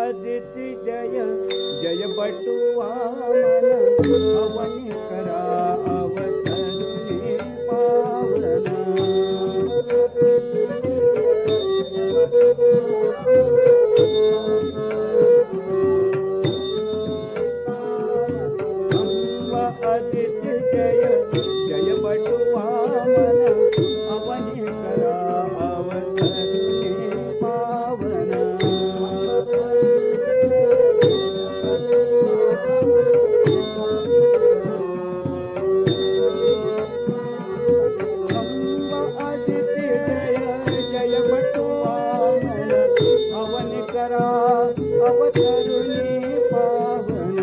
अदिति जय जय बटुआ मन अवनि करा अवतरणी पावन अदिति जय जय बटुआ मन अवनि करा अवतरणी पावन अवतरुणी पावन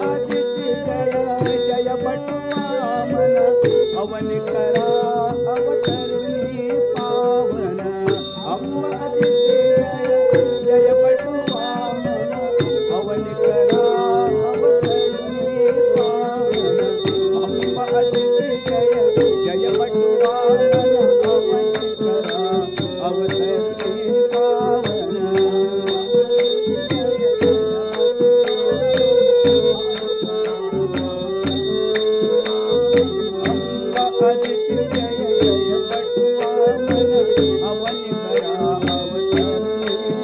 आदित्य जय जय बटुआ मन अवन करा अवतरुणी पावन आदित्य जय बटुआ मन अवन करा जय बटुआ अवतरणी पावन आदित्य जय जय बटुआ मन अवन करा अवतरणी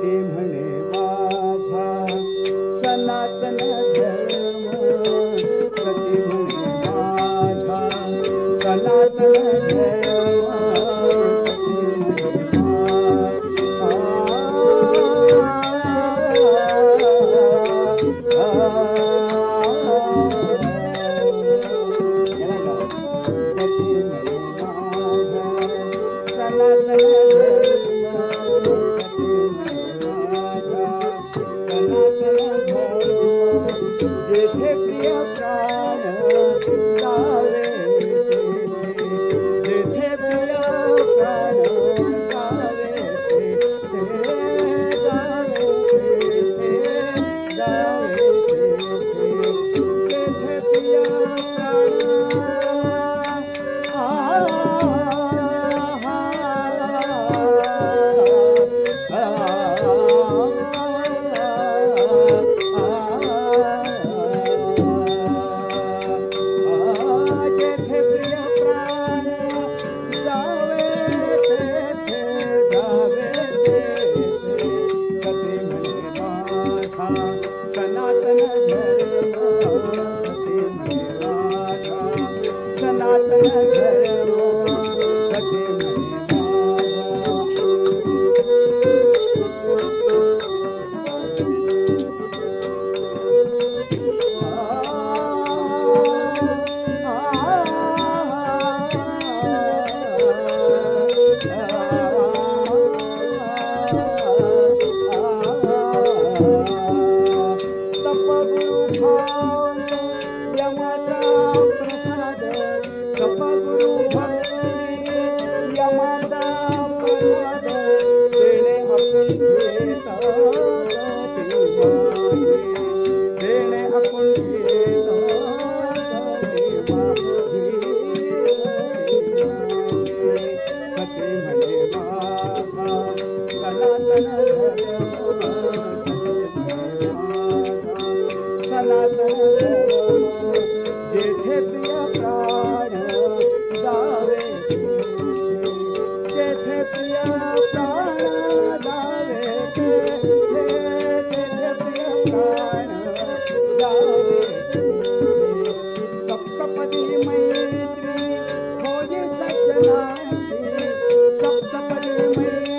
सती म्हणे माझा सनातन धर्म, सती म्हणे माझा सनातन धर्म, जेथे प्रिय प्राण जावे, जेथे प्रिय प्राण जावे, जावे, जावे, जेथे प्रिय प्राण सनातन धर्म, सती म्हणे माझा सनातन धर्म, सती म्हणे यमाचा प्रसाद, सपगुरु भक्ती यमाचा प्रसाद, देणे आपण घेता देणे आपण घेता सती म्हणे माझा सनातन सनातन जेथे प्रिय प्राण जावे, जेथे प्रिय प्राण जावे, जेथे प्रिय प्राण जावे, सप्तपदी मैत्री होई सज्जनांची, सप्तपदी मैत्री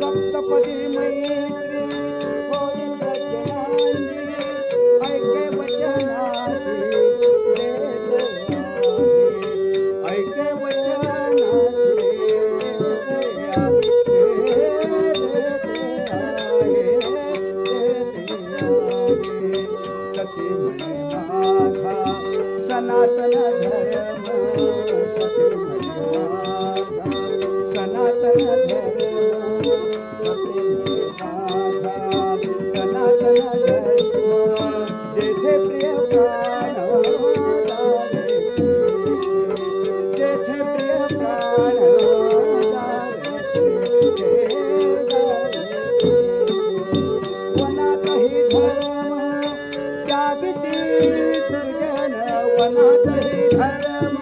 सप्तपदी मैत्री होई सज्जनांची, ऐके वचनाची ऐके वचनाची सती म्हणे माझा सनातन धर्म, सती म्हणे माझा सनातन धर्म, सती म्हणे माझा सनातन धर्म, जेथे प्रिय प्राण जावे, जेथे प्रिय प्राण जावे, वनातही धर्म त्यागिती दुर्जन, वनातही धर्म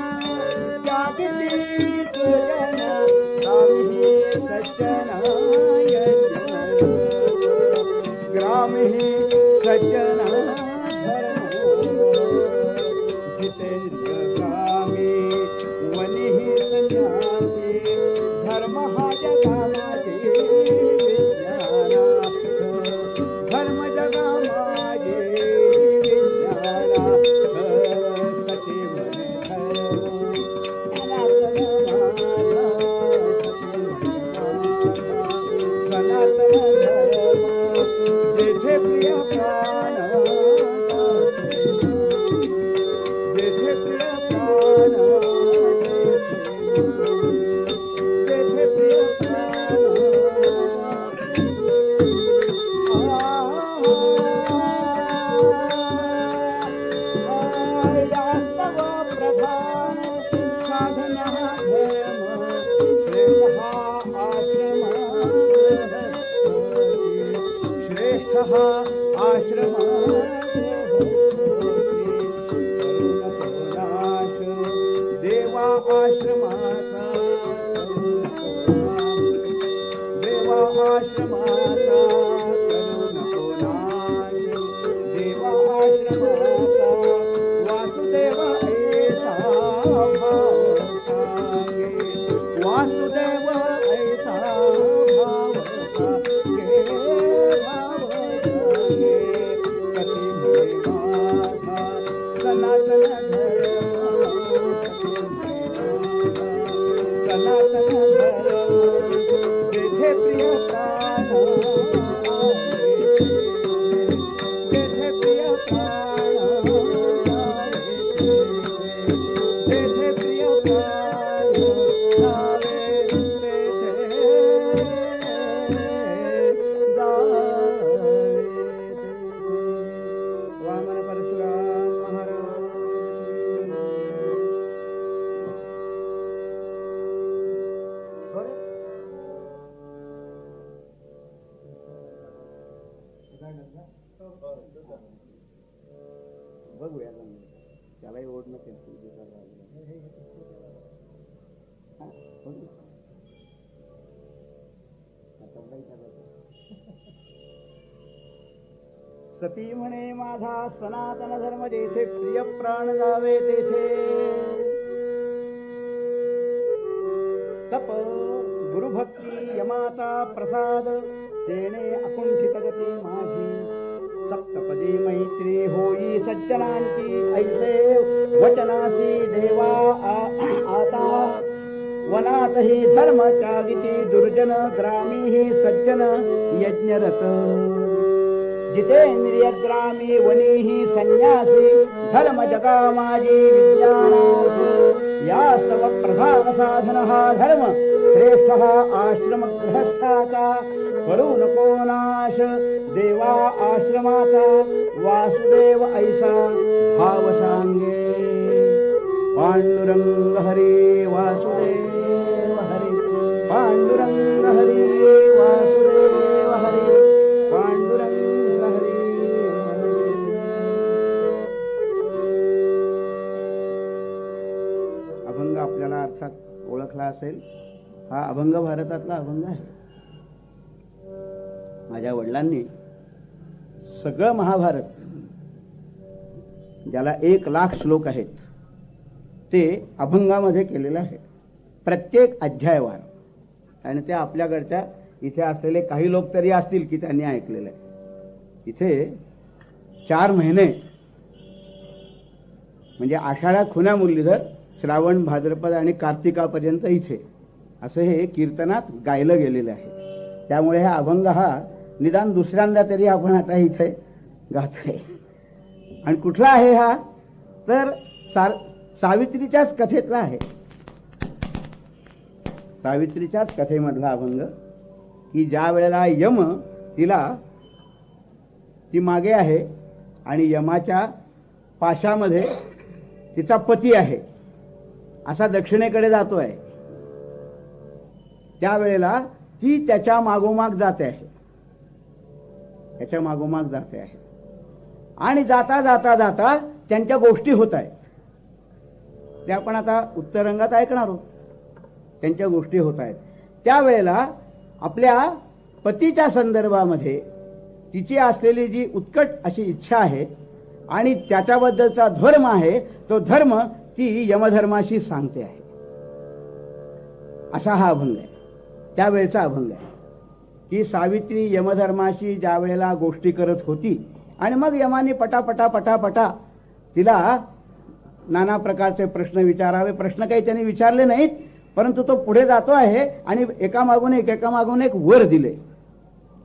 त्यागिती दुर्जन, ग्रामही सज्जन ग्रामही सज्जन धर्म, जितेंद्र ग्रामी वनिही संन्यासी, धर्म हा जगामाजी विज्ञाना, धर्म जगामाजी विज्ञाना, सती म्हणे धर्म आश्रमात देवा आश्रमाचा देवा आश्रमाचा करू नको नाश देवा आश्रमाचा वासुदेव ऐसा भाव सांगे वासुदेव ऐसा भाव सांगे भाव सांगे कधी माझा सनातन सनातन धर्म तेथे प्रिय प्राण तेथे प्रिय प्राण तेथे प्रिय प्राण वामन परशुराम महाराज बघूया त्यालाही ओढ नसेल सती म्हणे माझा सनातन धर्म जेथे प्रिय प्राण जावे तेथे तप गुरुभक्ती यमाचा प्रसाद देणे अकुंठित गती माझी सप्तपदी मैत्री होई सज्जनांची ऐसे वचनासी देवा आता वनातही धर्म त्यागिती दुर्जन ग्रामी ही सज्जन यज्ञरत जितेंद्रिय ग्रामी वनी ही संन्यासी धर्म जगा माझी विज्ञानार्थी या सर्व प्रधान साधन हा धर्म श्रेष्ठ हा आश्रम गृहस्थाचा करू नको नाश देवा आश्रमाचा वासुदेव ऐसा भाव सांगे पांडुरंग हरी वासुदेव हरी पांडुरंग हरी वासुदेव हरी पांडुरंग हरी अभंग आपल्याला अर्थात ओळखला असेल. हा अभंग भारतातला अभंग आहे. माझ्या वडिलांनी सगळं महाभारत ज्याला 1,00,000 श्लोक आहेत ते अभंगामध्ये केलेलं आहे, प्रत्येक अध्यायवार. आणि ते आपल्याकडच्या इथे असलेले काही लोक तरी असतील की त्यांनी ऐकलेलं आहे. इथे 4 महिने म्हणजे आषाढा खुना मुरलीधर श्रावण भाद्रपद आणि कार्तिकापर्यंत इथे असं हे कीर्तनात गायलं गेलेलं आहे. त्यामुळे हा अभंग हा निदान दुसऱ्यांदा तरी आपण आता इथे गातोय. आणि कुठला आहे हा तर सावित्रीच्याच कथेतला आहे. सावित्रीच्याच कथेमधला अभंग की ज्या वेळेला यम ती मागे आहे आणि यमाच्या पाशामध्ये तिचा पती आहे असा दक्षिणेकडे जातो आहे. त्यावेळेला ती त्याच्या मागोमाग जाते आहे, त्याच्या मागोमाग जाते आहे. आणि जाता जाता जाता त्यांच्या गोष्टी होत आहेत. ते आपण आता उत्तरंगात ऐकणार आहोत. त्यांच्या गोष्टी होत आहेत. त्यावेळेला आपल्या पतीच्या संदर्भामध्ये तिची असलेली जी उत्कट अशी इच्छा आहे आणि त्याच्याबद्दलचा धर्म आहे, तो धर्म ती यमधर्माशी सांगते आहे. असा हा अभंग आहे. त्यावेळेचा अभंग आहे की सावित्री यमधर्माशी ज्या वेळेला गोष्टी करत होती आणि मग यमाने पटापटा पटापटा तिला नाना प्रकारचे प्रश्न विचारावे. प्रश्न काही त्यांनी विचारले नाहीत, परंतु तो पुढे जातो आहे आणि एकामागून एक वर दिले.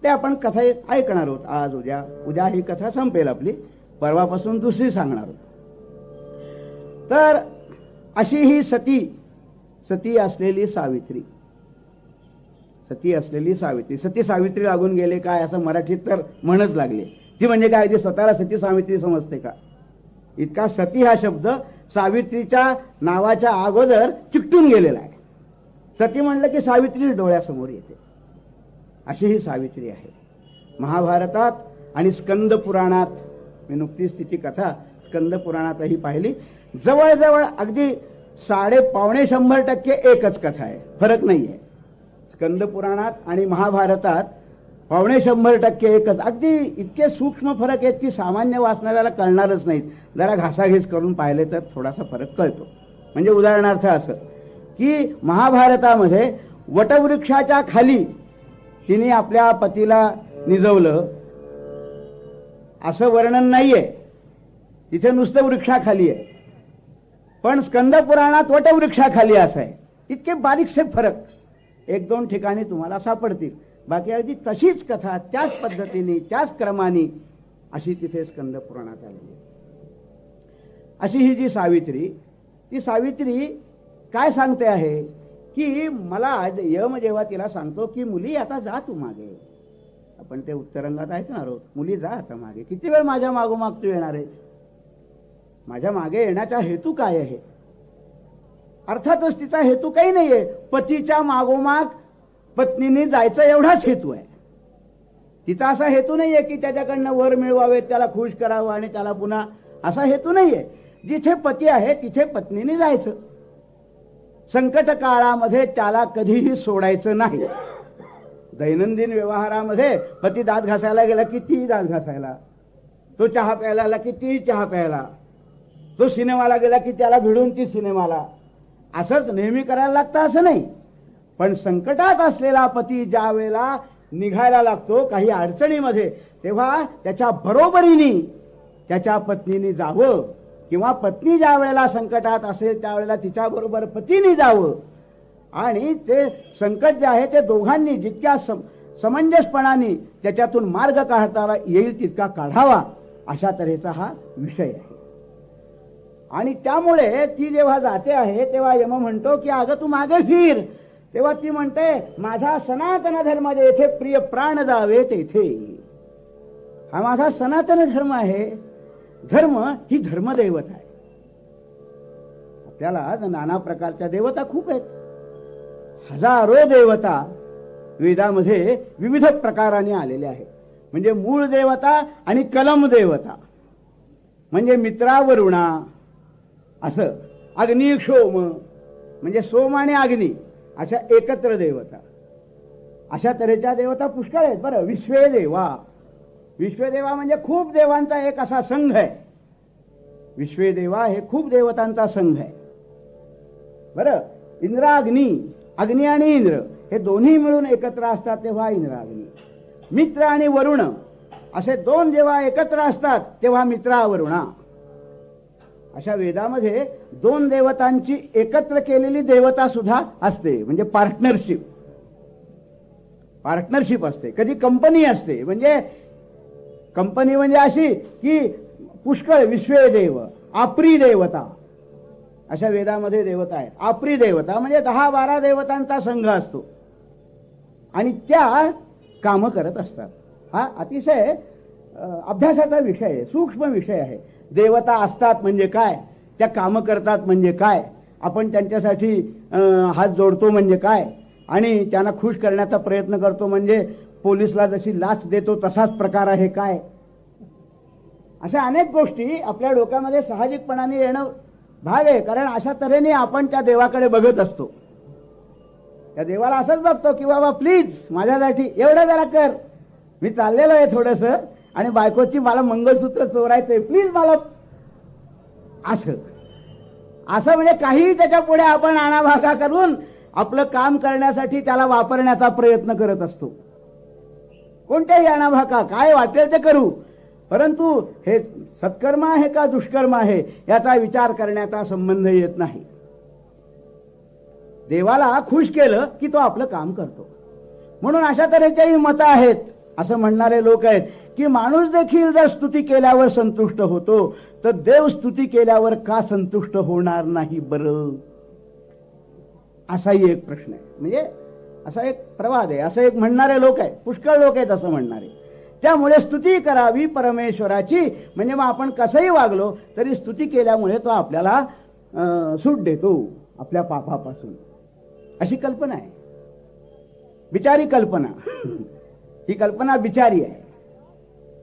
ते आपण कथा ऐकणार आहोत आज उद्या ही कथा संपेल आपली. परवापासून दुसरी सांगणार आहोत. तर अशी ही सती असलेली सावित्री, सती सावित्री लागून गेले काय असं मराठीत तर म्हणच लागले. ती म्हणजे काय, ती स्वतःला सती सावित्री समजते का? इतका सती हा शब्द सावित्रीच्या नावाच्या अगोदर चिकटून गेलेला आहे. सती म्हणलं की सावित्री डोळ्यासमोर येते. अशी ही सावित्री आहे. महाभारतात आणि स्कंद पुराणात, मी नुकतीच तिची कथा स्कंद पुराणातही पाहिली, जवळजवळ अगदी 150-100% एकच कथा आहे, फरक नाही आहे. स्कंद पुराणात आणि महाभारतात 150-100% एकच, अगदी इतके सूक्ष्म फरक आहेत की सामान्य वाचणाऱ्याला कळणारच नाहीत. जरा घासाघीस करून पाहिले तर थोडासा फरक कळतो. म्हणजे उदाहरणार्थ असं की महाभारतामध्ये वटवृक्षाच्या खाली तिने आपल्या पतीला निजवलं असं वर्णन नाहीये, तिथे नुसतं वृक्षाखाली आहे. पण स्कंद पुराणात वटवृक्षाखाली असं आहे. इतके बारीकसे फरक 1-2 ठिकाणी तुम्हाला सापडतील. बाकी अगदी तशीच कथा त्याच पद्धतीने त्याच क्रमाने अशी तिथे स्कंद पुराणात आली. अशी ही जी सावित्री, ती सावित्री काय सांगते आहे की मला यम जेव्हा तिला सांगतो की मुली आता जा तू मागे, आपण ते उत्तरंगात ऐकणार आहोत, मुली जा आता मागे, किती वेळ माझ्या मागोमाग तू येणार आहेस, माझ्या मागे येण्याचा हेतू काय आहे. अर्थातच तिचा हेतू काही नाहीये, पतीच्या मागोमाग पत्नीने जायचं एवढाच हेतू आहे. तिचा असा हेतू नाहीये की त्याच्याकडनं वर मिळवावेत, त्याला खुश करावं आणि त्याला पुन्हा, असा हेतू नाहीये. जिथे पती आहे तिथे पत्नीने जायचं. संकट काळामध्ये त्याला कधीही सोडायचं नाही. दैनंदिन व्यवहारामध्ये पती दात घासायला गेला की ती दात घासायला, तो चहा प्यायला आला की ती चहा प्यायला, तो सिनेमाला गेला की त्याला भिडून ती सिनेमाला, असंच नेहमी करायला लागतं असं नाही. पण संकटात असलेला पती ज्या वेळेला निघायला लागतो काही अडचणीमध्ये, तेव्हा त्याच्या बरोबरीने त्याच्या पत्नीने जावं, किंवा पत्नी ज्या वेळेला संकटात असेल त्यावेळेला तिच्याबरोबर पतीने जावं, आणि ते संकट जे आहे ते दोघांनी जितक्या समंजसपणाने त्याच्यातून मार्ग काढता येईल तितका काढावा, अशा तऱ्हेचा हा विषय आहे. आणि त्यामुळे ती जेव्हा जाते आहे तेव्हा यम म्हणतो की अगं तू मागे फिर. तेव्हा ती म्हणते माझा सनातन धर्म जेथे प्रिय प्राण जावे तेथे, हा माझा सनातन धर्म आहे. धर्म ही धर्मदैवत आहे. आपल्याला नाना प्रकारच्या देवता खूप आहेत, हजारो देवता वेदामध्ये विविध प्रकाराने आलेल्या आहेत. म्हणजे मूळ देवता आणि कलम देवता, म्हणजे मित्रा वरुणा, असं अग्नी सोम, म्हणजे सोम आणि अग्नी अशा एकत्र देवता, अशा तऱ्हेच्या देवता पुष्कळ आहेत. बरं, विश्वेदेवा, विश्वेदेवा म्हणजे खूप देवांचा एक असा संघ आहे. विश्वेदेवा हे खूप देवतांचा संघ आहे. बरं, इंद्राग्नी, अग्नी आणि इंद्र हे दोन्ही मिळून एकत्र असतात तेव्हा इंद्राग्नी. मित्र आणि वरुण असे दोन जेव्हा एकत्र असतात तेव्हा मित्रा वरुणा. अशा वेदामध्ये दोन देवतांची एकत्र केलेली देवता सुद्धा असते, म्हणजे पार्टनरशिप, पार्टनरशिप असते. कधी कंपनी असते, म्हणजे कंपनी म्हणजे अशी की पुष्कळ विश्वेदेव, आपरी देवता, अशा वेदामध्ये देवता आहेत. आपरी देवता म्हणजे 10-12 देवतांचा संघ असतो आणि त्या कामं करत असतात. हा अतिशय अभ्यासाचा विषय आहे, सूक्ष्म विषय आहे. देवता असतात म्हणजे काय, त्या कामं करतात म्हणजे काय, आपण त्यांच्यासाठी हात जोडतो म्हणजे काय, आणि त्यांना खुश करण्याचा प्रयत्न करतो म्हणजे पोलिसला जशी लाच देतो तसाच प्रकार आहे काय. अशा अनेक गोष्टी आपल्या डोक्यामध्ये साहजिकपणाने येणं भाग आहे. कारण अशा तऱ्हेने आपण त्या देवाकडे बघत असतो. त्या देवाला असंच बघतो की बाबा प्लीज माझ्यासाठी एवढं जरा कर, मी चाललेलो आहे थोडंसं आणि बायकोची मला मंगळसूत्र चोरायचंय, प्लीज मला, असं असं म्हणजे काहीही त्याच्या पुढे आपण आणाभागा करून आपलं काम करण्यासाठी त्याला वापरण्याचा प्रयत्न करत असतो. कोणत्याही आणाभागा काय वाटेल ते करू, परंतु हे सत्कर्म आहे का दुष्कर्म आहे याचा विचार करण्याचा संबंध येत नाही. देवाला खुश केलं की तो आपलं काम करतो. म्हणून अशा तऱ्हेच्याही मतं आहेत. असं म्हणणारे लोक आहेत की माणूस देखील जर स्तुती केल्यावर संतुष्ट होतो तर देव स्तुती केल्यावर का संतुष्ट होणार नाही बरं, असाही एक प्रश्न आहे. म्हणजे असा एक प्रवाद आहे, असं एक म्हणणारे लोक आहेत, पुष्कळ लोक आहेत असं म्हणणारे. त्यामुळे स्तुती करावी परमेश्वराची, म्हणजे मग आपण कसंही वागलो तरी स्तुती केल्यामुळे तो आपल्याला सूट देतो आपल्या पापापासून, अशी कल्पना आहे. बिचारी कल्पना ही कल्पना बिचारी आहे.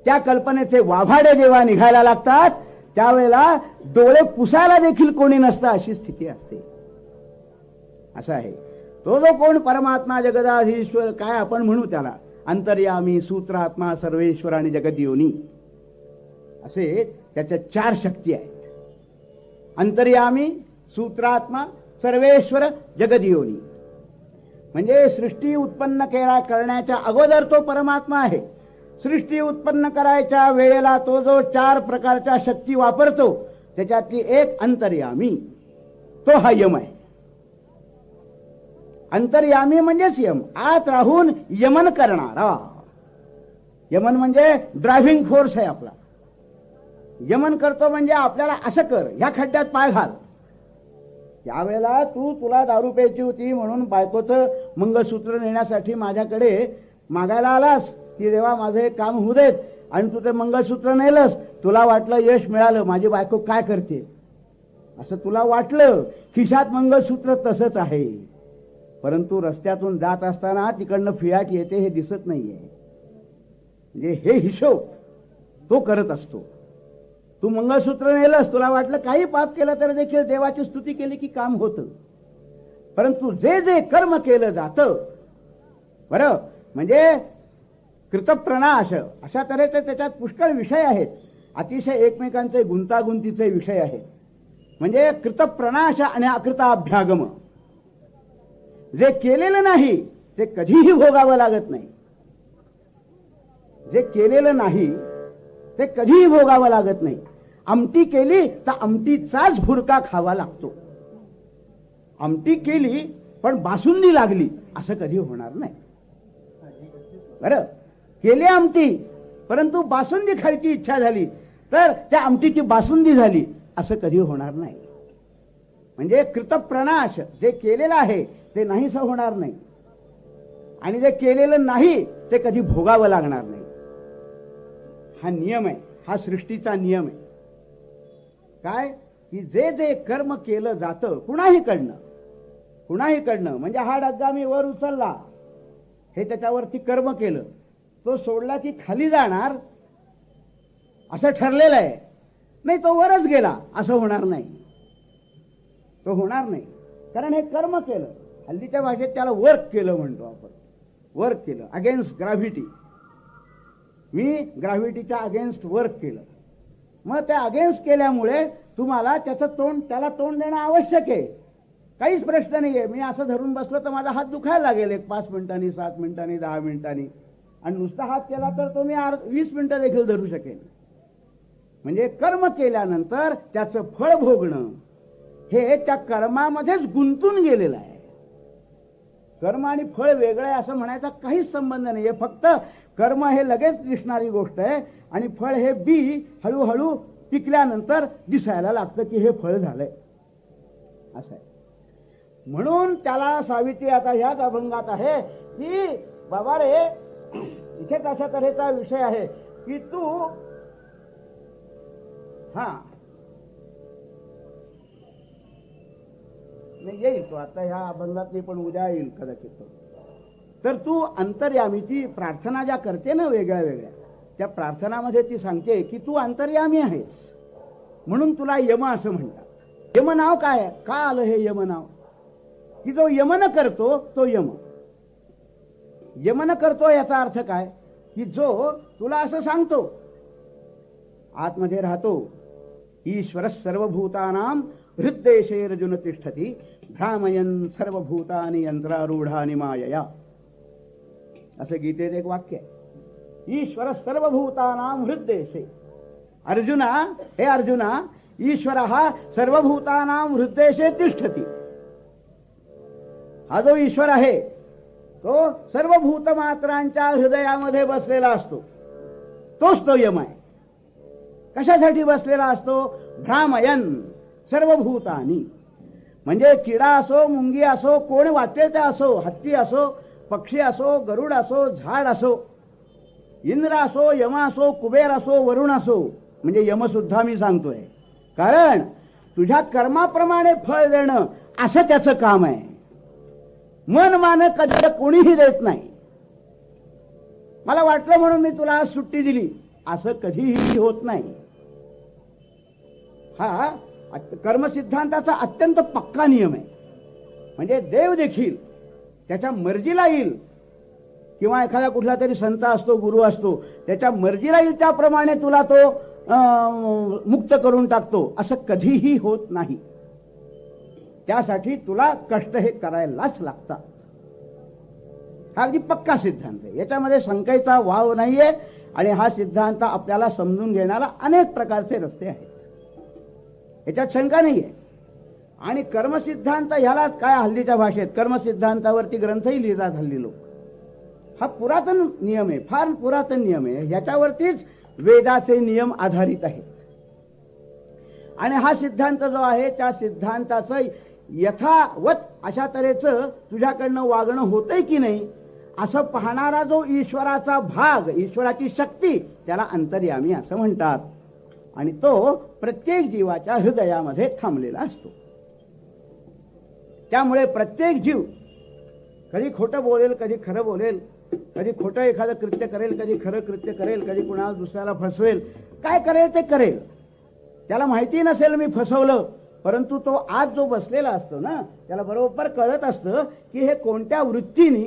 त्या कल्पनेचे वाभाडे जेव्हा निघायला लागतात त्यावेळेला डोळे पुसायला देखील कोणी नसतं अशी स्थिती असते. असं आहे तो जो कोण परमात्मा जगदाधीश्वर, काय आपण म्हणू त्याला, अंतर्यामी, सूत्रात्मा, सर्वेश्वर आणि जगद्योनी, असे त्याच्या 4 शक्ती आहेत. अंतर्यामी, सूत्रात्मा, सर्वेश्वर, जगद्योनी. म्हणजे सृष्टी उत्पन्न करण्याच्या अगोदर तो परमात्मा आहे. सृष्टी उत्पन्न करायच्या वेळेला तो जो 4 प्रकारच्या शक्ती वापरतो त्याच्यातली एक अंतर्यामी, तो हा यम आहे. अंतर्यामी म्हणजेच यम, आत राहून यमन करणारा. यमन म्हणजे ड्रायव्हिंग फोर्स आहे आपला. यमन करतो म्हणजे आपल्याला असं कर, ह्या खड्ड्यात पाय घाल. त्यावेळेला तुला दारू प्यायची होती म्हणून बायकोचं मंगळसूत्र नेण्यासाठी माझ्याकडे मागायला आलास की देवा माझं एक काम होऊ देत, आणि तू ते मंगळसूत्र नेलंस. तुला वाटलं यश मिळालं, माझी बायको काय करते असं तुला वाटलं. खिशात मंगळसूत्र तसंच आहे, परंतु रस्त्यातून जात असताना तिकडनं फियाट येते हे दिसत नाहीये. म्हणजे हे हिशोब तो करत असतो. तू मंगळसूत्र नेलंस, तुला वाटलं काही पाप केलं तर देखील देवाची स्तुती केली की काम होतं. परंतु जे जे कर्म केलं जातं, बरं, म्हणजे कृतप्रणाश, अशा तऱ्हेचे त्याच्यात पुष्कळ विषय आहेत. अतिशय एकमेकांचे गुंतागुंतीचे विषय आहेत. म्हणजे कृतप्रणाश आणि अकृताभ्यागम. जे केलेलं नाही ते कधीही भोगावं लागत नाही. जे केलेलं नाही ते कधीही भोगावं लागत नाही. आमटी केली तर आमटीचाच भुरका खावा लागतो. आमटी केली पण बासुंदी लागली असं कधी होणार नाही. बरं, केली आमटी परंतु बासुंदी खायची इच्छा झाली तर त्या आमटीची बासुंदी झाली असं कधी होणार नाही. म्हणजे कृतप्रणाश, जे केलेलं आहे ते नाहीसं होणार नाही, आणि जे केलेलं नाही ते कधी भोगावं लागणार नाही. हा नियम आहे, हा सृष्टीचा नियम आहे. काय की जे जे कर्म केलं जातं कुणाही कडनं, म्हणजे हा डग्गा मी वर उचलला, हे त्याच्यावरती कर्म केलं, तो सोडला की खाली जाणार असं ठरलेलं आहे. नाही, तो वरच गेला असं होणार नाही. तो होणार नाही, कारण हे कर्म केलं. हल्लीच्या भाषेत त्याला वर्क केलं म्हणतो आपण. वर्क केलं अगेन्स्ट ग्रॅव्हिटी. मी ग्रॅव्हिटीच्या अगेन्स्ट वर्क केलं. मग त्या अगेन्स्ट केल्यामुळे तुम्हाला त्याला तोंड देणं आवश्यक आहे. काहीच प्रश्न नाहीये. मी असं धरून बसलो तर माझा हात दुखायला लागेल 5 मिनिटांनी, 7 मिनिटांनी, 10 मिनिटांनी, आणि नुसता हात केला तर तो मी 20 मिनिटं देखील धरू शकेन. म्हणजे कर्म केल्यानंतर त्याचं फळ भोगणं हे त्या कर्मामध्येच गुंतून गेलेलं आहे. कर्म आणि फळ वेगळं आहे असं म्हणायचा काहीच संबंध नाहीये. फक्त कर्म हे लगेच दिसणारी गोष्ट आहे, आणि फळ हे बी हळूहळू पिकल्यानंतर दिसायला लागतं की हे फळ झालंय असं आहे. म्हणून त्याला सावित्री आता ह्याच अभंगात आहे की बाबा रे, इथे कशा तऱ्हेचा विषय आहे की तू नाही येईल तो आता ह्या अभंगात नाही, पण उद्या येईल कदाचित तो. तर तू अंतर्यामीची प्रार्थना ज्या करते ना वेगळ्या वेगळ्या, त्या प्रार्थनामध्ये ती सांगते की तू अंतर्यामी आहेस, म्हणून तुला यम असं म्हणतात. यम नाव काय, का आलं हे यम नाव? की जो यमन करतो तो यम. यमन करतो याचा अर्थ काय की जो तुला असं सांगतो, आतमध्ये राहतो, ईश्वर सर्वभूतानां हृद्देशेर्जुन तिष्ठति भ्रामयन् सर्वभूतानि यंत्रारूढानि मायया, असं गीतेत एक वाक्य आहे. ईश्वर सर्वभूतानां हृद्देशे. अर्जुना, हे अर्जुना, ईश्वर हा सर्वभूतानां हृद्देशे तिष्ठति. हा जो ईश्वर आहे तो सर्व भूतमात्रांच्या हृदयामध्ये बसलेला असतो. तोच तो यम आहे. कशासाठी बसलेला असतो? भ्रामयन सर्वभूतानी. म्हणजे किडा असो, मुंगी असो, कोण वाटेल ते असो, हत्ती असो, पक्षी असो, गरुड असो, झाड असो, इंद्र असो, यम असो, कुबेर असो, वरुण असो, म्हणजे यम सुद्धा मी सांगतोय, कारण तुझ्या कर्माप्रमाणे फळ देणं असं त्याचं काम आहे. मन मान कधी कोणीही देत नाही. मला वाटलं म्हणून मी तुला आज सुट्टी दिली, असं कधीही होत नाही. हा कर्मसिद्धांताचा अत्यंत पक्का नियम आहे. म्हणजे देव देखील त्याच्या मर्जीला येईल, किंवा एखादा कुठला तरी संत असतो, गुरु असतो, त्याच्या मर्जीला येईल त्याप्रमाणे तुला तो मुक्त करून टाकतो, असं कधीही होत नाही. त्यासाठी तुला कष्ट हे करायलाच लागतात. हा अगदी पक्का सिद्धांत आहे, याच्यामध्ये शंकेचा वाव नाहीये. आणि हा सिद्धांत आपल्याला समजून घेण्याला अनेक प्रकारचे रस्ते आहेत, याच्यात शंका नाहीये. आणि कर्मसिद्धांत ह्याला काय हल्लीच्या भाषेत कर्मसिद्धांतावरती ग्रंथही लिहितात हल्ली लोक. हा पुरातन नियम आहे, फार पुरातन नियम आहे. ह्याच्यावरतीच वेदाचे नियम आधारित आहेत. आणि हा सिद्धांत जो आहे त्या सिद्धांताचं यथावत अशा तऱ्हेचं तुझ्याकडनं वागणं होतंय की नाही असं पाहणारा जो ईश्वराचा भाग, ईश्वराची शक्ती, त्याला अंतर्यामी असं म्हणतात. आणि तो प्रत्येक जीवाच्या हृदयामध्ये थांबलेला असतो. त्यामुळे प्रत्येक जीव कधी खोटं बोलेल, कधी खरं बोलेल, कधी खोटं एखादं कृत्य करेल, कधी खरं कृत्य करेल, कधी कुणाला दुसऱ्याला फसवेल, काय करेल ते करेल. त्याला माहिती नसेल मी फसवलं, परंतु तो आज जो बसलेला असतो ना, त्याला बरोबर कळत असतं की हे कोणत्या वृत्तीने,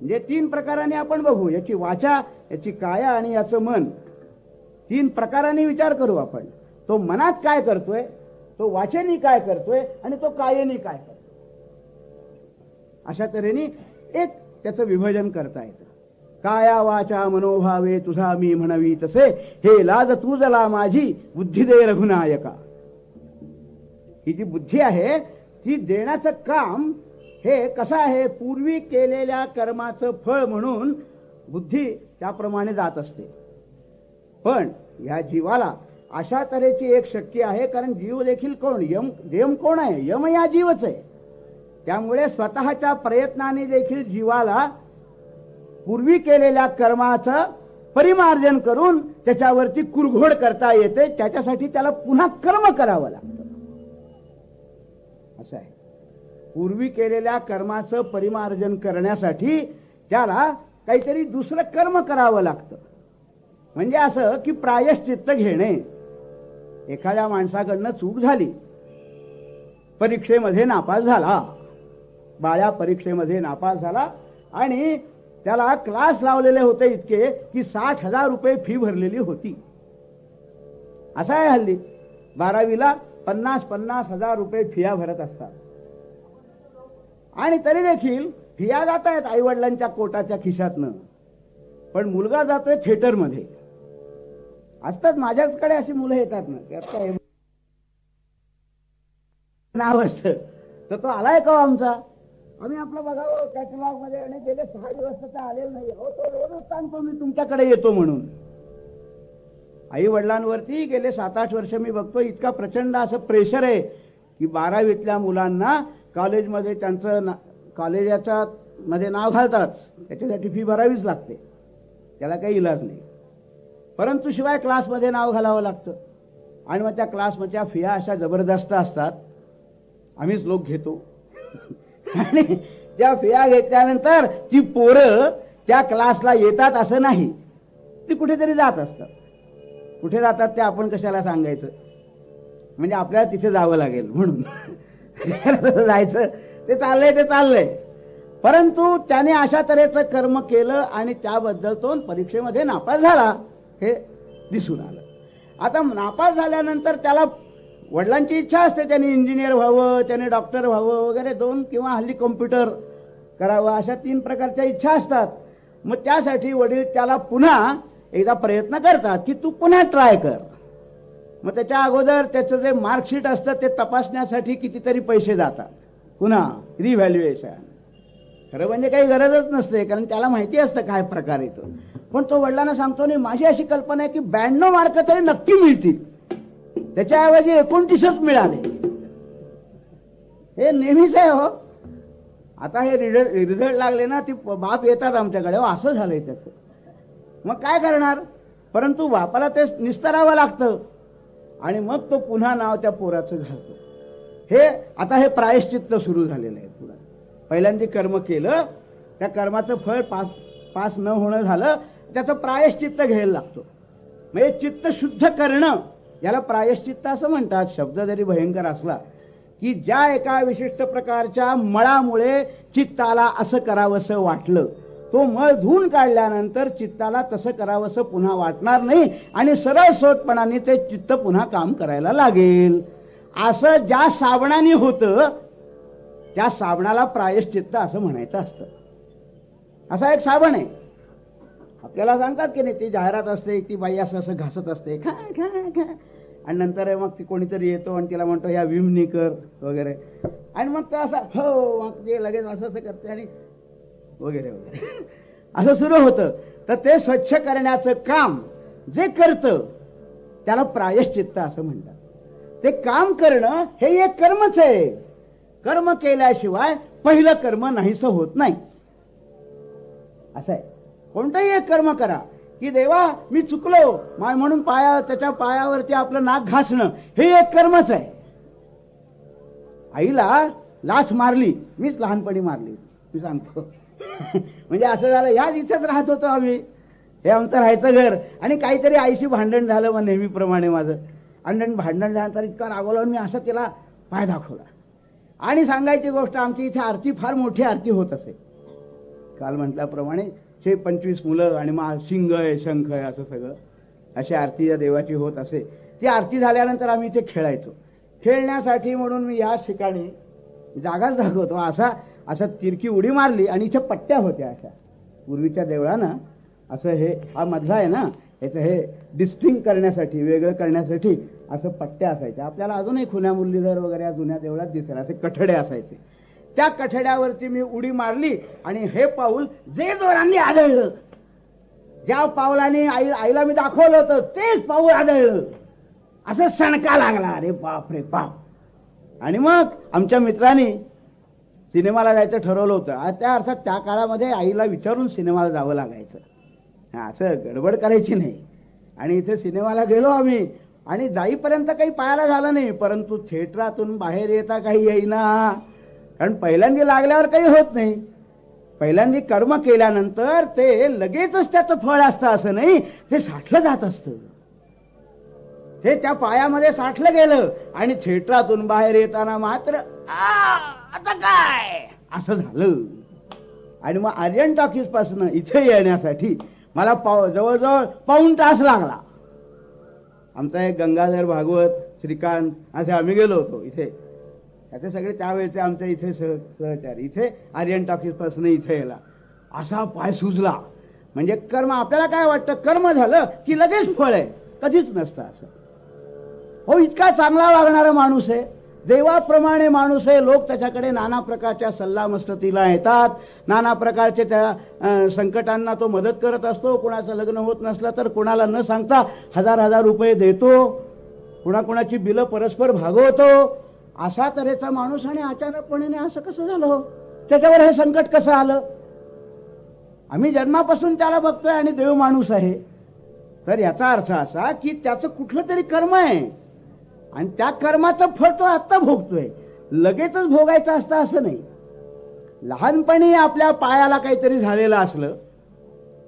म्हणजे 3 प्रकारांनी आपण बघू, याची वाचा, याची काया आणि याचं मन. 3 प्रकारांनी विचार करू आपण. तो मनात काय करतोय, तो वाचेनी काय करतोय आणि तो कायेनी काय करतोय. अशा तऱ्हेने एक त्याचं विभाजन करता येतं. काया वाचा मनोभावे तुझा मी म्हणवी तसे, हे लाज तुझला माझी बुद्धी दे रघुनायका. ही जी बुद्धी आहे ती देण्याचं काम हे कसं आहे, पूर्वी केलेल्या कर्माचं फळ म्हणून बुद्धी त्याप्रमाणे जात असते. पण या जीवाला अशा तऱ्हेची एक शक्ती आहे, कारण जीव देखील कोण, यम कोण आहे, यम या जीवच आहे. त्यामुळे स्वतःच्या प्रयत्नाने देखील जीवाला पूर्वी केलेल्या कर्माचं परिमार्जन करून त्याच्यावरती कुरघोड करता येते. त्याच्यासाठी त्याला पुन्हा कर्म करावं लागतं. असं आहे, पूर्वी केलेल्या कर्माचं परिमार्जन करण्यासाठी त्याला काहीतरी दुसरं कर्म करावं लागतं. म्हणजे असं की प्रायश्चित्त घेणे. एखाद्या माणसाकडनं चूक झाली, परीक्षेमध्ये नापास झाला, बाळ्या परीक्षेमध्ये नापास झाला आणि त्याला क्लास लावलेले होते इतके की 60,000 रुपये फी भरलेली होती. असं आहे हल्ली 12वीला 50,000 रुपये फिया भरत असतात. आणि तरी देखील फिया जात आहेत आईवडिलांच्या कोटाच्या खिशातनं. पण मुलगा जातोय थिएटरमध्ये. असतात, माझ्याकडे अशी मुलं येतात ना, त्यात नाव असतं तर तो आलाय का आमचा, आम्ही आपलं बघावं कॅटलॉग मध्ये, आणि गेले 6 दिवस तर आलेलं नाही. अहो तो रोजच सांगतो मी तुमच्याकडे येतो म्हणून. आई वडिलांवरती गेले 7-8 वर्ष मी बघतो इतका प्रचंड असं प्रेशर आहे की 12वीतल्या मुलांना कॉलेजमध्ये त्यांचं कॉलेजाच्या मध्ये नाव घालतात, त्याच्यासाठी फी भरावीच लागते, त्याला काही इलाज नाही. परंतु शिवाय क्लासमध्ये नाव घालावं लागतं. आणि मग त्या क्लासमधल्या फिया अशा जबरदस्त असतात, आम्हीच लोक घेतो. आणि त्या फिया घेतल्यानंतर ती पोरं त्या क्लासला येतात असं नाही, ती कुठेतरी जात असतात. कुठे जातात ते आपण कशाला सांगायचं, म्हणजे आपल्याला तिथे जावं लागेल म्हणून जायचं. ते चाललंय. परंतु त्याने अशा तऱ्हेचं कर्म केलं आणि त्याबद्दल तो परीक्षेमध्ये नापास झाला, हे दिसून आलं. आता नापास झाल्यानंतर त्याला वडिलांची इच्छा असते, त्याने इंजिनियर व्हावं, त्याने डॉक्टर व्हावं वगैरे, 2 किंवा हल्ली कॉम्प्युटर करावं, अशा 3 प्रकारच्या इच्छा असतात. मग त्यासाठी वडील त्याला पुन्हा एकदा प्रयत्न करतात की तू पुन्हा ट्राय कर. मग त्याच्या अगोदर त्याचं जे मार्कशीट असतं ते तपासण्यासाठी कितीतरी पैसे जातात, पुन्हा रिव्हॅल्युएशन. खरं म्हणजे काही गरजच नसते, कारण त्याला माहिती असतं काय प्रकार येतो. पण तो वडिलांना सांगतो नाही, माझी अशी कल्पना आहे की 92 मार्क तरी नक्की मिळतील, त्याच्याऐवजी 29च मिळाले. हे नेहमीच आहे हो. आता हे रिझल्ट लागले ना, ती बाप येतात आमच्याकडे, असं झालंय त्याचं. मग काय करणार, परंतु बापाला ते निस्तरावं लागतं आणि मग तो पुन्हा नाव त्या पोराचं घालतो. हे आता हे प्रायश्चित्त सुरू झालेलं आहे. पुन्हा पहिल्यांदा कर्म केलं, त्या कर्माचं फळ पास न होणं झालं त्याचं प्रायश्चित्त घ्यायला लागतो. म्हणजे चित्त शुद्ध करणं याला प्रायश्चित्त असं म्हणतात. शब्द जरी भयंकर असला की ज्या एका विशिष्ट प्रकारच्या मळामुळे चित्ताला असं करावंसं वाटलं, तो मळ धुवून काढल्यानंतर चित्ताला तसं करावंसं पुन्हा वाटणार नाही आणि सरळ सोटपणाने ते चित्त पुन्हा काम करायला लागेल. असं ज्या साबणाने होतं त्या साबणाला प्रायश्चित्त असं म्हणायचं असतं. असा एक साबण आहे, आपल्याला सांगतात की नाही, ती जाहिरात असते, ती बाई असं असं घासत असते खा खा खा, आणि नंतर मग ती कोणीतरी येतो आणि तिला म्हणतो ह्या विमनी कर वगैरे, आणि मग तो असं हो मग ते लगेच असं असं करते आणि वगैरे वगैरे असं सुरू होतं. तर ते स्वच्छ करण्याचं काम जे करतं त्याला प्रायश्चित्त असं म्हणतात. ते काम करणं हे एक कर्मच आहे. कर्म केल्याशिवाय पहिलं कर्म नाहीसं होत नाही. असं आहे. कोणतंही एक कर्म करा की देवा मी चुकलो म्हणून त्याच्या पायावरती आपलं नाक घासणं हे एक कर्मच आहे. आईला लाथ मारली, मीच लहानपणी मारली, मी सांगतो. म्हणजे असं झालं, ह्याच इथेच राहत होतो आम्ही, हे आमचं राहायचं घर, आणि काहीतरी आईशी भांडण झालं मग नेहमीप्रमाणे माझं. आणि भांडण झाल्यानंतर इतका रागवला मी असं तिला पाय दाखवला. आणि सांगायची गोष्ट, आमची इथे आरती फार मोठी आरती होत असे. काल म्हटल्याप्रमाणे 25 मुलं आणि मग शिंग आहे शंख आहे असं सगळं अशी आरती या देवाची होत असे. ती आरती झाल्यानंतर आम्ही इथे खेळायचो. खेळण्यासाठी म्हणून मी या ठिकाणी जागाच दाखवतो, असं तिरकी उडी मारली आणि इथे पट्ट्या होत्या अशा. पूर्वीच्या देवळानं असं हा मधला आहे ना, याचं हे डिस्टिंग करण्यासाठी, वेगळं करण्यासाठी असं पट्ट्या असायच्या. आपल्याला अजूनही खुन्या मुरलीधर वगैरे या जुन्या देवळात दिसेल असे कठडे असायचे. त्या कठड्यावरती मी उडी मारली आणि हे पाऊल जे जोरांनी आदळलं, ज्या पावलाने आईला मी दाखवलं होतं तेच पाऊल आदळलं. असं सणका लागला, अरे बाप रे बाप. आणि मग आमच्या मित्रांनी सिनेमाला जायचं ठरवलं होतं. त्या अर्थात त्या काळामध्ये आईला विचारून सिनेमाला जावं लागायचं, असं गडबड करायची नाही. आणि इथे सिनेमाला गेलो आम्ही, आणि जाईपर्यंत काही पाहायला झालं नाही, परंतु थिएटरातून बाहेर येता काही येईना. कारण पहिल्यांदा लागल्यावर काही होत नाही. पहिल्यांदा कर्म केल्यानंतर ते लगेचच त्याचं फळ असतं असं नाही, ते साठलं जात असतं. ते त्या पायामध्ये साठलं गेलं आणि थिएटरातून बाहेर येताना मात्र आता काय असं झालं. आणि मग आर्यन टॉकीज पासून इथे येण्यासाठी मला जवळजवळ पाऊण तास लागला. आमचा एक गंगाधर भागवत, श्रीकांत असे आम्ही गेलो होतो इथे. त्याचे सगळे त्यावेळेचे आमच्या इथे सहचारी, इथे आर्यन टॉकीज पासून इथे यायला असा पाय सुजला. म्हणजे कर्म, आपल्याला काय वाटतं कर्म झालं की लगेच फळ आहे, कधीच नसतं असं. हो, इतका चांगला वागणारा माणूस आहे, देवाप्रमाणे माणूस आहे. लोक त्याच्याकडे नाना प्रकारच्या सल्लामसलतीला येतात, नाना प्रकारचे त्या संकटांना तो मदत करत असतो. कुणाचं लग्न होत नसलं तर कुणाला न सांगता 1000 रुपये देतो, कुणाकुणाची बिलं परस्पर भागवतो. अशा तऱ्हेचा माणूस, आणि अचानकपणे असं कसं झालं, त्याच्यावर हे संकट कसं आलं. आम्ही जन्मापासून त्याला बघतोय आणि देव माणूस आहे. तर याचा अर्थ असा की त्याचं कुठलं तरी कर्म आहे आणि त्या कर्माचं फळ तो आत्ता भोगतोय, लगेचच भोगायचं असतं असं नाही. लहानपणी आपल्या पायाला काहीतरी झालेलं असलं,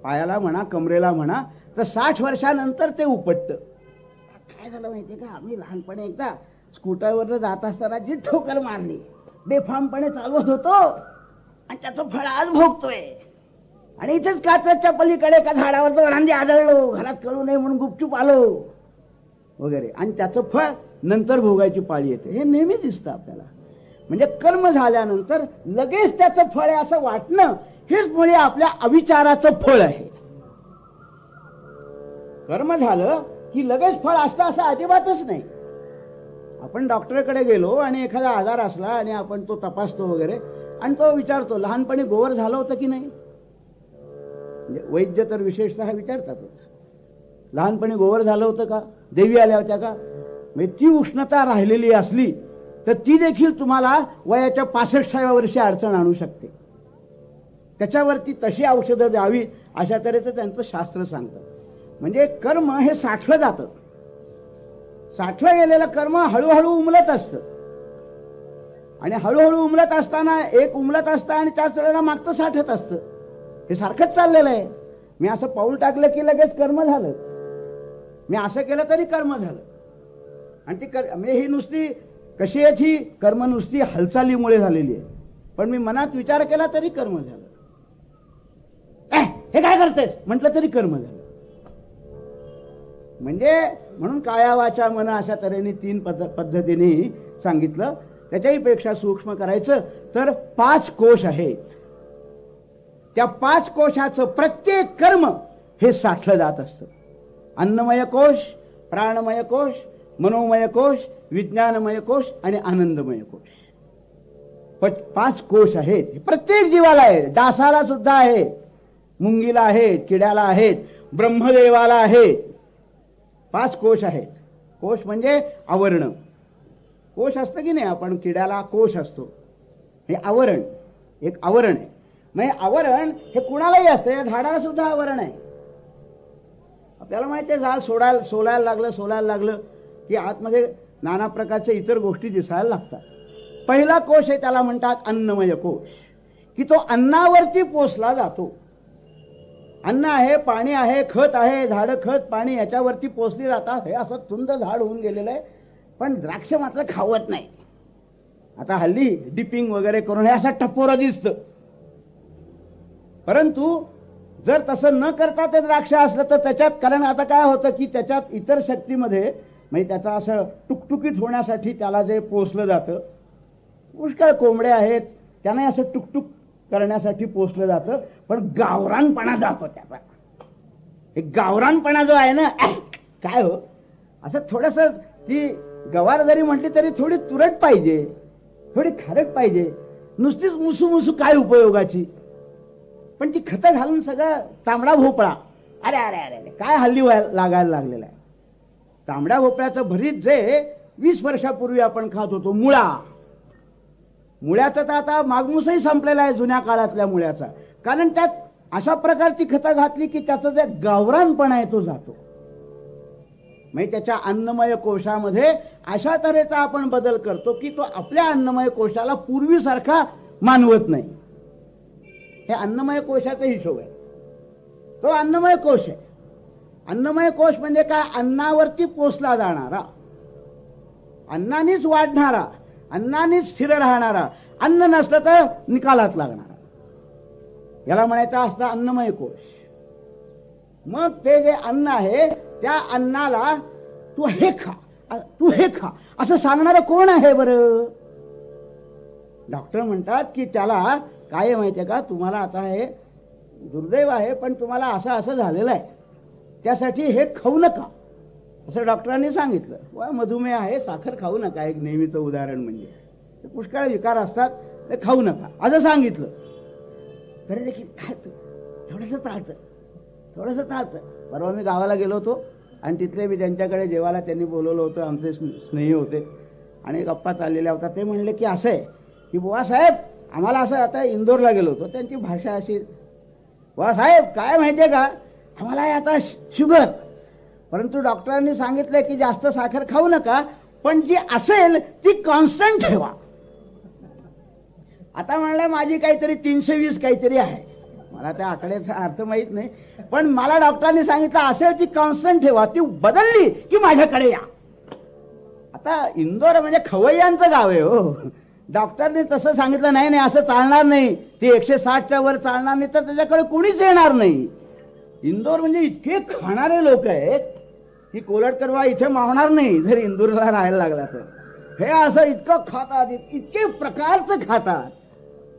पायाला म्हणा कमरेला म्हणा, तर 60 वर्षानंतर ते उपटतं. काय झालं माहितीये का, आम्ही लहानपणी एकदा स्कूटरवर जात असताना जी ठोकर मारली, बेफामपणे चालवत होतो आणि त्याचं फळ आज भोगतोय. आणि इथेच काचच्या पलीकडे एका झाडावर तो रांदी आदळलो, घरात कळू नये म्हणून गुपचूप आलो वगैरे, आणि त्याचं फळ नंतर भोगायची पाळी येते. हे नेहमी दिसतं आपल्याला. म्हणजे कर्म झाल्यानंतर लगेच त्याचं फळ आहे असं वाटणं, हेच मुळे आपल्या अविचाराचं फळ आहे. कर्म झालं की लगेच फळ असतं असं अजिबातच नाही. आपण डॉक्टरकडे गेलो आणि एखादा आजार असला आणि आपण तो तपासतो वगैरे, आणि तो विचारतो लहानपणी गोवर झालं होतं की नाही. म्हणजे वैद्य तर विशेषतः विचारतातच, लहानपणी गोवर झालं होतं का, देवी आल्या होत्या का. म्हणजे ती उष्णता राहिलेली असली तर ती देखील तुम्हाला वयाच्या 65व्या वर्षी अडचण आणू शकते. त्याच्यावरती तशी औषधं द्यावी अशा तऱ्हेचं त्यांचं शास्त्र सांगतं. म्हणजे कर्म हे साठलं जातं. साठलं गेलेलं कर्म हळूहळू उमलत असतं, आणि हळूहळू उमलत असताना एक उमलत असतं आणि त्याच वेळेला मागचं साठत असतं. हे सारखंच चाललेलं आहे. मी असं पाऊल टाकलं की लगेच कर्म झालं, मी असं केलं तरी कर्म झालं. आणि ती म्हणजे ही नुसती कशी आहे, ही कर्म नुसती हालचालीमुळे झालेली आहे, पण मी मनात विचार केला तरी कर्म झालं. हे काय करतेस म्हटलं तरी कर्म झालं. म्हणजे म्हणून काया वाचा मन अशा तऱ्हेने 3 पद्धतीने सांगितलं. त्याच्याही पेक्षा सूक्ष्म करायचं तर 5 कोश आहेत. त्या 5 कोशाचं प्रत्येक कर्म हे साठलं जात असतं. अन्नमय कोश, प्राणमय कोश, मनोमय कोश, विज्ञानमय कोश आणि आनंदमय कोश. 5 कोश आहेत. प्रत्येक जीवाला आहे, डासाला सुद्धा आहे, मुंगीला आहेत, किड्याला आहेत, ब्रह्मदेवाला आहेत. 5 कोश आहेत. कोश म्हणजे आवरण. कोश असतं की नाही, आपण किड्याला कोश असतो, हे आवरण, एक आवरण आहे. म्हणजे आवरण हे कुणालाही असतं, या झाडाला सुद्धा आवरण आहे. आपल्याला माहिती आहे, झाड सोलायला लागलं की आतमध्ये नाना प्रकारच्या इतर गोष्टी दिसायला लागतात. पहिला कोश आहे त्याला म्हणतात अन्नमय कोश, की तो अन्नावरती पोसला जातो. अन्न आहे, पाणी आहे, खत आहे, झाडं खत पाणी याच्यावरती पोचली जातात. हे असं तुंद झाड होऊन गेलेलं आहे, पण द्राक्ष मात्र खावत नाही. आता हल्ली डिपिंग वगैरे करून हे असं टपोरं दिसतं. परंतु जर तसं न करता ते द्राक्ष असलं तर त्याच्यात, कारण आता काय होतं की त्याच्यात इतर शक्तीमध्ये म्हणजे त्याचा असं टुकटुकीत होण्यासाठी त्याला जे पोसलं जातं, पुष्कळ कोंबड्या आहेत त्यांना असं टुकटुक करण्यासाठी पोसलं जातं, पण गावरानपणा जातो त्याचा. एक गावरानपणा जो आहे ना, काय हो, असं थोडस ती गवार जरी म्हटली तरी थोडी तुरट पाहिजे, थोडी खारट पाहिजे. नुसतीच मुसू काय उपयोगाची. पण ती खतं घालून सगळं तांबडा भोपळा, अरे अरे अरे काय हल्ली लागायला लागलेला आहे. तांबड्या भोपळ्याचं भरीत जे 20 वर्षापूर्वी आपण खात होतो, मुळ्याचा तर आता मागमूसही संपलेला आहे, जुन्या काळातल्या मुळ्याचा. कारण त्यात अशा प्रकारची खतं घातली की त्याचा जे गावरानपणा आहे तो जातो. म्हणजे त्याच्या अन्नमय कोशामध्ये अशा तऱ्हेचा आपण बदल करतो की तो आपल्या अन्नमय कोशाला पूर्वीसारखा मानवत नाही. हे अन्नमय कोशाचा हिशोब आहे. तो अन्नमय कोश आहे. अन्नमय कोश म्हणजे काय, अन्नावरती पोसला जाणारा, अन्नानेच वाढणारा, अन्नानेच स्थिर राहणारा, अन्न नसलं तर निकालात लागणारा, याला म्हणायचं असतं अन्नमय कोश. मग ते जे अन्न आहे त्या अन्नाला तू हे खा असं सांगणारं कोण आहे बरं? डॉक्टर म्हणतात की त्याला काय माहितीये का, तुम्हाला आता हे दुर्दैव आहे पण तुम्हाला असं झालेलं आहे, त्यासाठी हे खाऊ नका असं डॉक्टरांनी सांगितलं. वा मधुमेह आहे, साखर खाऊ नका, एक नेहमीचं उदाहरण. म्हणजे पुष्कळ विकार असतात, ते खाऊ नका असं सांगितलं. तरी देखील खायचं, थोडंसं चालतं. परवा मी गावाला गेलो होतो आणि तिथले मी त्यांच्याकडे जेवायला त्यांनी बोलवलं होतं, आमचे स्नेही होते आणि गप्पा चाललेल्या होत्या. ते म्हणले की असं आहे की बुवा साहेब, आम्हाला असं, आता इंदोरला गेलो होतो, त्यांची भाषा अशी, बुवा साहेब काय माहितीये का, आम्हाला आहे आता शुगर, परंतु डॉक्टरांनी सांगितलं की जास्त साखर खाऊ नका, पण जी असेल ती कॉन्स्टंट ठेवा. आता म्हणलं माझी काहीतरी 320 काहीतरी आहे, मला त्या आकड्याचा अर्थ माहित नाही, पण मला डॉक्टरांनी सांगितलं असेल ती कॉन्स्टंट ठेवा, ती बदलली की माझ्याकडे या. आता इंदोर म्हणजे खवय्यांचं गाव आहे हो. डॉक्टरने तसं सांगितलं, नाही असं चालणार नाही, ती 160च्या वर चालणार नाही, तर त्याच्याकडे कोणीच येणार नाही. इंदोर म्हणजे इतके खाणारे लोक आहेत की कोलटकरवा इथे मावणार नाही जर इंदोरला राहायला लागला तर. हे असं इतकं खातात, इतके प्रकारचं खातात.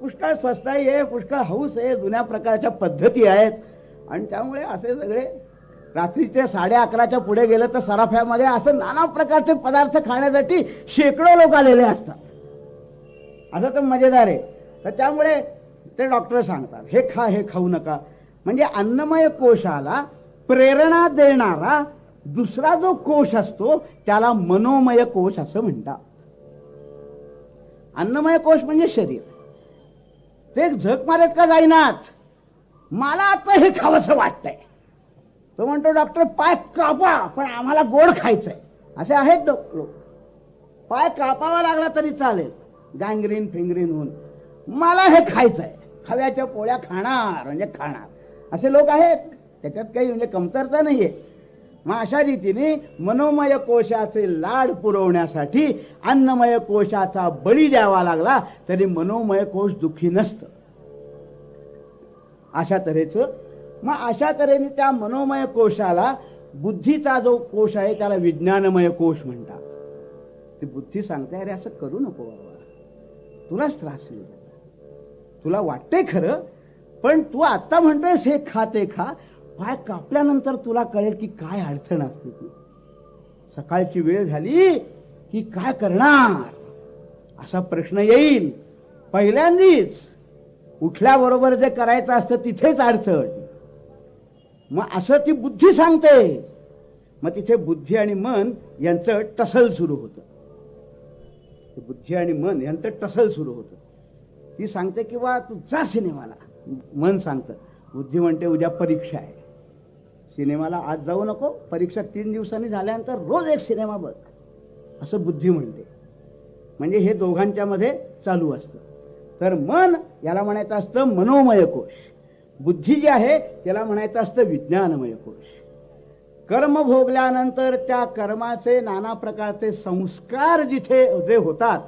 पुष्कळ स्वस्ताई आहे, पुष्कळ हौस आहे, जुन्या प्रकारच्या पद्धती आहेत. आणि त्यामुळे असे सगळे रात्रीचे 11:30च्या पुढे गेलं तर सराफ्यामध्ये असं नाना प्रकारचे पदार्थ खाण्यासाठी शेकडो लोक आलेले असतात. असं तर मजेदार आहे. तर त्यामुळे ते डॉक्टर सांगतात हे खा, हे खाऊ नका. म्हणजे अन्नमय कोशाला प्रेरणा देणारा दुसरा जो कोश असतो त्याला मनोमय कोश असं म्हणतात. अन्नमय कोश म्हणजे शरीर. ते झक मारत का जाईनात, मला आता हे खावंसं वाटतंय. तो म्हणतो डॉक्टर पाय कापा, पण आम्हाला गोड खायचंय. असे आहेत लोक. पाय कापावा लागला तरी चालेल, गँग्रीन फिंगरीन होऊन, मला हे खायचंय, खव्याच्या पोळ्या खाणार म्हणजे खाणार, असे लोक आहेत. त्याच्यात काही म्हणजे कमतरता नाहीये. मग अशा रीतीने मनोमय कोशाचे लाड पुरवण्यासाठी अन्नमय कोशाचा बळी द्यावा लागला तरी मनोमय कोश दुःखी नसतं. अशा तऱ्हेचं मग अशा तऱ्हेने त्या मनोमय कोशाला बुद्धीचा जो कोश आहे त्याला विज्ञानमय कोश म्हणतात. ती बुद्धी सांगते अरे असं करू नको बाबा, तुलाच त्रास होईल, तुला वाटतंय खरं, पण तू आता म्हणतोयस हे खा ते खा, पाय कापल्यानंतर तुला कळेल की काय अडचण असते ती. सकाळची वेळ झाली की काय करणार असा प्रश्न येईल. पहिल्यांदीच उठल्याबरोबर जे करायचं असतं तिथेच अडचण. मग असं ती बुद्धी सांगते. मग तिथे बुद्धी आणि मन यांचं टसल सुरू होतं. बुद्धी आणि मन यांचं टसल सुरू होतं. ती सांगते की बा तू जा सिनेमाला. मन सांगतं, बुद्धी म्हणते उद्या परीक्षा आहे, सिनेमाला आज जाऊ नको, परीक्षा 3 दिवसांनी झाल्यानंतर रोज एक सिनेमा बघ, असं बुद्धी म्हणते. म्हणजे हे दोघांच्या मध्ये चालू असतं. तर मन याला म्हणायचं असतं मनोमय कोश, बुद्धी जी आहे त्याला म्हणायचं असतं विज्ञानमय कोश. कर्म भोगल्यानंतर त्या कर्माचे नाना प्रकारचे संस्कार जिथे जे होतात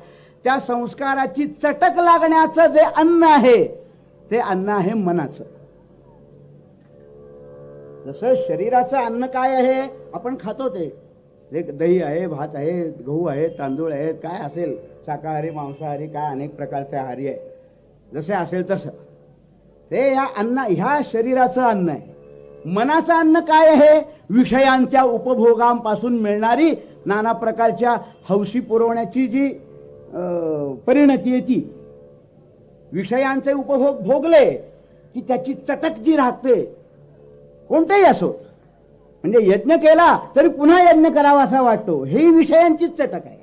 त्या संस्काराची चटक लागण्याचं जे अन्न आहे ते अन्न आहे मनाचं. जसं शरीराचं अन्न काय आहे आपण खातो ते दही आहे, भात आहे, गहू आहे, तांदूळ आहेत, काय असेल शाकाहारी मांसाहारी काय अनेक प्रकारचे आहारी आहे, जसे असेल तसं ते या अन्न ह्या शरीराचं अन्न आहे. मनाचं अन्न काय आहे? विषयांच्या उपभोगांपासून मिळणारी नाना प्रकारच्या हौशी पुरवण्याची जी परिणती आहे ती. विषयांचे उपभोग भोगले की त्याची चटक जी राहते कोणतेही असो, म्हणजे यज्ञ केला तरी पुन्हा यज्ञ करावा असा वाटतो, ही विषयांचीच चटक आहे.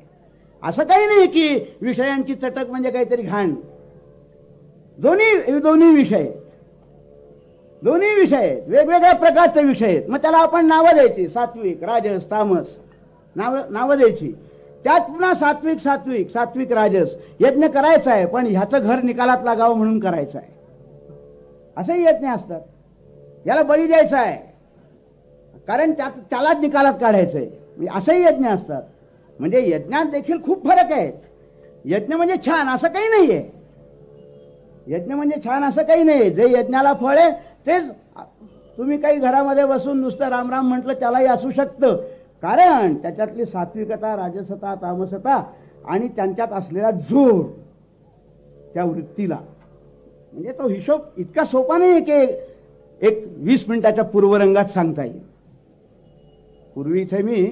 असं काही नाही की विषयांची चटक म्हणजे काहीतरी घाण. दोन्ही विषय वेगवेगळ्या प्रकारचे विषय आहेत. मग त्याला आपण नावं द्यायची, सात्विक राजस तामस नावं द्यायची. त्यात पुन्हा सात्विक राजस. यज्ञ करायचा आहे पण ह्याचं घर निकालात लागावं म्हणून करायचं आहे, असेही यज्ञ असतात. याला बळी द्यायचा आहे कारण त्यालाच निकालात काढायचंय, असेही यज्ञ असतात. म्हणजे यज्ञात देखील खूप फरक आहेत. यज्ञ म्हणजे छान असं काही नाहीये. यज्ञ म्हणजे छान असं काही नाही. जे यज्ञाला फळ आहे तेच तुम्ही काही घरामध्ये बसून नुसतं रामराम म्हटलं त्यालाही असू शकतं, कारण त्याच्यातली सात्विकता राजसता तामसता आणि त्यांच्यात असलेला जोर त्या वृत्तीला, म्हणजे तो हिशोब इतका सोपा नाही की एक 20 मिनिटाच्या पूर्वरंगात सांगता येईल. पूर्वी इथे मी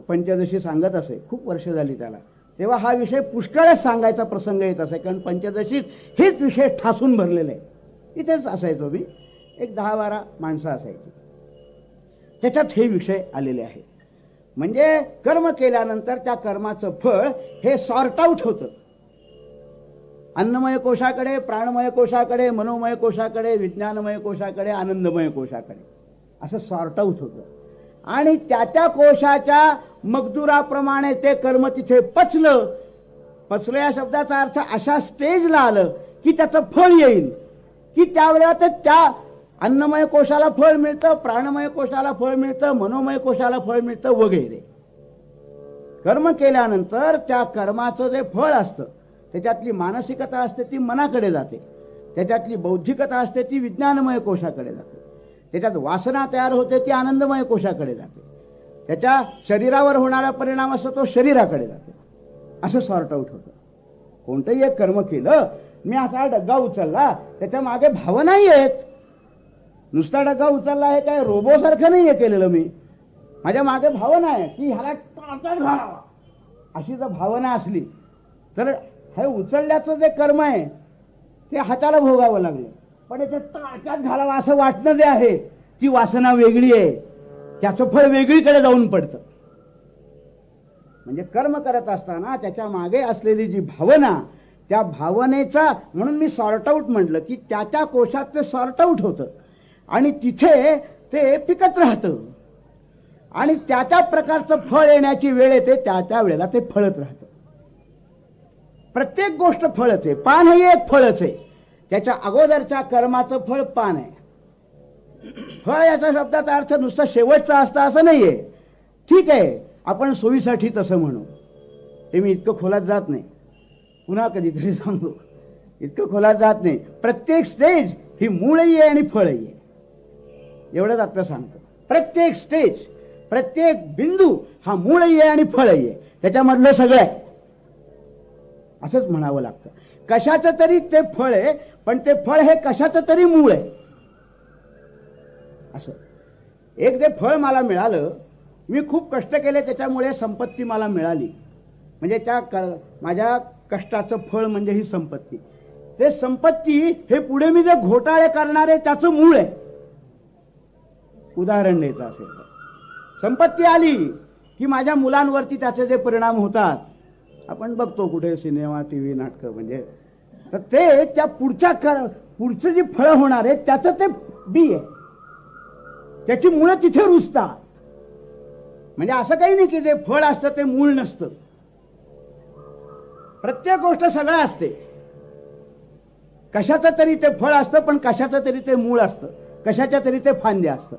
पंचदशी सांगत असे, खूप वर्ष झाली त्याला, तेव्हा हा विषय पुष्कळच सांगायचा प्रसंग येत असे, कारण पंचदशीत हेच विषय ठासून भरलेले आहे. इथेच असायचो मी, एक 10-12 माणसं असायची, त्याच्यात हे विषय आलेले आहेत. म्हणजे कर्म केल्यानंतर त्या कर्माचं फळ हे सॉर्ट आउट होतं. अन्नमय कोशाकडे, प्राणमय कोशाकडे, मनोमय कोशाकडे, विज्ञानमय कोशाकडे, आनंदमय कोशाकडे, असं सॉर्ट आउट होतं. आणि त्या कोशाच्या मगदुराप्रमाणे ते कर्म तिथे पचलं या शब्दाचा अर्थ अशा स्टेजला आलं की त्याचं फळ येईल, की त्यावेळेला ते त्या अन्नमय कोशाला फळ मिळतं, प्राणमय कोशाला फळ मिळतं, मनोमय कोशाला फळ मिळतं वगैरे. कर्म केल्यानंतर त्या कर्माचं जे फळ असतं त्याच्यातली मानसिकता असते ती मनाकडे जाते, त्याच्यातली बौद्धिकता असते ती विज्ञानमय कोशाकडे जाते, त्याच्यात वासना तयार होते ती आनंदमय कोशाकडे जाते, त्याच्या शरीरावर होणारा परिणाम असतो तो शरीराकडे जातो. असं सॉर्ट आउट होतं. कोणतंही एक कर्म केलं, मी असा डग्गा उचलला, त्याच्या मागे भावना आहेत. नुसता डग्गा उचलला आहे काय रोबोसारखं नाहीये केलेलं मी, माझ्या मागे भावना आहे की ह्याला टाचाच घालावा, अशी जर भावना असली तर हे उचलल्याचं जे कर्म आहे ते हाताला भोगावं लागलं, पण याचे टाचात घालावा असं वाटणं जे आहे ती वासना वेगळी आहे, त्याचं फळ वेगळीकडे जाऊन पडतं. म्हणजे कर्म करत असताना त्याच्या मागे असलेली जी भावना, त्या भावनेचा, म्हणून मी सॉर्ट आउट म्हटलं की त्या कोशात ते सॉर्ट आउट होतं आणि तिथे ते पिकत राहतं आणि त्या प्रकारचं फळ येण्याची वेळ येते, त्या वेळेला ते फळत राहतं. प्रत्येक गोष्ट फळच आहे. पान हे एक फळच आहे, त्याच्या अगोदरच्या कर्माचं फळ पान आहे. फळ याच्या शब्दाचा अर्थ नुसता शेवटचा असता असं नाहीये. ठीक आहे, आपण सोयीसाठी तसं म्हणू, ते मी इतकं खोलात जात नाही, पुन्हा कधीतरी सांगू, इतकं खोलात जात नाही. प्रत्येक स्टेज ही मूळही आहे आणि फळही आहे, एवढंच आता सांगतो. प्रत्येक स्टेज, प्रत्येक बिंदू हा मूळही आहे आणि फळही आहे, त्याच्यामधलं सगळं आहे असंच म्हणावं लागतं. कशाचं तरी ते फळ आहे, पण ते फळ हे कशाचं तरी मूळ आहे. असं एक जे फळ मला मिळालं, मी खूप कष्ट केले, त्याच्यामुळे संपत्ती मला मिळाली, म्हणजे माझ्या कष्टाचं फळ म्हणजे ही संपत्ती. ते संपत्ती हे पुढे मी जे घोटाळे करणारे त्याचं मूळ आहे. उदाहरण द्यायचं असेल तर, संपत्ती आली की माझ्या मुलांवरती त्याचे जे परिणाम होतात आपण बघतो कुठे सिनेमा, टीव्ही, नाटकं, म्हणजे तर ते त्या पुढचं जी फळं होणार आहे त्याचं ते बी आहे, त्याची मुळं तिथे रुजतात. म्हणजे असं काही नाही की जे फळ असतं ते मूळ नसतं. प्रत्येक गोष्ट सगळं असते, कशाचं तरी ते फळ असतं, पण कशाचं तरी ते मूळ असतं, कशाच्या तरी ते फांद्य असतं,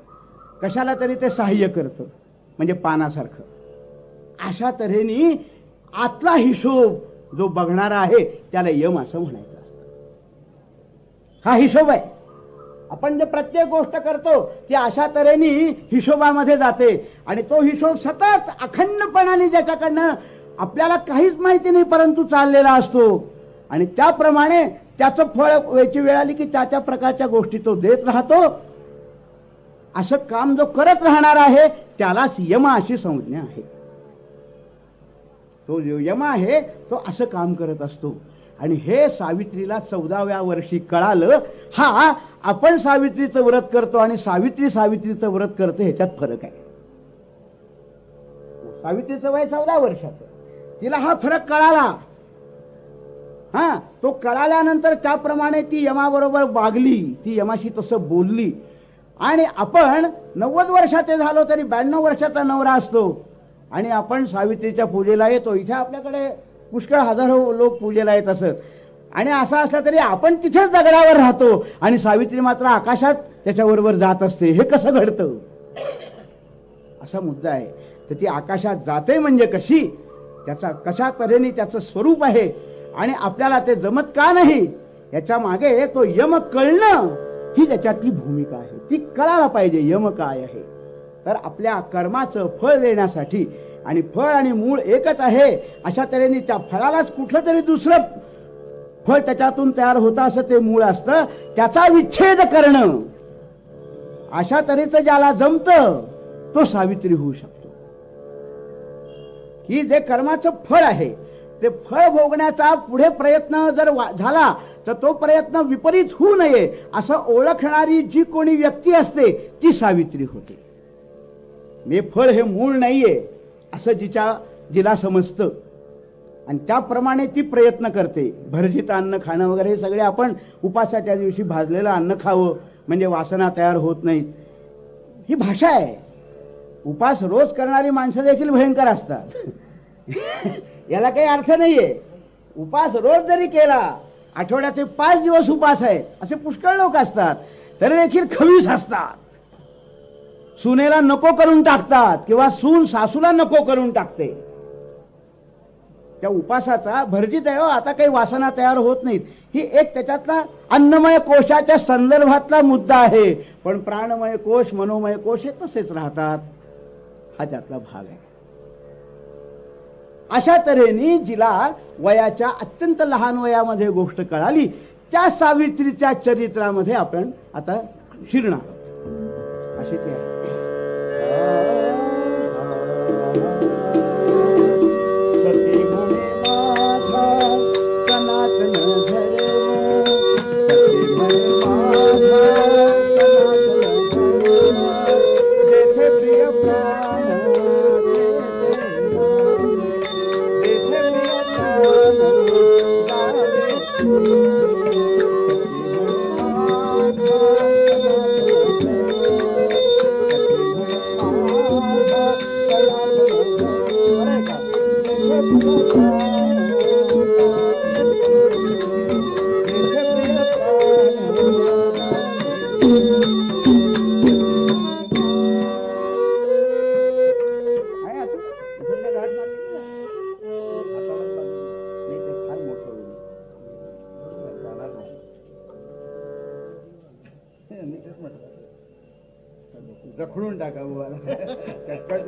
कशाला तरी ते सहाय्य करतं, म्हणजे पानासारखं. अशा तऱ्हेने आतला हिशोब जो बघणारा आहे त्याला यम असं म्हणायचं असतं. हा हिशोब आहे. आपण जे प्रत्येक गोष्ट करतो ती अशा तऱ्हेने हिशोबामध्ये जाते, आणि तो हिशोब सतत अखंडपणाने ज्याच्याकडनं आपल्याला काहीच माहिती नाही परंतु चाललेला असतो, आणि त्याप्रमाणे त्याचं फळ वेळची वेळ आली की त्या प्रकारच्या गोष्टी तो देत राहतो. असं काम जो करत राहणार आहे त्यालाच यम अशी संज्ञा आहे. तो जो यम आहे तो असं काम करत असतो. आणि हे सावित्रीला 14व्या वर्षी कळालं. हा आपण सावित्रीचं व्रत करतो आणि सावित्रीचं व्रत करते ह्याच्यात फरक आहे. सावित्रीचं वय 14 वर्षाचं, तिला हा फरक कळाला. हा, तो कळाल्यानंतर त्याप्रमाणे ती यमाबरोबर वागली, ती यमाशी तसं बोलली. आणि आपण 90 वर्षाचे झालो तरी 92 वर्षाचा नवरा असतो आणि आपण सावित्रीच्या पूजेला येतो. इथे आपल्याकडे पुष्कळ हजारो लोक पूजेला येत असत, आणि असं असलं तरी आपण तिथेच दगडावर राहतो आणि सावित्री मात्र आकाशात त्याच्याबरोबर जात असते. हे कसं घडतं असा मुद्दा आहे. तर ती आकाशात जाते म्हणजे कशी, त्याचा कशा तऱ्हेने त्याचं स्वरूप आहे आणि आपल्याला ते जमत का नाही याच्या मागे तो यम कळणं ही त्याच्यातली भूमिका आहे. ती कळायला पाहिजे यम काय आहे. तर आपल्या कर्माचं फळ देण्यासाठी, आणि फळ आणि मूळ एकच आहे अशा तऱ्हेने त्या फळालाच कुठलं तरी दुसरं फळ त्याच्यातून तयार होतं असं ते मूळ असतं, त्याचा विच्छेद करणं अशा तऱ्हेचं ज्याला जमतं तो सावित्री होऊ शकतो. की जे कर्माचं फळ आहे ते फळ भोगण्याचा पुढे प्रयत्न जर झाला तर तो प्रयत्न विपरीत होऊ नये असं ओळखणारी जी कोणी व्यक्ती असते ती सावित्री होते. हे फळ हे मूळ नाहीये असं जिला समजतं, आणि त्याप्रमाणे ती प्रयत्न करते. भरजित अन्न खाणं वगैरे हे सगळे आपण उपासाच्या दिवशी भाजलेलं अन्न खावं म्हणजे वासना तयार होत नाहीत, ही भाषा आहे. उपास रोज करणारी माणसं देखील भयंकर असतात. याला काही अर्थ नाहीये. उपास रोज जरी केला, आठवड्याचे 5 दिवस उपास आहेत असे पुष्कळ लोक असतात, तरी देखील खवीस असतात. सुनेला नको करून टाकतात किंवा सून सासूला नको करून टाकते. त्या उपासाचा भरजित आहे. आता काही वासना तयार होत नाहीत. ही एक त्याच्यातला अन्नमय कोशाच्या संदर्भातला मुद्दा आहे. पण प्राणमय कोश, मनोमय कोश हे तसेच राहतात, हा त्यातला भाग आहे. अशा तऱ्हेने जिला वयाच्या अत्यंत लहान वयामध्ये गोष्ट कळाली त्या सावित्रीच्या चरित्रामध्ये आपण आता शिरणार आहोत. अशी ते आहे. सती म्हणे माझा सनातन धर्म, सती म्हणे माझा सनातन धर्म, जेथे प्रिय प्राण जेथे प्रिय प्राण गावे, जखडून टाका बुवाला चटपट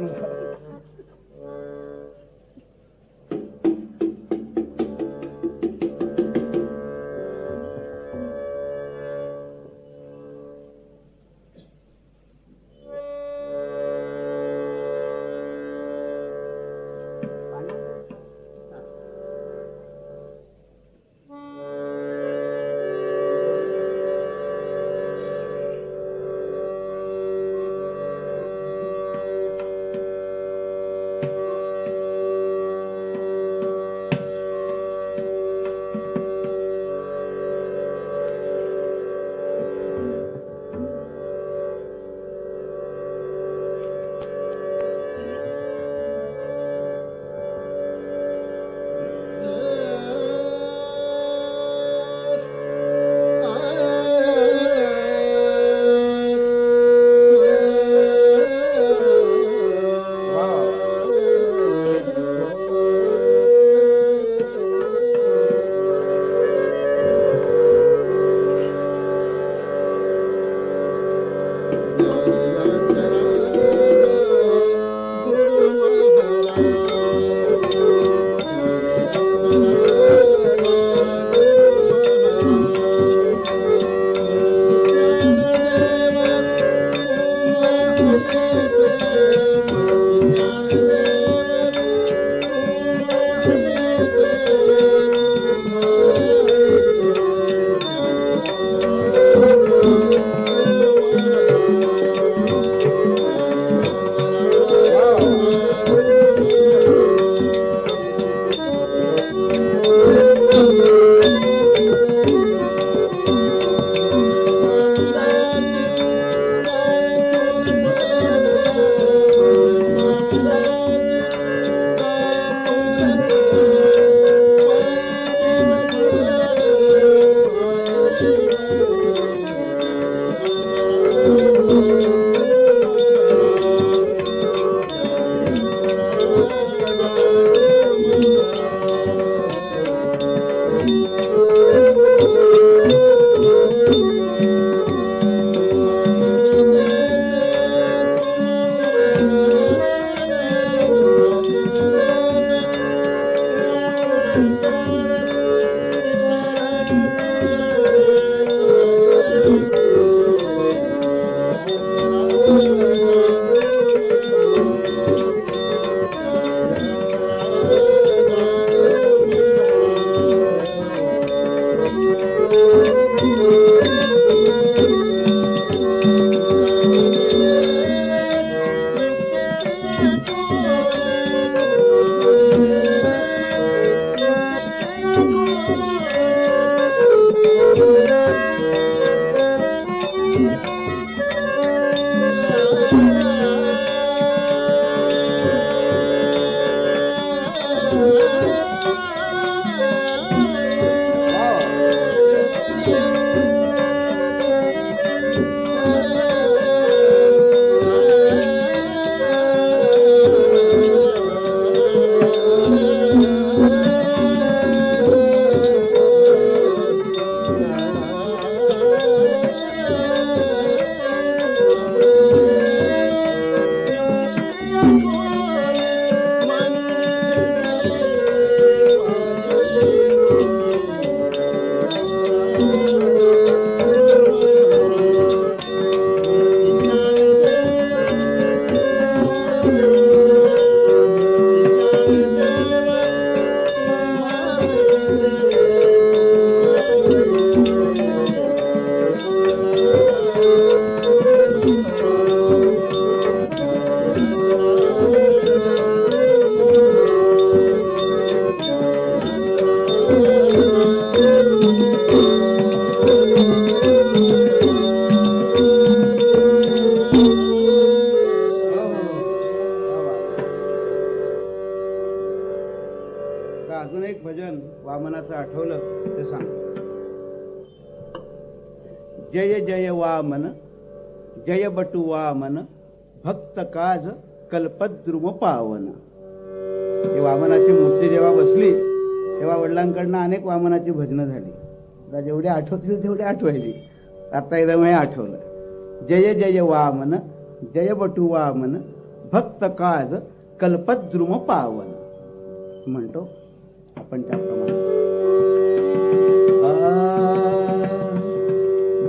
वामनाचं आठवलं ते सांग. जय जय वामन जय बटू वामन भक्त काज कल्पद्रुम पावन. ही वामनाची मूर्ती जेव्हा बसली तेव्हा वडिलांकडनं अनेक वामनाची भजनं झाली. आता जेवढे आठवतील तेवढे आठवायची. आता एकदम हे आठवलं. जय जय वामन जय बटू वामन भक्त काज कल्पद्रुम पावन म्हणतो आपण त्याप्रमाणे.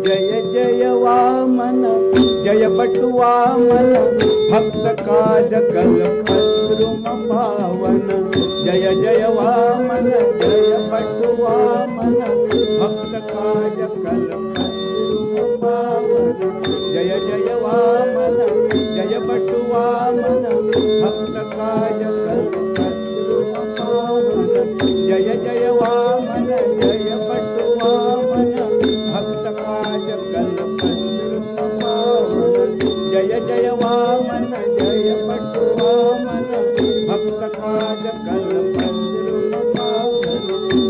जय जय वामन जय बटू वामन भक्त काज कल्पद्रुम पावन. जय जय वामन जय बटू वामन भक्त काज कल्पद्रुम पावन. जय जय वामन जय बटू वामन भक्त काज कल्पद्रुम पावन. जय जय वामन जय बटू वामन भक्त काज कल्पद्रुम पावन. जय जय वामन जय बटू वामन भक्त काज कल्पद्रुम पावन.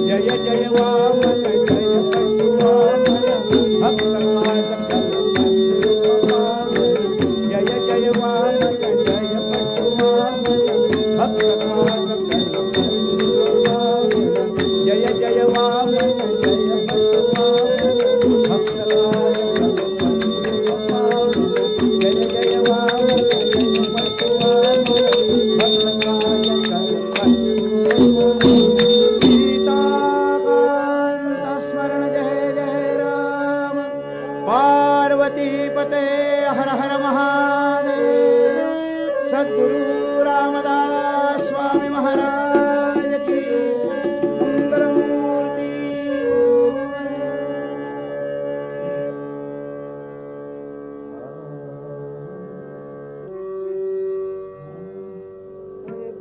जय जय वामन जय बटू वामन भक्त काज कल्पद्रुम पावन. जय जय वामन जय बटू वामन भक्त काज कल्पद्रुम पावन. जय जय वामन जय बटू वामन भक्त काज कल्पद्रुम पावन. जय जय वामन जय बटू वामन भक्त काज कल्पद्रुम. सीताकांत स्मरण जय जय राम. पार्वती पते हर हर महादेव. सद्गुरु रामदास स्वामी महाराज की मंगलमूर्ती.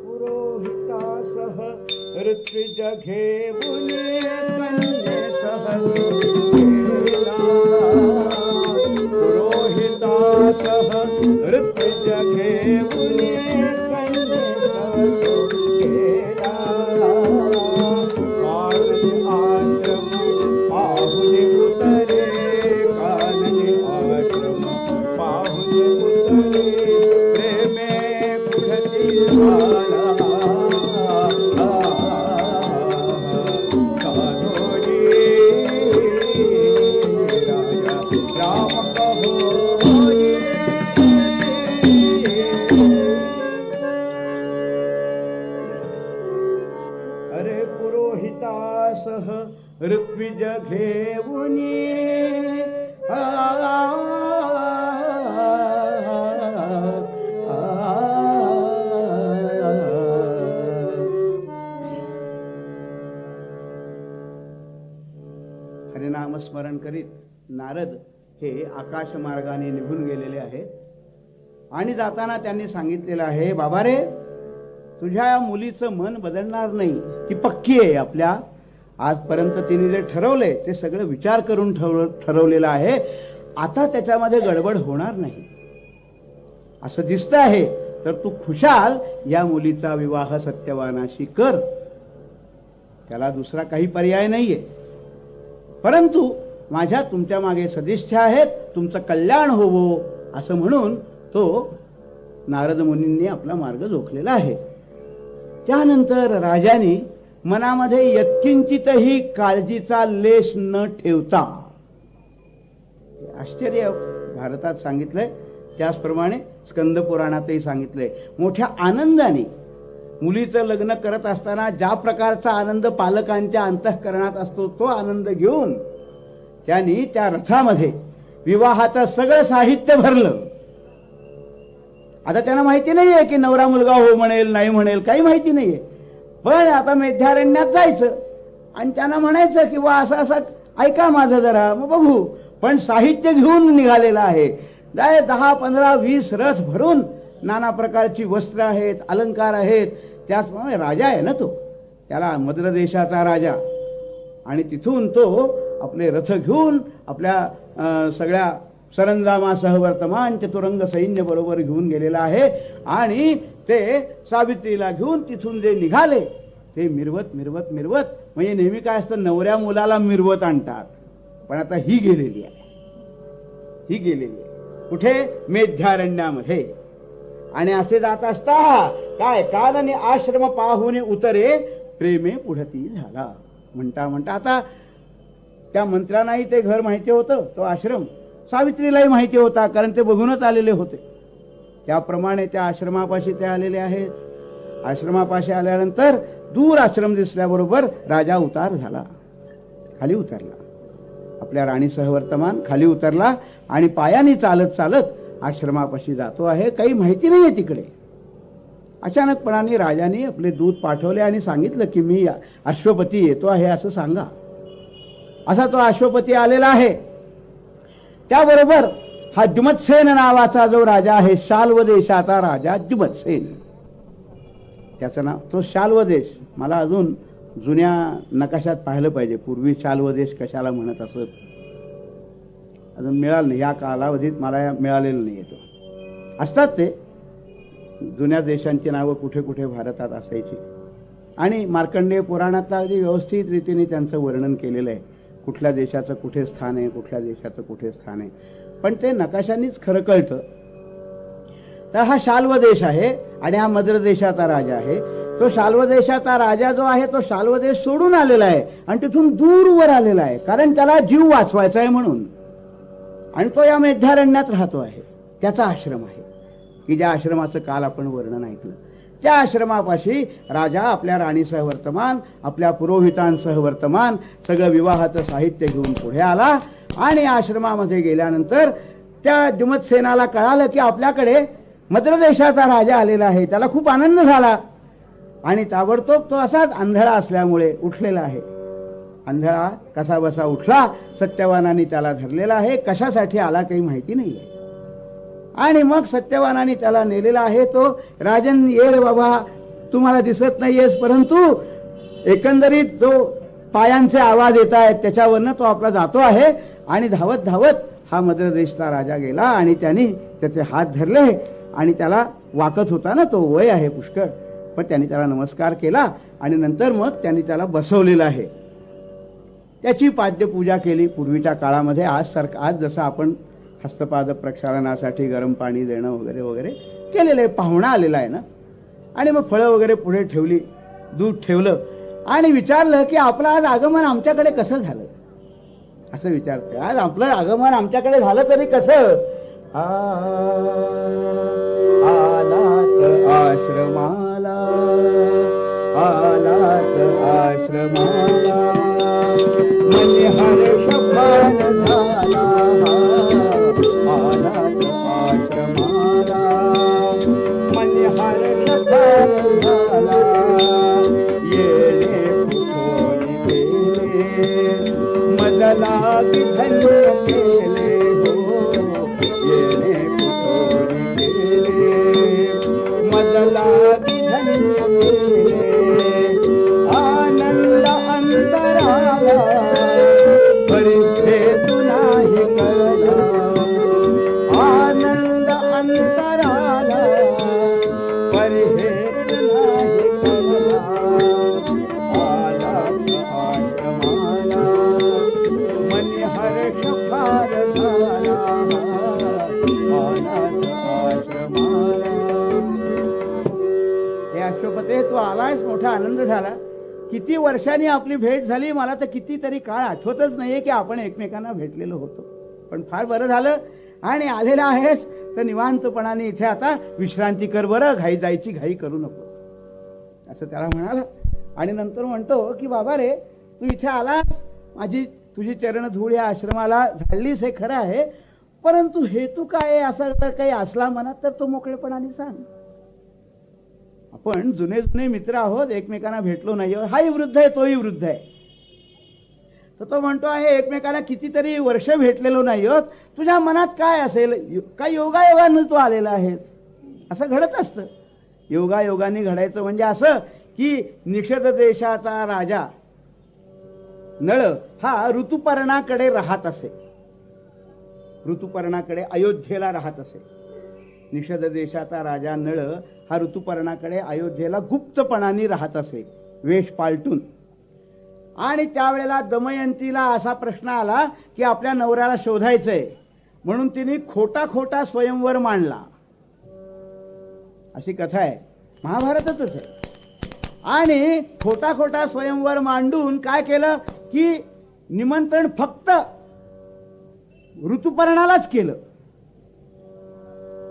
पुरोहितासह ऋत्विज घेऊन कन्येसह गेला. पुरोहितासह ऋत्विज घेऊन कन्येसह गेला. काननी आश्रम पाहुन उतरे. काननी आश्रम पाहुन उतरे. प्रेमे पुढती झाला. ऋत्विज घेऊन हरिनाम स्मरण करीत नारद हे आकाश मार्गाने निघून गेलेले आहे. आणि जाताना त्यांनी सांगितलेलं आहे, बाबा रे, तुझ्या या मुलीचं मन बदलणार नाही, ती पक्की आहे. आपल्या आजपर्यंत तिने जे ठरवले ते सगळं विचार करून ठरवलेलं आहे. आता त्याच्यामध्ये गडबड होणार नाही असं दिसतं आहे. तर तू खुशाल या मुलीचा विवाह सत्यवानाशी कर. त्याला दुसरा काही पर्याय नाहीये. परंतु माझ्या तुमच्या मागे सदिच्छा आहेत, तुमचं कल्याण होवो असं म्हणून तो नारद मुनींनी आपला मार्ग जोखलेला आहे. त्यानंतर राजाने मनामध्ये यत्किंचितही काळजीचा लेश न ठेवता, आश्चर्य भारतात सांगितलंय, त्याचप्रमाणे स्कंद पुराणातही सांगितलंय, मोठ्या आनंदाने मुलीचं लग्न करत असताना ज्या प्रकारचा आनंद पालकांच्या अंतःकरणात असतो तो आनंद घेऊन त्यांनी त्या रथामध्ये विवाहाचं सगळं साहित्य भरलं. आता त्यांना माहिती नाहीये की नवरा मुलगा हो म्हणेल नाही म्हणेल, काही माहिती नाहीये. पण आता मेध्यारण्यात जायचं आणि त्यांना म्हणायचं की वा असं असं ऐका माझं जरा, मग बघू. पण साहित्य घेऊन निघालेलं आहे. 10, 15, 20 रथ भरून नाना प्रकारची वस्त्र आहेत, अलंकार आहेत. त्याचप्रमाणे राजा आहे ना तो, त्याला मद्र देशाचा राजा. आणि तिथून तो आपले रथ घेऊन आपल्या सगळ्या सरंजामासह वर्तमान चतुरंग सैन्य बरोबर घेऊन गेलेला आहे. आणि ते सावित्रीला घेऊन तिथून जे निघाले ते मिरवत मिरवत मिरवत, म्हणजे नेहमी काय असतं, नवऱ्या मुलाला मिरवत आणतात. पण आता ही गेलेली आहे, ही गेलेली आहे कुठे, मेध्यारण्यामध्ये. आणि असे जात असता काय, काननी आश्रम पाहुने उतरे, प्रेमे पुढती झाला. म्हणता म्हणता आता त्या मंत्र्यांनाही ते घर माहिती होतं, तो आश्रम. सावित्रीलाही माहिती होता, कारण ते बघूनच आलेले होते. त्याप्रमाणे त्या आश्रमापाशी ते आलेले आहेत. आश्रमापाशी आल्यानंतर दूर आश्रम दिसल्याबरोबर राजा उतार झाला, खाली उतरला. आपल्या राणीसह वर्तमान खाली उतरला आणि पायाने चालत चालत आश्रमापाशी जातो आहे. काही माहिती नाहीये तिकडे. अचानकपणाने राजाने आपले दूत पाठवले आणि सांगितलं की मी अश्वपती येतो आहे असं सांगा. असा तो अश्वपती आलेला आहे. त्याबरोबर हा जुमत्सेन नावाचा जो राजा आहे, शाल्व देशाचा राजा जुमत्सेन, त्याचं नाव. तो शाल्व देश मला अजून जुन्या नकाशात पाहिलं पाहिजे. पूर्वी शाल्व देश कशाला म्हणत असत अजून मिळालं नाही. या कालावधीत मला मिळालेलं नाही. तो असतात ते जुन्या देशांची नावं कुठे कुठे भारतात असायची आणि मार्कंडेय पुराणातला अगदी व्यवस्थित रीतीने त्यांचं वर्णन केलेलं आहे. कुठल्या देशाचं कुठे स्थान आहे, कुठल्या देशाचं कुठे स्थान आहे, पण ते नकाशांनीच खरं कळतं. तर हा शाल्व देश आहे आणि हा मद्र देशाचा राजा आहे. तो शाल्व देशाचा राजा जो आहे तो शाल्व देश सोडून आलेला आहे आणि तिथून दूरवर आलेला आहे, कारण त्याला जीव वाचवायचा आहे म्हणून. आणि तो या मेध्यारण्यात राहतो आहे. त्याचा आश्रम आहे की ज्या आश्रमाचं काल आपण वर्णन ऐकलं. त्या आश्रमापाशी राजा आपल्या राणीसह वर्तमान, आपल्या पुरोहितांसह वर्तमान सगळं विवाहाचं साहित्य घेऊन पुढे आला. आणि आश्रमामध्ये गेल्यानंतर त्या जुमत्सेनाला कळालं की आपल्याकडे मद्र देशाचा राजा आलेला आहे. त्याला खूप आनंद झाला आणि ताबडतोब तो असाच आंधळा असल्यामुळे उठलेला आहे. आंधळा कसा बसा उठला. सत्यवानाने त्याला धरलेला आहे. कशासाठी आला काही माहिती नाही आहे. आणि मग सत्यवानाने त्याला नेलेला आहे. तो राजन ये रे बाबा, तुम्हाला दिसत नाहीयेस, परंतु एकंदरीत जो पायांचे आवाज येत आहेत त्याच्यावरनं तो आपला जातो आहे. आणि धावत धावत हा मद्र देशचा राजा गेला आणि त्यांनी त्याचे हात धरले आणि त्याला वाकत होता ना, तो वय आहे पुष्कळ, पण त्यांनी त्याला नमस्कार केला आणि नंतर मग त्यांनी त्याला बसवलेलं आहे. त्याची पाद्यपूजा केली पूर्वीच्या काळामध्ये. आज जसं आपण हस्तपाद प्रक्षालनासाठी गरम पाणी देणं वगैरे वगैरे केलेलं आहे. पाहुणा आलेला आहे ना. आणि मग फळं वगैरे पुढे ठेवली, दूध ठेवलं आणि विचारलं की आपलं आज आगमन आमच्याकडे कसं झालं, असं विचारते. आज आपलं आगमन आमच्याकडे झालं तरी कसं. आलात आश्रमाला, आलात आश्रमाला, मनी हर्ष फार झाला. आलात आश्रमाला, मनी हर्ष फार झाला. येणे कुठोरी गेले, मदला धन्य केले हो. येणे कुठोरी गेले, मदला धन्य केले. आनंद अंतराला परिच्छेद नाही कळला. आनंद अंतराला परिच्छेद नाही कळला. आलात आश्रमाला, मनी हर्ष फार झाला. आलात आश्रमाला. हे अश्वपते, तू आलायस, मोठा आनंद झाला. किती वर्षांनी आपली भेट झाली. मला तर कितीतरी काळ आठवतच नाहीये की आपण एकमेकांना भेटलेलो होतो. पण फार बरं झालं आणि आलेला आहेस तर निवांतपणाने इथे आता विश्रांती कर बरं. घाई जायची घाई करू नको, असं त्याला म्हणाला. आणि नंतर म्हणतो की बाबा रे, तू इथे आलास, माझी तुझी चरण धूळ या आश्रमाला झाडलीस हे खरं आहे, परंतु हेतू काय असा जर काही असला मनात तर तो मोकळेपणाने सांग. आपण जुने जुने मित्र आहोत, एकमेकांना भेटलो नाही. हाही वृद्ध आहे, तोही वृद्ध आहे. तर तो म्हणतो आहे एकमेकांना कितीतरी वर्ष भेटलेलो नाही आहोत, तुझ्या मनात काय असेल. काय योगायोगानं तू आलेला आहेस. असं घडत असतं. योगायोगाने घडायचं म्हणजे असं की निषद देशाचा राजा नळ हा ऋतुपर्णाकडे राहत असे. ऋतुपर्णाकडे अयोध्येला राहत असे. निषद देशाचा राजा नळ हा ऋतुपर्णाकडे अयोध्येला गुप्तपणाने राहत असे, वेश पालटून. आणि त्यावेळेला दमयंतीला असा प्रश्न आला की आपल्या नवऱ्याला शोधायचंय, म्हणून तिने खोटा खोटा स्वयंवर मांडला. अशी कथा आहे, महाभारतातच आहे. आणि खोटा खोटा स्वयंवर मांडून काय केलं की निमंत्रण फक्त ऋतुपर्णालाच केलं.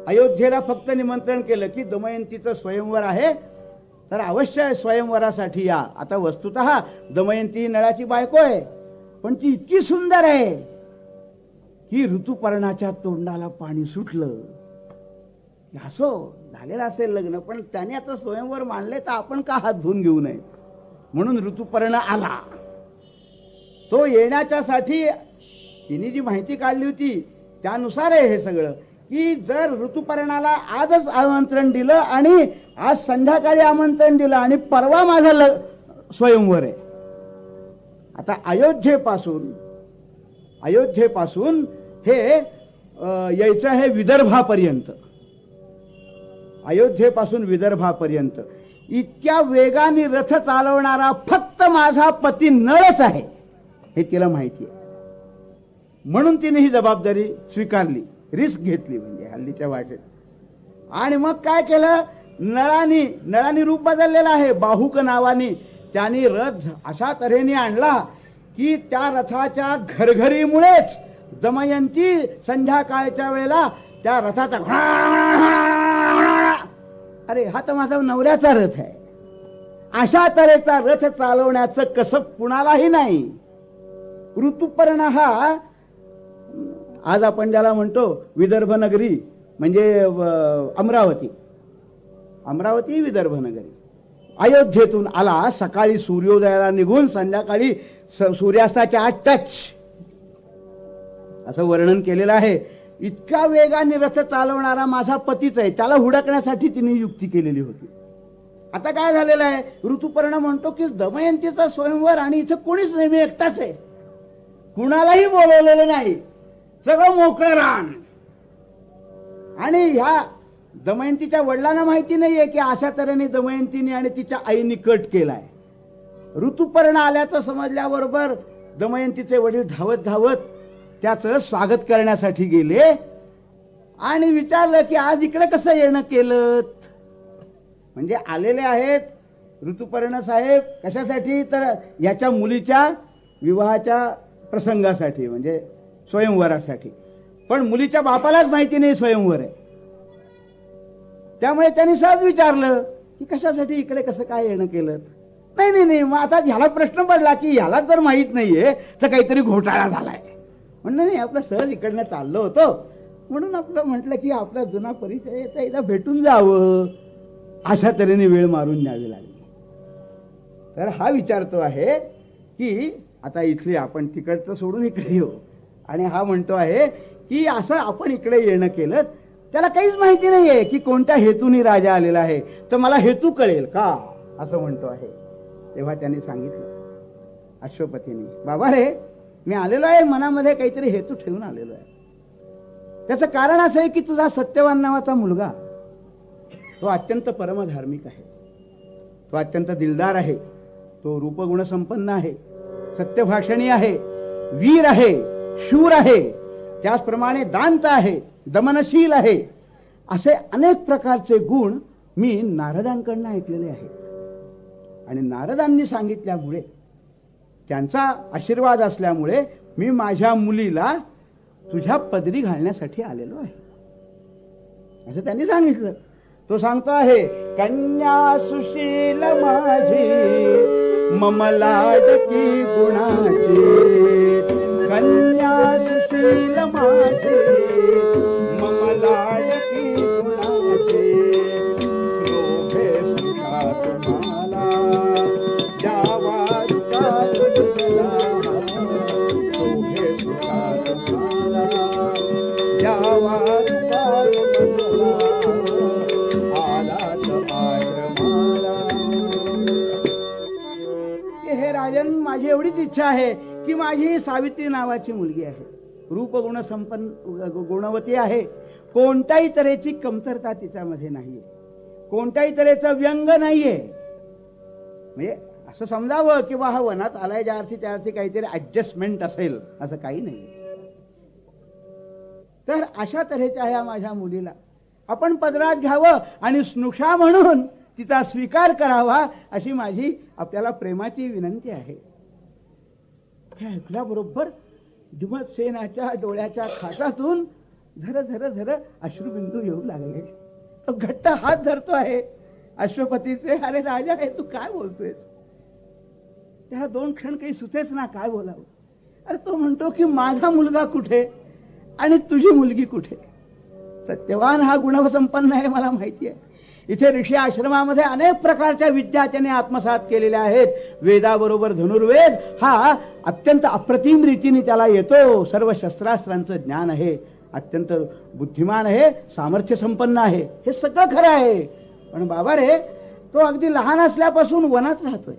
अयोध्येला फक्त निमंत्रण केलं की दमयंतीचं स्वयंवर आहे, तर अवश्य स्वयंवरासाठी या. आता वस्तुतः दमयंती नळाची बायको आहे, पण ती इतकी सुंदर आहे की ऋतुपर्णाच्या तोंडाला पाणी सुटलं. असो झालेलं असेल लग्न, पण त्याने आता स्वयंवर मांडले तर आपण का हात धुवून घेऊ नये. म्हणून ऋतुपर्ण आला. तो येण्याच्यासाठी तिने जी माहिती काढली होती त्यानुसार आहे हे सगळं, की जर ऋतुपर्णाला आजच आमंत्रण दिलं आणि आज संध्याकाळी आमंत्रण दिलं आणि परवा माझा स्वयंवर आहे. आता अयोध्येपासून हे यायचं आहे विदर्भापर्यंत. अयोध्येपासून विदर्भापर्यंत इतक्या वेगाने रथ चालवणारा फक्त माझा पती नळच आहे हे तिला माहिती आहे. म्हणून तिने ही जबाबदारी स्वीकारली, रिस्क घेतली म्हणजे हल्लीच्या भाषेत. आणि मग काय केलं, नळानी रूप बदललेलं आहे. बाहुक नावानी त्यांनी रथ अशा तऱ्हेने आणला की त्या रथाच्या घरघरीमुळेच दमयंती संध्याकाळच्या वेळेला त्या रथाचा अरे हा तर माझा नवऱ्याचा रथ आहे, अशा तऱ्हेचा रथ चालवण्याचं कसं कुणालाही नाही. ऋतुपर्ण हा आज आपण ज्याला म्हणतो विदर्भ नगरी म्हणजे अमरावती विदर्भ नगरी. अयोध्येतून आला, सकाळी सूर्योदयाला निघून संध्याकाळी सूर्यास्ताच्या आत टच असं वर्णन केलेलं आहे. इतक्या वेगाने रथ चालवणारा माझा पतीच आहे, त्याला हुडकण्यासाठी तिने युक्ती केलेली होती. आता काय झालेलं आहे, ऋतुपर्ण म्हणतो की दमयंतीचा स्वयंवर आणि इथं कोणीच नाही, मी एकटाच आहे, कुणालाही बोलवलेलं नाही, सगळं मोकळं रान. आणि ह्या दमयंतीच्या वडिलांना माहिती नाहीये की अशा तऱ्हेने दमयंतीने आणि तिच्या आईने कट केलाय. ऋतुपर्ण आल्याचं समजल्याबरोबर दमयंतीचे वडील धावत त्याचं स्वागत करण्यासाठी गेले आणि विचारलं की आज इकडे कसं येणं केलं. म्हणजे आलेले आहेत ऋतुपर्ण साहेब कशासाठी, तर याच्या मुलीच्या विवाहाच्या प्रसंगासाठी म्हणजे स्वयंवरासाठी. पण मुलीच्या बापालाच माहिती नाही स्वयंवर आहे. त्यामुळे त्यांनी सहज विचारलं की कशासाठी इकडे कसं काय येणं केलं. नाही मग आता ह्याला प्रश्न पडला की ह्याला जर माहित नाहीये तर काहीतरी घोटाळा झालाय. म्हणलं नाही, आपलं सहज इकडनं चाललो होतो म्हणून आपलं म्हटलं की आपला जुना परिचय येता एकदा भेटून जावं, अशा तऱ्हेने वेळ मारून न्यावी लागली. तर हा विचारतो आहे की आता इथले आपण तिकडचं सोडून इकडे येऊ, आणि हा म्हणतो आहे की असं आपण इकडे येणं केलं, त्याला काहीच माहिती नाहीये की कोणत्या हेतूने राजा आलेला आहे, तर मला हेतू कळेल का असं म्हणतो आहे. तेव्हा त्यांनी सांगितलं अश्वपतीने, बाबा रे मी आलेलो आहे, मनामध्ये काहीतरी हेतू ठेवून आलेलो आहे. त्याचं कारण असं आहे की तुझा सत्यवान नावाचा मुलगा तो अत्यंत परमधार्मिक आहे, तो अत्यंत दिलदार आहे, तो रूपगुण संपन्न आहे, सत्यभाषणी आहे, वीर आहे, शूर आहे, त्याचप्रमाणे दांत आहे, दमनशील आहे. असे अनेक प्रकारचे गुण मी नारदांकडून ऐकलेले आहेत. आणि नारदांनी सांगितल्यामुळे, त्यांचा आशीर्वाद असल्यामुळे मी माझ्या मुलीला तुझ्या पदरी घालण्यासाठी आलेलो आहे असं त्यांनी सांगितलं. तो सांगतो आहे, कन्या सुशील माझी मम लाडकी गुणाची, कन्या सुशील माझी मम लाडकी गुणाची, शोभे सुखा तुम्हाला द्यावा रुकात तुला, शोभे सुखा तुम्हाला द्यावा रुकात तुला, आलात आश्रमाला. हे राजन, माझी एवढीच इच्छा आहे की माझी सावित्री नावाची मुलगी आहे, रूपगुण संपन्न गुणवती आहे, कोणत्याही तऱ्हेची कमतरता तिच्यामध्ये नाहीये, कोणत्याही तऱ्हेचं व्यंग नाहीये. म्हणजे असं समजावं की हा वनात आलाय ज्या अर्थी त्या अर्थी काहीतरी ऍडजस्टमेंट असेल असं काही नाही. तर अशा तऱ्हेच्या ह्या माझ्या मुलीला आपण पदरात घ्यावं आणि स्नुषा म्हणून तिचा स्वीकार करावा अशी माझी आपल्याला प्रेमाची विनंती आहे. हे ऐकल्याबरोबर जुमतसेनाच्या डोळ्याच्या खाटातून झर झर झर अश्रुबिंदू येऊ लागले. तो घट्ट हात धरतो आहे अश्वपतीचे. अरे राजा, हे तू काय बोलतोयस? त्या 2 क्षण काही सुचेच ना काय बोलावं. अरे तो म्हणतो की माझा मुलगा कुठे आणि तुझी मुलगी कुठे? सत्यवान हा गुणसंपन्न आहे, मला माहिती आहे. इथे ऋषी आश्रमामध्ये अनेक प्रकारच्या विद्या त्याने आत्मसात केलेल्या आहेत. वेदाबरोबर धनुर्वेद हा अत्यंत अप्रतिम रीतीने त्याला येतो. सर्व शस्त्रास्त्रांचं ज्ञान आहे. अत्यंत बुद्धिमान आहे, सामर्थ्य संपन्न आहे. हे सगळं खरं आहे. पण बाबा रे, तो अगदी लहान असल्यापासून वनात राहतोय.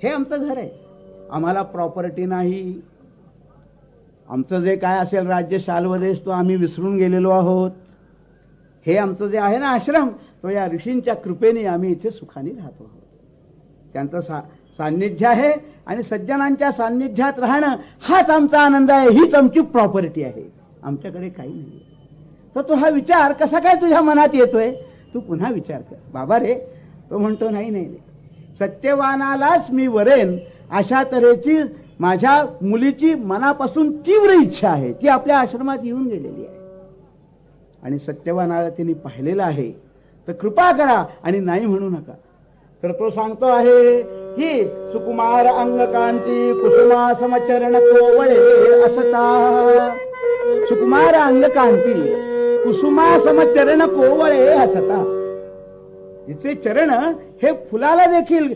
हे आमचं घर आहे. आम्हाला प्रॉपर्टी नाही. आमचं जे काय असेल राज्य शाल्वदेश तो आम्ही विसरून गेलेलो आहोत. हे आमचं जे आहे ना आश्रम, तो या ऋषींच्या कृपेने आम्ही इथे सुखाने राहतो आहोत. त्यांचं सान्निध्य आहे आणि सज्जनांच्या सान्निध्यात राहणं हाच आमचा आनंद आहे. हीच आमची प्रॉपर्टी आहे. आमच्याकडे काही नाही. तर तो हा विचार कसा काय तुझ्या मनात येतोय? तू पुन्हा विचार कर. बाबा रे, तो म्हणतो नाही नाही, सत्यवानालाच मी वरेन अशा तऱ्हेची माझ्या मुलीची मनापासून तीव्र इच्छा आहे. ती आपल्या आश्रमात येऊन गेलेली आहे आणि सत्यवानाला तिने पाहिलेलं आहे. तर कृपा करा आणि नाही म्हणू नका. तर तो सांगतो आहे की सुकुमार अंगकांती कुसुमा समचरण कोवळे असता. सुकुमार अंगकांती कुसुमा समचरण कोवळे असता. तिचे चरण हे फुलाला देखील,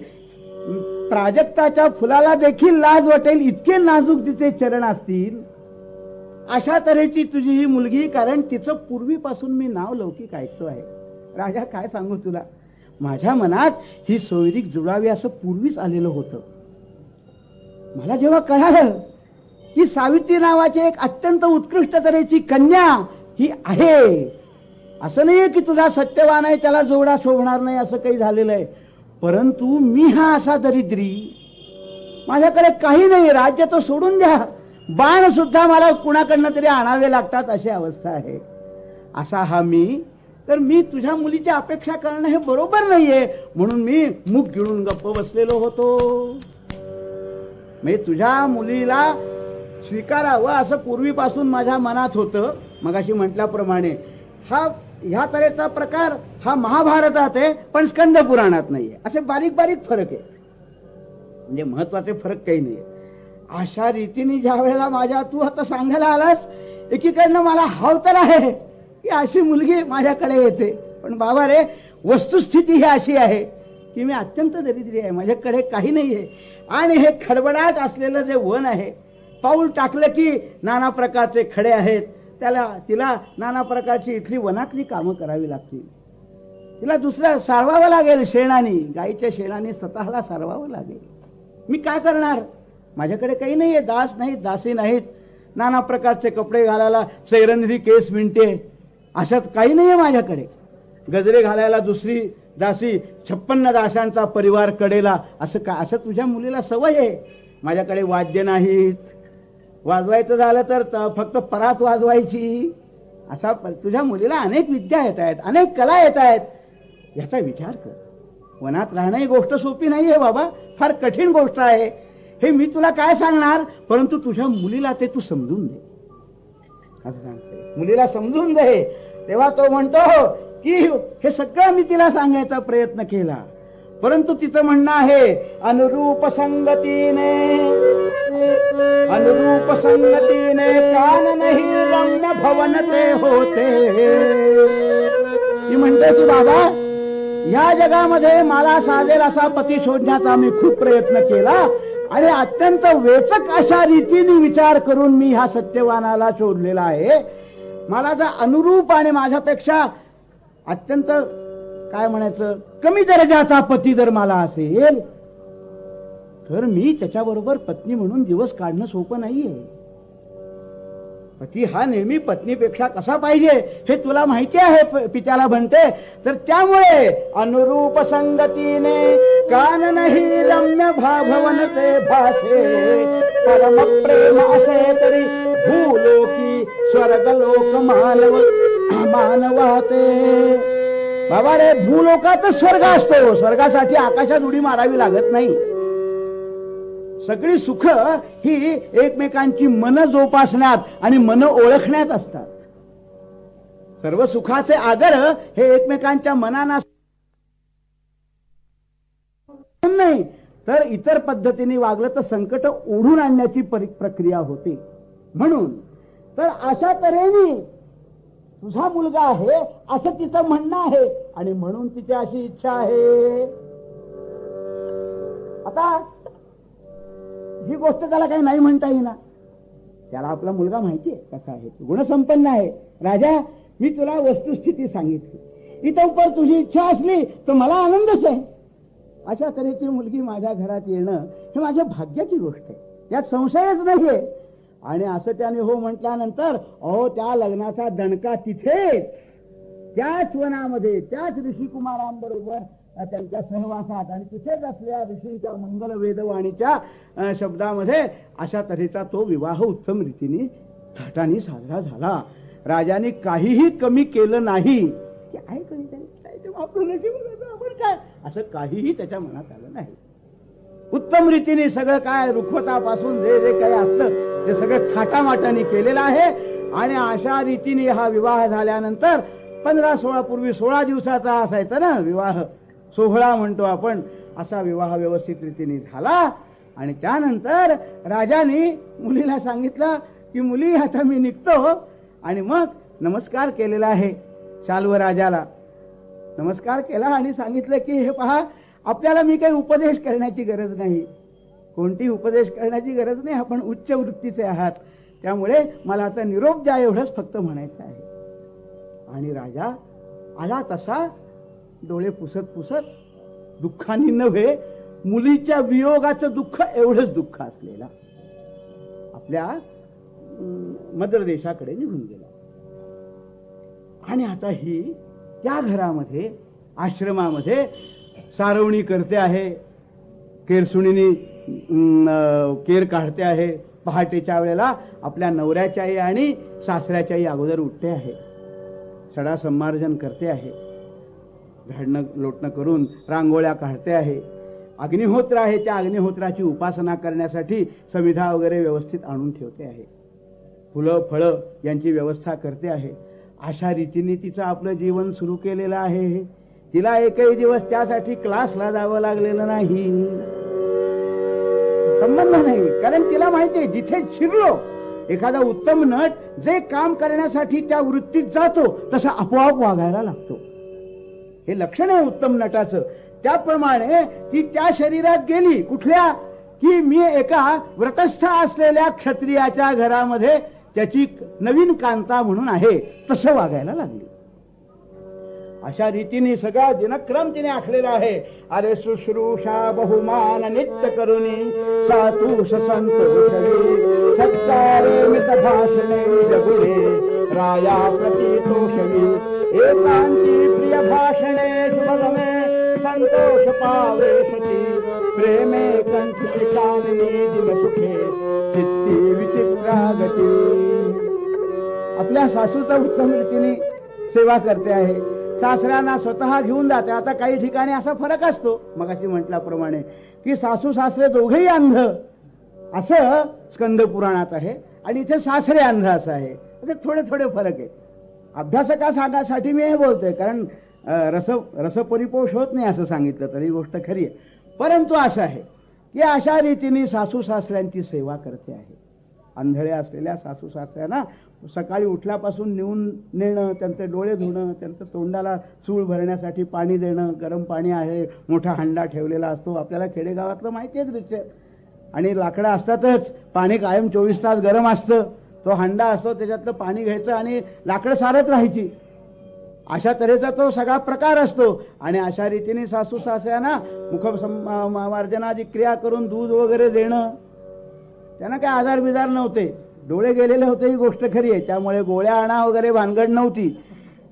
प्राजक्ताच्या फुलाला देखील लाज वाटेल इतके नाजूक तिचे चरण असतील. अशा तऱ्हेची तुझी ही मुलगी, कारण तिचं पूर्वीपासून मी नाव लौकिक ऐकतो आहे. राजा, काय सांगू तुला, माझ्या मनात ही सोयरीक जुळावी असं पूर्वीच आलेलं होतं. मला जेव्हा कळालं की सावित्री नावाची एक अत्यंत उत्कृष्ट तऱ्हेची कन्या ही आहे, असं नाहीये की तुझा सत्यवान आहे त्याला जोडा शोभणार नाही असं काही झालेलं आहे. परंतु मी हा असा दरिद्री, माझ्याकडे काही नाही, राज्य तो सोडून द्या, बाण सुद्धा मला कुणाकडनं तरी आणावे लागतात अशी अवस्था आहे. असा हा मी, तर मी तुझ्या मुलीची अपेक्षा करणं हे बरोबर नाहीये. म्हणून मी मुख गिळून गप्प बसलेलो होतो. मी तुझ्या मुलीला स्वीकारावं असं पूर्वीपासून माझ्या मनात होतं. मगाशी म्हटल्याप्रमाणे ह्या तऱ्हेचा प्रकार हा महाभारतात आहे, पण स्कंद पुराणात नाहीये. असे बारीक बारीक फरक आहे, म्हणजे महत्वाचे फरक काही नाहीये. अशा रीतीने ज्या वेळेला माझ्या तू आता सांगायला आलास, एकीकडनं मला हाव तर आहे की अशी मुलगी माझ्याकडे येते. पण बाबा रे, वस्तुस्थिती ही अशी आहे की मी अत्यंत दरिद्री आहे, माझ्याकडे काही नाहीये. आणि हे खडबडाट असलेलं जे वन आहे, पाऊल टाकलं की नाना प्रकारचे खडे आहेत, तिला नाना प्रकारची इथली वनातली कामं करावी लागतील. तिला दुसरं सारवावं लागेल शेणाने, गाईच्या शेणाने स्वतःला सारवावं लागेल. मी काय करणार? माझ्याकडे काही नाहीये, दास नाहीत, दासी नाहीत, नाना प्रकारचे कपडे घालायला सैरंध्री केस विणते अशात काही नाहीये माझ्याकडे. गजरे घालायला दुसरी दासी, 56 दाशांचा परिवार कडेला, असं तुझ्या मुलीला सवय आहे. माझ्याकडे वाद्य नाहीत, वाजवायचं झालं तर फक्त परात वाजवायची. असा तुझ्या मुलीला अनेक विद्या येत आहेत, अनेक कला येत आहेत. याचा विचार कर. वनात राहणं ही गोष्ट सोपी नाहीये बाबा, फार कठीण गोष्ट आहे. हे मी तुला काय सांगणार, परंतु तुझ्या मुलीला ते तू समजून दे असं सांगते. मुलीला समजून दे. तेव्हा तो म्हणतो की हे सगळं मी तिला सांगायचा प्रयत्न केला, परंतु तिचं म्हणणं आहे अनुरूप संगतीने कान नाही रम्य भवन ते होते. ती म्हणते की बाबा, या जगामध्ये मला साजेल असा पती शोधण्याचा मी खूप प्रयत्न केला आणि अत्यंत वेचक अशा रीतीने विचार करून मी ह्या सत्यवानाला शोधलेला आहे. मला जर अनुरूप आणि माझ्यापेक्षा अत्यंत काय म्हणायचं कमी दर्जाचा पती जर मला असेल, तर मी त्याच्याबरोबर पत्नी म्हणून दिवस काढणं सोपं नाहीये. पती हा नेहमी पत्नीपेक्षा कसा पाहिजे हे तुला माहिती आहे, पित्याला म्हणते. तर त्यामुळे अनुरूप संगतीने कान नाही रम्य भवन ते भासे. परम प्रेम असे तरी भूलोकी स्वर्गलोक मानवाते. बाबा रे, भूलोकातच स्वर्ग असतो. स्वर्गासाठी आकाशात उडी मारावी लागत नाही. सगळी सुख ही एकमेकांची मन जोपासण्यात आणि मन ओळखण्यात असतात. सर्व सुखाचे आदर हे एकमेकांच्या मनाना नाही तर इतर पद्धतीने वागलं तर संकट ओढून आणण्याची प्रक्रिया होते. म्हणून तर अशा तऱ्हेने तुझा मुलगा आहे असं तिचं म्हणणं आहे आणि म्हणून तिची अशी इच्छा आहे. आता ही गोष्ट त्याला काही नाही म्हणता येईना. त्याला आपला मुलगा माहिती आहे कसा आहे, गुणसंपन्न आहे. राजा, मी तुला वस्तुस्थिती सांगितली, इथं पण तुझी इच्छा असली तर मला आनंदच आहे. अशा तऱ्हेची मुलगी माझ्या घरात येणं हे माझ्या भाग्याची गोष्ट आहे, यात संशयच नाहीये. आणि असं त्याने हो म्हटल्यानंतर त्या लग्नाचा दणका तिथेच त्याच वनामध्ये त्याच ऋषिकुमारांबरोबर त्यांच्या सहवासात आणि तिथेच असलेल्या ऋषींच्या मंगल वेदवाणीच्या शब्दामध्ये अशा तऱ्हेचा तो विवाह उत्तम रीतीने थाटाने साजरा झाला. राजाने काहीही कमी केलं नाही की आहे आपण काय असं काहीही त्याच्या मनात आलं नाही. उत्तम रीतीने सगळं काय रुखवतापासून जे जे काही असतं ते सगळं थाटामाटाने केलेलं आहे. आणि अशा रीतीने हा विवाह झाल्यानंतर 15-16 पूर्वी 16 दिवसाचा असायचा ना विवाह, सोहळा म्हणतो आपण, असा विवाह व्यवस्थित रीतीने झाला. आणि त्यानंतर राजाने मुलीला सांगितलं की मुली आता मी निघतो. आणि मग नमस्कार केलेला आहे शाल्व राजाला, नमस्कार केला आणि सांगितलं की हे पहा, आपल्याला मी काही उपदेश करण्याची गरज नाही, कोणती उपदेश करण्याची गरज नाही, आपण उच्च वृत्तीचे आहात, त्यामुळे मला आता निरोप द्या एवढंच फक्त म्हणायचं आहे. आणि राजा आला तसा डोळे पुसत पुसत, दुःखाने नव्हे मुलीच्या वियोगाचं दुःख एवढंच दुःख असलेला, आपल्या मद्र देशाकडे निघून गेला. आणि आता ही त्या घरामध्ये आश्रमामध्ये सारवणी करते आहे, केरसुणीने केर काढते आहे. पहाटेच्या वेळेला आपल्या नवऱ्याच्याही आणि सासऱ्याच्याही अगोदर उठते आहे, सडा संमार्जन करते आहे, झाडणं लोटणं करून रांगोळ्या काढते आहे. अग्निहोत्र आहे, त्या अग्निहोत्राची उपासना करण्यासाठी समिधा वगैरे व्यवस्थित आणून ठेवते आहे, फुलं फळं यांची व्यवस्था करते आहे. अशा रीतीने तिचं आपलं जीवन सुरू केलेलं आहे. तिला एकही दिवस त्यासाठी क्लासला जावं लागलेलं नाही, संबंध नाही. कारण तिला माहिती आहे जिथे शिरलो एखादा उत्तम नट जे काम करण्यासाठी त्या वृत्तीत जातो तसं आपोआप वागायला लागतो. हे लक्षण आहे उत्तम नटाचं. त्याप्रमाणे ती त्या शरीरात गेली कुठल्या की मी एका व्रतस्थ असलेल्या क्षत्रियाच्या घरामध्ये त्याची नवीन कांता म्हणून आहे तसं वागायला लागली. अशा रीतीने सगळा दिनक्रम तिने आखलेला आहे. अरे शुश्रूषा बहुमान नित्य करुणी सातूष संतोषवी सत्कारे मित भाषणे जगुळे राया प्रतितोषवी एकांती प्रिय भाषणे शुभगमे संतोष पावे सती प्रेमे कंठी कामिनी दिन सुखे चित्ती विचित्रागती. आपल्या सासूचा उत्तम रीतीने सेवा करते आहे, सासऱ्यांना स्वतः घेऊन जाते. आता काही ठिकाणी असा फरक असतो, मगाशी म्हटल्याप्रमाणे की सासू सासरे दोघेही अंध असं स्कंद पुराणात आहे आणि इथे सासरे अंध असं आहे. थोडे थोडे फरक आहे. अभ्यासका सांगण्यासाठी मी हे बोलतोय, कारण रसपरिपोष होत नाही असं सांगितलं तरी गोष्ट खरी आहे. परंतु असं आहे की अशा रीतीने सासू सासऱ्यांची सेवा करते आहे. आंधळे असलेल्या सासू सासऱ्यांना सकाळी उठल्यापासून नेणं, त्यांचे डोळे धुणं, त्यांचं तोंडाला चूळ भरण्यासाठी पाणी देणं, गरम पाणी आहे, मोठा हंडा ठेवलेला असतो. आपल्याला खेडेगावातलं माहिती आहे दृश्य. आणि लाकडं असतातच, पाणी कायम 24 तास गरम असतं. तो हंडा असतो, त्याच्यातलं पाणी घ्यायचं आणि लाकडं सारत राहायची. अशा तऱ्हेचा तो सगळा प्रकार असतो. आणि अशा रीतीने सासू सासऱ्यांना मुखमार्जनाची क्रिया करून दूध वगैरे देणं. त्यांना काही आजार बिजार नव्हते, डोळे गेलेले होते, ही गोष्ट खरी आहे. त्यामुळे गोळ्या आणा वगैरे भानगड नव्हती.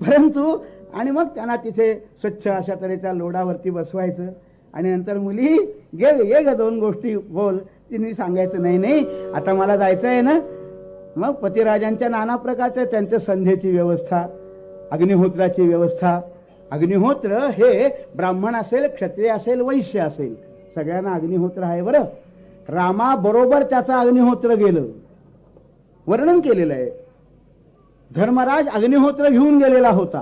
परंतु आणि मग त्यांना तिथे स्वच्छ अशा तऱ्हेच्या लोडावरती बसवायचं. आणि नंतर मुली ये ग 2 गोष्टी बोल. तिने सांगायचं नाही नाही आता मला जायचं आहे ना. मग पतिराजांच्या नाना प्रकारच्या त्यांच्या संध्येची व्यवस्था, अग्निहोत्राची व्यवस्था. अग्निहोत्र हे ब्राह्मण असेल, क्षत्रिय असेल, वैश्य असेल, सगळ्यांना अग्निहोत्र आहे बरं. रामाबरोबर त्याचा अग्निहोत्र गेलं, वर्णन केलेलं आहे. धर्मराज अग्निहोत्र घेऊन गेलेला होता.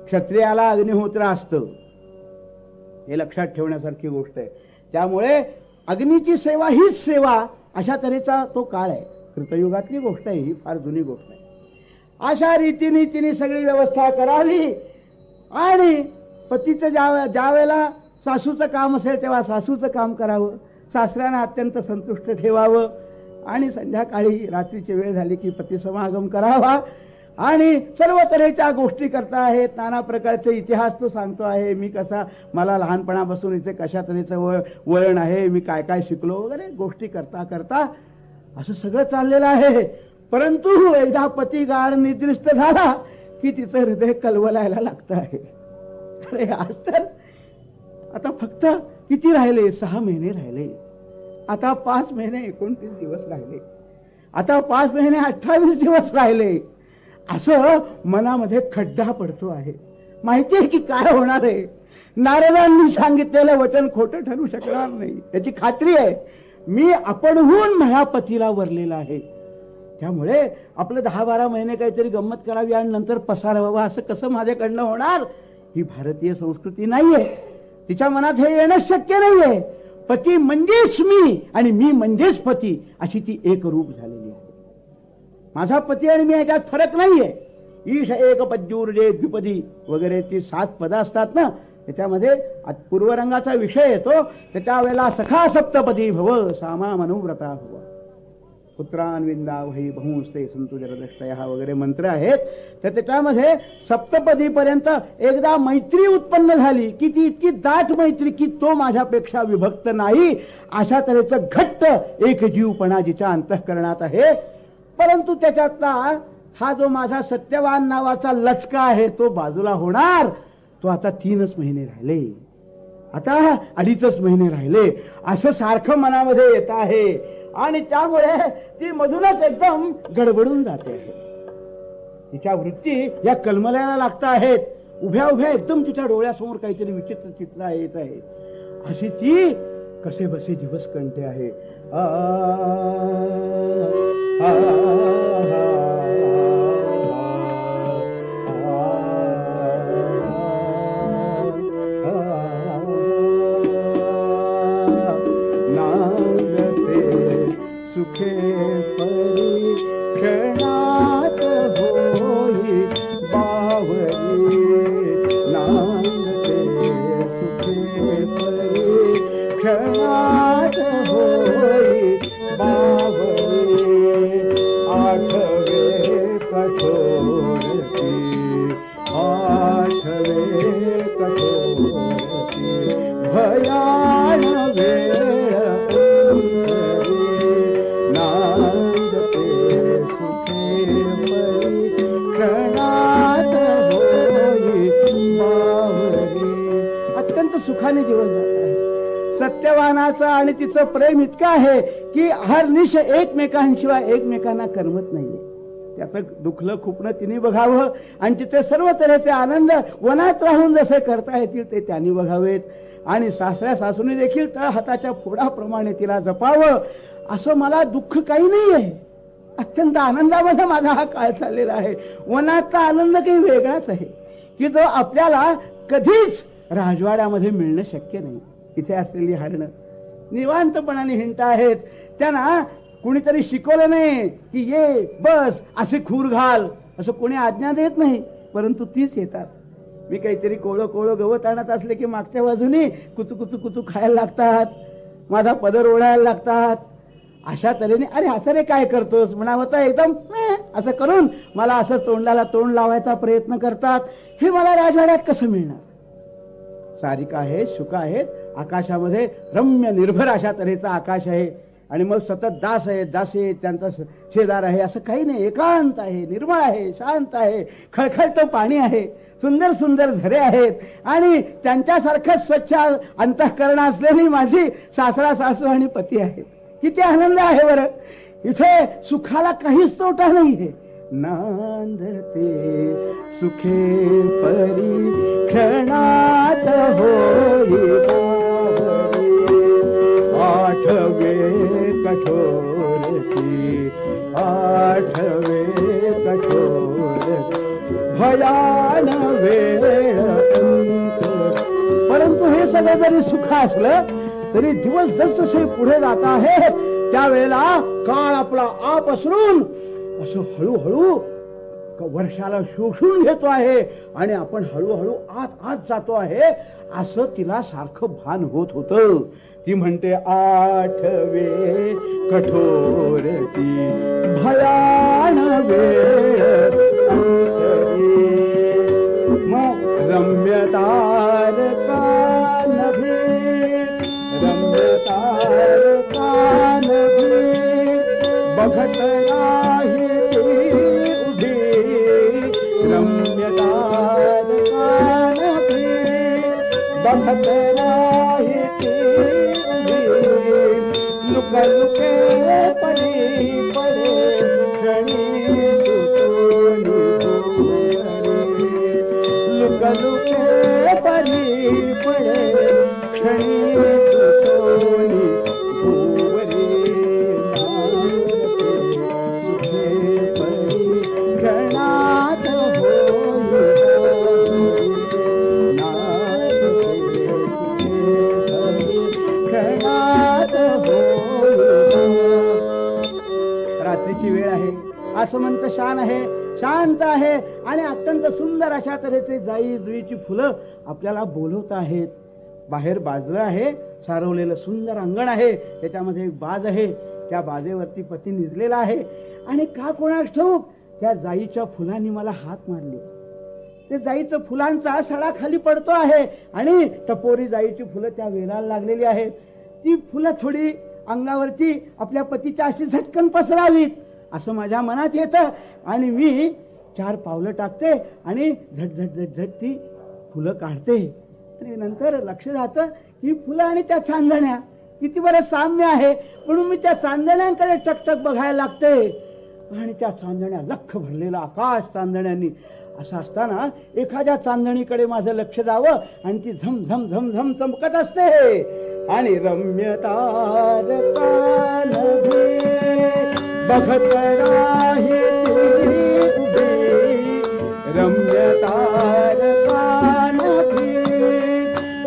क्षत्रियाला अग्निहोत्र असतं, हे लक्षात ठेवण्यासारखी गोष्ट आहे. त्यामुळे अग्नीची सेवा हीच सेवा, अशा तऱ्हेचा तो काळ आहे. कृतयुगातली गोष्ट आहे ही, फार जुनी गोष्ट आहे. अशा रीतीने तिने सगळी व्यवस्था करावी आणि पतीचं ज्या वेळेला सासूचं काम असेल तेव्हा सासूचं काम करावं, सासऱ्यांना अत्यंत संतुष्ट ठेवावं आणि संध्याकाळी रात्रीची वेळ झाली की पतीसमागम करावा आणि सर्व तऱ्हेच्या गोष्टी करता आहेत. नाना प्रकारचे इतिहास तो सांगतो आहे. मी कसा, मला लहानपणापासून इथे कशा तऱ्हेचं वळण आहे, मी काय काय शिकलो वगैरे गोष्टी करता करता असं सगळं चाललेलं आहे. परंतु एकदा पती गाढ निद्रिस्त झाला की तिचं हृदय कलवलायला लागतं आहे. अरे आज तर आता फक्त किती राहिले, 6 महिने राहिले, आता 5 महिने 29 दिवस राहिले, आता 5 महिने 28 दिवस राहिले. असं मनामध्ये खड्डा पडतो आहे. माहिती आहे की काय होणार आहे. नारदांनी सांगितलेलं वचन खोटं ठरू शकणार नाही याची खात्री आहे. मी आपणहून माझ्या पतीला वरलेला आहे. त्यामुळे आपलं 10-12 महिने काहीतरी गंमत करावी आणि नंतर पसारावा असं कसं माझ्याकडनं होणार. ही भारतीय संस्कृती नाहीये. तिच्या मनात हे येणं शक्य नाहीये. पती म्हणजेच मी आणि मी म्हणजेच पती, अशी ती एक रूप झालेली आहे. माझा पती आणि मी याच्यात फरक नाहीये. ईश एक पद्यूर्जे द्विपदी वगैरे ती 7 पदं असतात ना, त्याच्यामध्ये पूर्वरंगाचा विषय येतो. त्याच्या वेळेला सखा सप्तपदी भव सामा मनोव्रता भव पुत्रान विंदावही बहुंस्ते संतु जरदष्टया वगैरे मंत्र आहेत. तर त्याच्यामध्ये सप्तपदी पर्यंत एकदा मैत्री उत्पन्न झाली की ती इतकी दाट मैत्री की तो माझ्यापेक्षा विभक्त नाही, अशा तऱ्हेचं घट्ट एक जीवपणा जिच्या अंतःकरणात आहे. परंतु त्याच्यातला हा जो माझा सत्यवान नावाचा लचका आहे तो बाजूला होणार. तो आता 3च महिने राहिले, आता 2.5 महिने राहिले, असं सारखं मनामध्ये येत आहे आणि त्यामुळे ती मधूनच एकदम गडबडून जाते आहे. तिच्या वृत्ती या कलमलाला लागत आहेत. उभ्या उभ्या एकदम तिच्या डोळ्यासमोर काहीतरी विचित्र चित्र येत आहे. अशी ती कसे बसे दिवस कंठे आहे. सुखे परीक्षणात होई बावरी नांदते सुखे परीक्षणात होई बावरी आठवे कठोरती भयान वेळ नांदते सुखे परीक्षणात होई बावरी. अत्यंत सुखाने दिवस जात आहे. सत्यवानाचं आणि तिचं प्रेम इतकं आहे की हरनिश एकमेकांशिवाय एकमेकांना करमत नाहीये. त्याचं दुखलं खुपणं तिने बघावं आणि तिथे सर्व तऱ्हेचे आनंद वनात राहून जसे करता येतील ते त्यांनी बघावेत आणि सासऱ्या सासूने देखील त्या हाताच्या फोडाप्रमाणे तिला जपावं. असं मला दुःख काही नाहीये. अत्यंत आनंदामध्ये माझा हा काळ चाललेला आहे. वनातला आनंद काही वेगळाच आहे की जो आपल्याला कधीच राजवाड्यामध्ये मिळणं शक्य नाही. इथे असलेली हरणं निवांतपणाने हिंडत आहेत. त्यांना कुणीतरी शिकवलं नाही की ये बस असे खूर घाल, असं कोणी आज्ञा देत नाही, परंतु तीच येतात. मी काहीतरी कोळं कोळं गवत आणत असले की मागच्या बाजूने कुतू कुतू कुतू खायला लागतात, माझा पदर ओढायला लागतात. अशा तऱ्हेने अरे असं रे काय करतोस म्हणावं तर एकदम असं करून मला असं तोंडाला तोंड लावायचा प्रयत्न करतात. हे मला राजवाड्यात कसं मिळणार. सारिका आहेत, शुका आहेत, आकाशामध्ये रम्य निर्भर अशा तऱ्हेचा आकाश आहे आणि मग सतत दास आहेत, दासी आहेत, त्यांचा शेजार आहे, असं काही नाही. एकांत आहे, निर्मळ आहे, शांत आहे, खळखळतं पाणी आहे, सुंदर सुंदर झरे आहेत आणि त्यांच्यासारखं स्वच्छ अंतःकरण असलेली माझी सासरा सासू आणि पती आहेत. किती आनंद आहे बरं. इथे सुखाला काहीच तोटा नाहीये. नांदते सुखे परीक्षणात होई बावरी आठवे आठवे कठोर भयान वेळ अंत. परंतु हे सगळं जरी सुख असलं तरी दिवस जसजसे पुढे जात आहे त्यावेळेला काळ आपला आप पसरून असं हळूहळू वर्षाला शोषून घेतो आहे आणि आपण हळूहळू आत आत जातो आहे असं तिला सारखं भान होत होतं. ती म्हणते आठवे कठोर ती भयान वेळ अंतरी. मग रम्यतार कानभी रम्यतार कानभी बघत नाही ती उभी. रम्यतार कानभी बघत नाही ती उभी. लुक लुके परी पडे क्षणी तुटोनी भोवरी. लुक लुके परी पडे क्षणी तुटोनी भोवरी. सुखे परी क्षणात होई क्षणात होई. रात्रीची वेळ आहे, आसमंत शांत आहे आणि अत्यंत सुंदर अशा तऱ्हेचे जाई जुईची फुलं आपल्याला बोलवत आहेत. बाहेर बाजलं आहे, सारवलेलं सुंदर अंगण आहे, त्याच्यामध्ये एक बाज आहे, त्या बाजेवरती पती निजलेला आहे. आणि का कोणास ठाऊक त्या जाईच्या फुलांनी मला हात मारले. ते जाईचं फुलांचा सडा खाली पडतो आहे आणि टपोरी जाईची फुलं त्या वेलाला लागलेली आहेत. ती फुलं थोडी अंगावरती आपल्या पतीच्या अशी झटकन पसरावीत असं माझ्या मनात येतं आणि मी 4 पावलं टाकते आणि झट झट झट झट ती फुलं काढते. आणि नंतर लक्ष जातं ही फुलं आणि त्या चांदण्या किती बरं साम्य आहे. म्हणून मी त्या चांदण्यांकडे टकटक बघायला लागते आणि त्या चांदण्या लख भरलेला आकाश चांदण्यांनी असं असताना एखाद्या चांदणीकडे माझं लक्ष जावं आणि ती झम झम झम झम चमकत असते. आणि रम्यतार कानभी बघत राही ती उभी. रम्यतार कानभी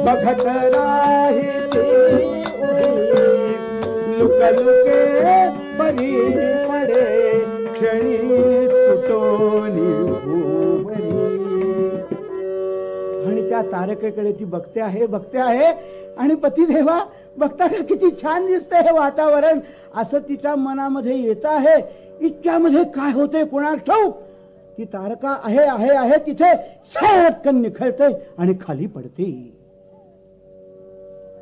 बघत राही ती उभी. लुक लुके परी पडे क्षणी तुटोनी भोवरी. आणि त्या तारकेकडे ती बघते आहे आणि पतिदेवा बघता का किती छान दिसतंय हे वातावरण असं तिच्या मनामध्ये येत आहे. इतक्यामध्ये काय होते कोणास ठाऊक. ती तारका आहे तिथे सटकन निखळते आणि खाली पडते.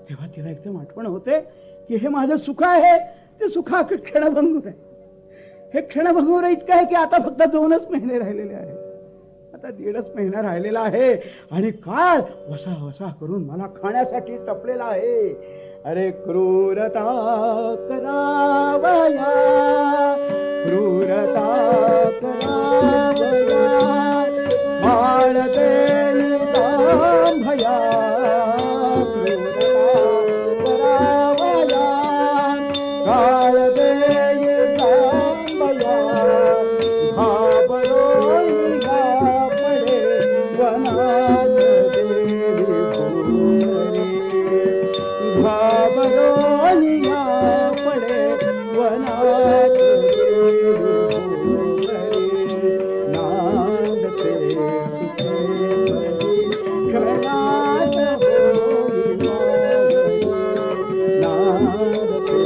तेव्हा तिला एकदम आठवण होते की हे माझं सुख आहे ते सुखा क्षणभंगूर आहे. हे क्षणभंगूर इतकं आहे की आता फक्त 2च महिने राहिलेले आहेत. आता 1.5 महिना राहिलेला आहे आणि काळ वसा वसा करून मला खाण्यासाठी टपलेला आहे. अरे क्रूरता करावया क्रूरता करावया बाळ देई भया क्रूरता करावया काळ देई भया घाबरो वनात देवी भोवरी. घाबरोनिया पडे वनात देवी भोवरी. नांदते सुखे परी क्षणात होई मावरी. नांदते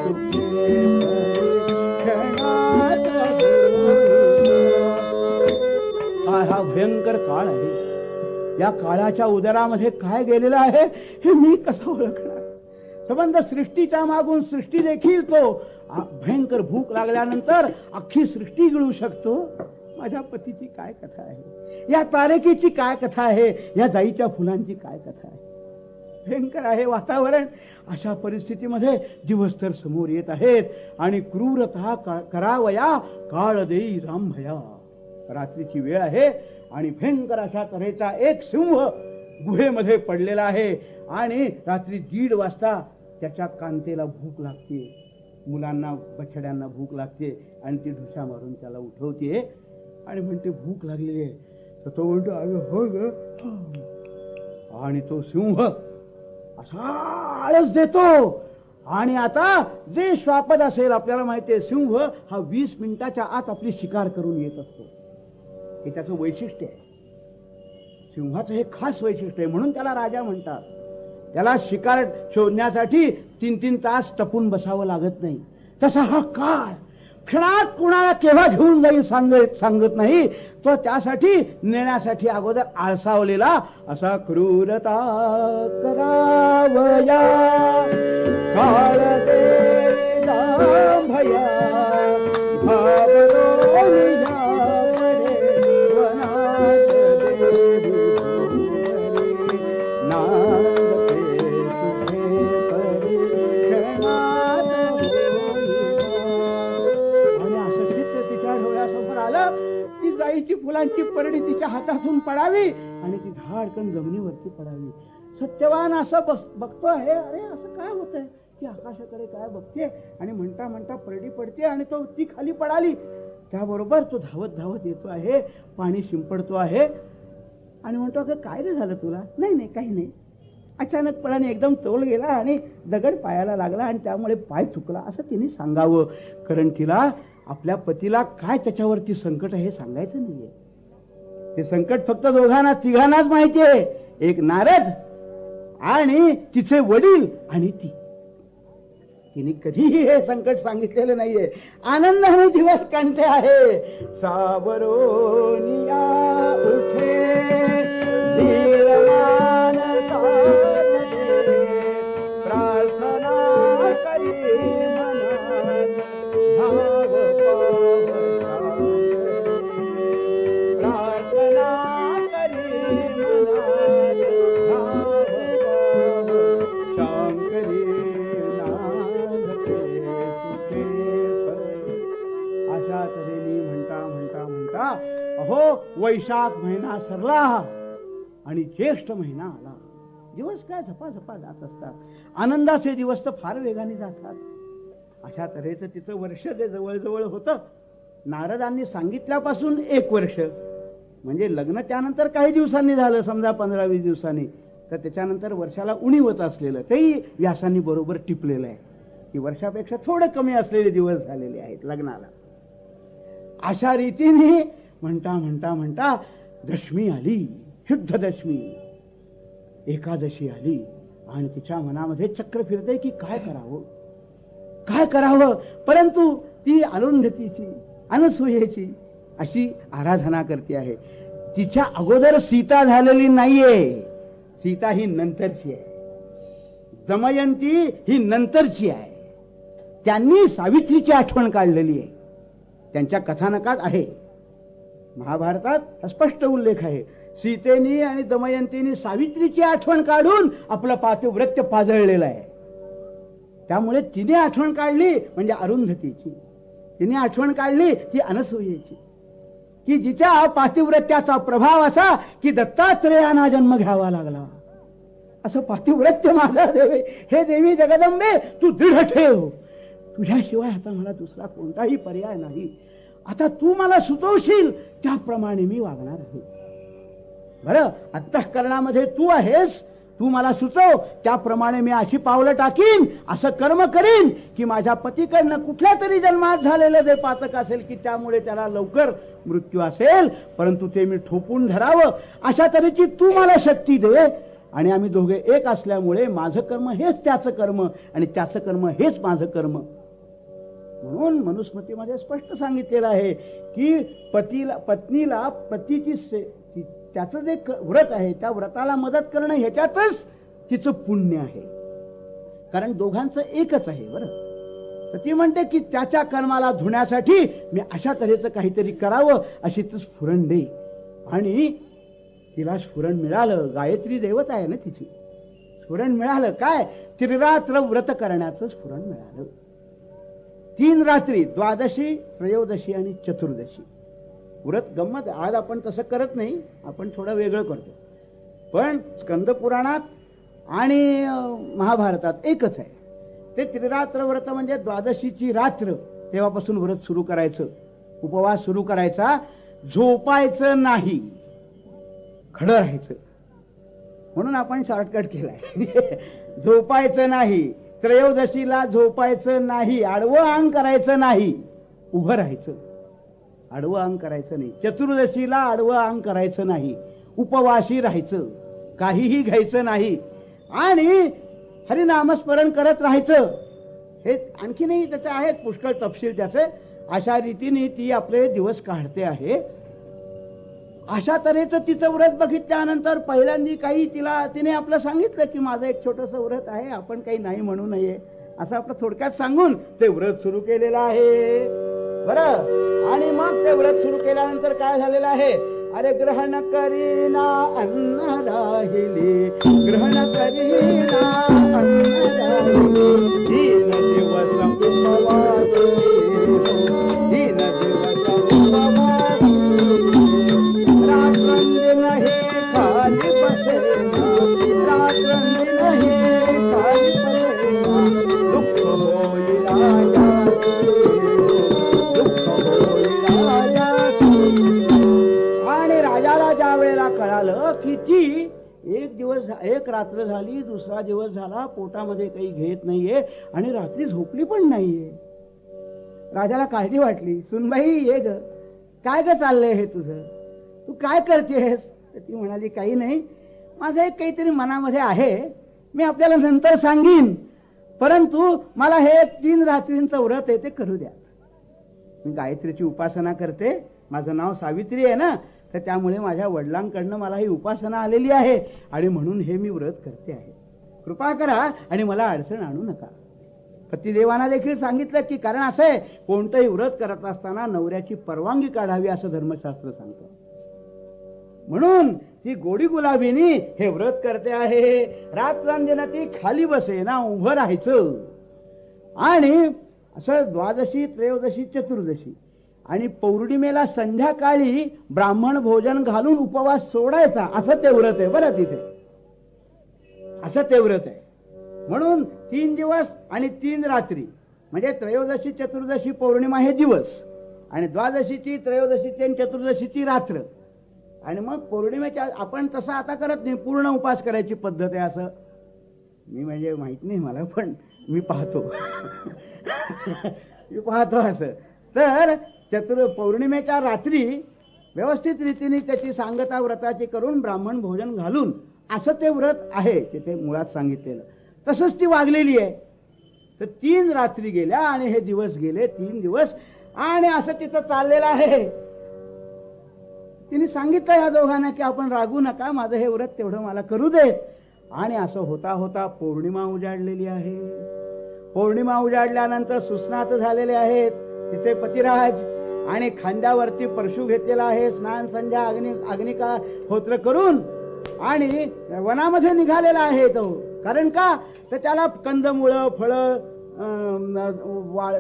सुखे परी क्षणात होई. हा भयंकर काळ आहे. या काळाच्या उदरामध्ये काय गेलेलं आहे हे मी कसं ओळखणार. संबंध सृष्टीच्या मागून सृष्टी देखील तो भयंकर भूक लागल्यानंतर अख्खी सृष्टी गिळू शकतो. माझ्या पतीची काय कथा आहे, या तारकेची काय कथा आहे, या जाईच्या फुलांची काय कथा आहे. भयंकर आहे वातावरण. अशा परिस्थितीमध्ये दिवस तर समोर येत आहेत आणि क्रूरता करावया काळ देई रामभया. रात्रीची वेळ आहे आणि भयंकर अशा तऱ्हेचा एक सिंह गुहेमध्ये पडलेला आहे आणि रात्री 1:30 वाजता त्याच्या कांतेला भूक लागते. मुलांना बछड्यांना भूक लागते आणि ती ढुसा मारून त्याला उठवते आणि म्हणते भूक लागलेली आहे. तर तो म्हणतो अरे हो ग. आणि तो सिंह असा आळस देतो आणि आता जे श्वापद असेल आपल्याला माहिती आहे सिंह हा 20 मिनिटाच्या आत आपली शिकार करून येत असतो. हे त्याचं वैशिष्ट्य आहे. सिंहाचं हे खास वैशिष्ट्य आहे म्हणून त्याला राजा म्हणतात. त्याला शिकार शोधण्यासाठी 3-3 तास टपून बसावं लागत नाही. तसा हा काळ क्षणात कुणाला केव्हा घेऊन जाईल सांगत नाही. तो त्यासाठी नेण्यासाठी अगोदर आळसावलेला असा क्रूरता करावया काळ देला भया भावरोनिया पडे वनात देवी नांदते सुखे परीक्षणात आणि असं चित्र तिच्या डोळ्यासमोर आलं. ती जाईची फुलांची परडी तिच्या हातातून पडावी आणि ती धाडकन जमिनीवरती पडावी. सत्यवान असं बघतो आहे. अरे असं काय होतंय. ती आकाशाकडे काय बघते आणि म्हणता म्हणता परडी पडते आणि तो ती खाली पडाली. त्याबरोबर तो धावत धावत येतो आहे. पाणी शिंपडतो आहे आणि म्हणतो अगं काय रे झालं तुला. नाही नाही काही नाही. अचानकपणाने एकदम तोल गेला आणि दगड पायाला लागला आणि त्यामुळे पाय चुकला असं तिने सांगावं. कारण तिला आपल्या पतीला काय त्याच्यावरती संकट आहे हे सांगायचं नाहीये. ते संकट फक्त दोघांना तिघांनाच माहिती आहे. एक नारद आणि तिचे वडील आणि ती. तिने कधीही हे संकट सांगितलेलं नाहीये. आनंदाने दिवस काढते आहे. सावरोनिया उठे धीरमान साधने, प्रार्थना करी मनात भाव प्रार्थना करी मनात भाव शांकरी अशा तऱ्हेने म्हणता म्हणता म्हणता अहो वैशाख महिना सरला आणि ज्येष्ठ महिना आला. दिवस काय झपाझपा जात असतात. आनंदाचे दिवस तर फार वेगाने जातात. अशा तऱ्हेचं तिचं वर्ष जे जवळजवळ होतं. नारदांनी सांगितल्यापासून 1 वर्ष म्हणजे लग्न त्यानंतर काही दिवसांनी झालं. समजा 15-20 दिवसांनी. तर त्याच्यानंतर वर्षाला उणीवत असलेलं तेही व्यासांनी बरोबर टिपलेलं आहे की वर्षापेक्षा थोडे कमी असलेले दिवस झालेले आहेत लग्नाला. अशा रीतीने म्हणता म्हणता म्हणता दशमी आली. शुद्ध दशमी एकादशी आली आणि तिच्या मनामध्ये चक्र फिरते की काय करावं काय करावं. परंतु ती अरुंधतीची अनसूयेची अशी आराधना करते आहे. तिच्या अगोदर सीता झालेली नाहीये. सीता ही नंतरची आहे. दमयंती ही नंतरची आहे. त्यांनी सावित्रीची आठवण काढलेली आहे. त्यांच्या कथानकात आहे. महाभारतात स्पष्ट उल्लेख आहे. सीतेनी आणि दमयंतीनी सावित्रीची आठवण काढून आपलं पातिव्रत्य पाजळलेलं आहे. त्यामुळे तिने आठवण काढली म्हणजे अरुंधतीची. तिने आठवण काढली ती अनसूयेची की जिच्या पातिव्रत्याचा प्रभाव असा की दत्तात्रेयांना जन्म घ्यावा लागला. असं पातिव्रत्य माझा देवे. हे देवी जगदंबे तू दृढ ठेव. तुझ्याशिवाय आता मला दुसरा कोणताही पर्याय नाही. आता तू मला सुचवशील त्याप्रमाणे मी वागणार आहे. बरं अंतःकरणामध्ये तू आहेस. तू मला सुचव त्याप्रमाणे मी अशी पावलं टाकीन. असं कर्म करीन की माझ्या पतीकडनं कुठल्या तरी जन्मात झालेलं जे पातक असेल की त्यामुळे त्याला लवकर मृत्यू असेल परंतु ते मी ठोपून धरावं. अशा तऱ्हेची तू मला शक्ती दे. आणि आम्ही दोघे एक असल्यामुळे माझं कर्म हेच त्याचं कर्म आणि त्याचं कर्म हेच माझं कर्म. म्हणून मनुस्मृतीमध्ये स्पष्ट सांगितलेलं आहे की पत्नीला पतीची त्याचं जे व्रत आहे त्या व्रताला मदत करणं ह्याच्यातच तिचं पुण्य आहे. कारण दोघांचं एकच आहे. बरं तर ती म्हणते की त्याच्या कर्माला धुण्यासाठी मी अशा तऱ्हेचं काहीतरी करावं अशी तू स्फुरण दे. आणि तिला स्फुरण मिळालं. गायत्री देवता आहे ना तिची. स्फुरण मिळालं काय. त्रिरात्र व्रत करण्याचं स्फुरण मिळालं. 3 रात्री द्वादशी त्रयोदशी आणि चतुर्दशी व्रत. गंमत आज आपण तसं करत नाही. आपण थोडं वेगळं करतो. पण स्कंद पुराणात आणि महाभारतात एकच आहे ते त्रिरात्र व्रत म्हणजे द्वादशीची रात्र, तेव्हापासून व्रत सुरू करायचं, उपवास सुरू करायचा. झोपायचं नाही, खडं राहायचं. म्हणून आपण शॉर्टकट केलाय. झोपायचं नाही, त्रयोदशीला झोपायचं नाही, आडवं अंग करायचं नाही, उभं राहायचं, आडवं अंग करायचं नाही. चतुर्दशीला आडवं अंग करायचं नाही, उपवासी राहायचं, काहीही घ्यायचं नाही आणि हरिनामस्मरण करत राहायचं. हे आणखी नाही, त्याचे आहेत पुष्कळ तपशील त्याचे. अशा रीतीने ती आपले दिवस काढते आहे. अशा तऱ्हेचं तिचं व्रत बघितल्यानंतर पहिल्यांदा काही तिने आपलं सांगितलं की माझं एक छोटंसं व्रत आहे, आपण काही नाही म्हणू नये असं आपलं थोडक्यात सांगून ते व्रत सुरू केलेलं आहे. बरं, आणि मग ते व्रत सुरू केल्यानंतर काय झालेलं आहे? अरे ग्रहण करीना अन्न राहिली, ग्रहण करीना अन्न राहिली, दीन दिवस उपवासी, दीन दिवस उपवासी, रात्रंदिन हे खाली बसेना, रात्रंदिन हे खाली बसेना, दुःख होईला याची, दुःख होईला याची. आणि राजाला ज्या वेळेला कळालं की ती एक रात्र झाली, दुसरा दिवस झाला, पोटामध्ये काही घेत नाहीये आणि रात्री झोपली पण नाहीये, राजाला काळजी वाटली. सुनबाई ये ग, काय ग चाललंय हे तुझं, तू काय करतेस? तर ती म्हणाली काही नाही, माझं एक काहीतरी मनामध्ये आहे, मी आपल्याला नंतर सांगीन, परंतु मला हे 3 रात्रींचं व्रत आहे ते करू द्या. मी गायत्रीची उपासना करते, माझं नाव सावित्री आहे ना, तर त्यामुळे माझ्या वडिलांकडनं मला ही उपासना आलेली आहे आणि म्हणून हे मी व्रत करते आहे, कृपा करा आणि मला अडचण आणू नका. पतिदेवांना देखील सांगितलं की कारण असं आहे, कोणतंही व्रत करत असताना नवऱ्याची परवानगी काढावी असं धर्मशास्त्र सांगतं. म्हणून ती गोडी गुलाबीनी हे व्रत करते आहे. रात्रंदिन ती खाली बसे ना, उभं राहायचं. आणि असं द्वादशी, त्रयोदशी, चतुर्दशी आणि पौर्णिमेला संध्याकाळी ब्राह्मण भोजन घालून उपवास सोडायचा, असं ते व्रत आहे. बरं, तिथे असं ते व्रत आहे. म्हणून 3 दिवस आणि 3 रात्री म्हणजे त्रयोदशी, चतुर्दशी, पौर्णिमा हे दिवस आणि द्वादशीची, त्रयोदशीची आणि चतुर्दशीची रात्र. आणि मग पौर्णिमेच्या आपण तसं आता करत नाही, पूर्ण उपास करायची पद्धत आहे. असं मी म्हणजे माहित नाही मला, पण मी पाहतो मी पाहतो असं. तर पौर्णिमेच्या रात्री व्यवस्थित रीतीने त्याची सांगता व्रताची करून ब्राह्मण भोजन घालून असं ते व्रत आहे तिथे मुळात सांगितलेलं. तसंच ती वागलेली आहे. तर 3 रात्री गेल्या आणि हे दिवस गेले, 3 दिवस, आणि असं तिथं चाललेलं आहे. तिने सांगितलं या दोघांना की आपण रागू नका, माझं हे व्रत तेवढं मला करू दे. आणि असं होता होता पौर्णिमा उजाडलेली आहे. पौर्णिमा उजाडल्यानंतर सुस्नात झालेले आहेत तिचे पतिराज आणि खांद्यावरती परशु घेतलेला आहे. स्नान संध्या अग्निका होत्र करून आणि वनामध्ये निघालेला आहे तो. कारण का तर त्याला कंदमुळं, फळं,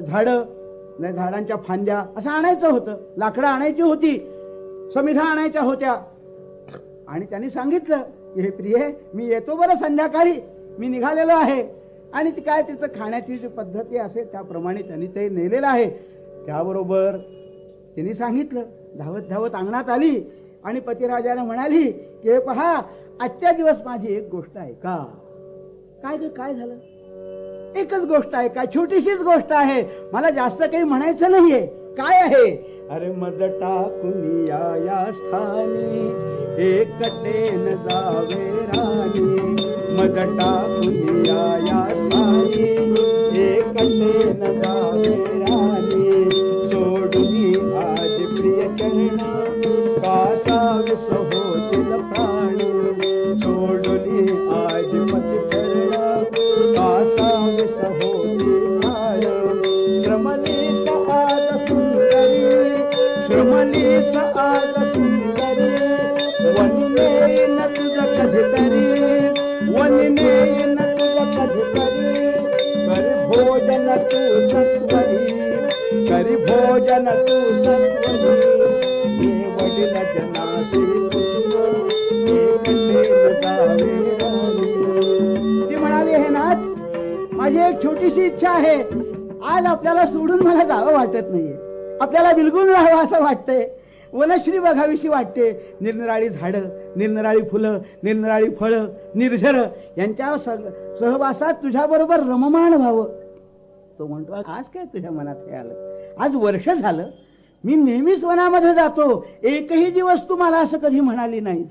झाडं, झाडांच्या फांद्या असं आणायचं होतं, लाकडं आणायची होती, समिधा आणायच्या होत्या. आणि त्यांनी सांगितलं की हे प्रिये, मी येतो बरं संध्याकाळी, मी निघालेलो आहे. आणि ती काय तिचं खाण्याची जी पद्धती असेल त्याप्रमाणे त्यांनी ते नेलेलं आहे. त्याबरोबर तिने सांगितलं, धावत धावत अंगणात आली आणि पतिराजाने म्हणाली की हे पहा, आजच्या दिवस माझी एक गोष्ट आहे का. काय ग, काय झालं? एकच गोष्ट आहे का, छोटीशीच गोष्ट आहे, मला जास्त काही म्हणायचं नाहीये. काय आहे? अरे मद टाकून या स्थानी एकटेन जावे राणी, मद टाकून या स्थानी एकटेन जावे राणी, सोडून आज प्रिय चरण कासाविस होतील प्राणी, सोडून आज पती चरण कासाविस होतील प्राणी. श्रमलीस आज सुंदरी, श्रमलीस आज सुंदरी, वननेन तुझ कधीतरी, वननेन तुझ कधीतरी, करी भोजन तू सत्वरी, करी भोजन तू सत्वरी, हे वडील जनासी तुझ एकटेन जावे राणी. ती म्हणाली, हे नाथ, माझी माझी एक छोटीशी इच्छा आहे. आज आपल्याला सोडून मला जावं वाटत नाहीये. आपल्याला बिलगुल राहावं असं वाटतंय. वनश्री बघावीशी वाटते. निरनिराळी झाडं, निरनिराळी फुलं, निरनिराळी फळं, निर्झर यांच्या सहवासात तुझ्याबरोबर रममाण व्हावं. तो म्हणतो आज काय तुझ्या मनात हे आलं? आज वर्ष झालं मी नेहमीच वनामध्ये जातो, एकही दिवस तू मला असं कधी म्हणाली नाहीस.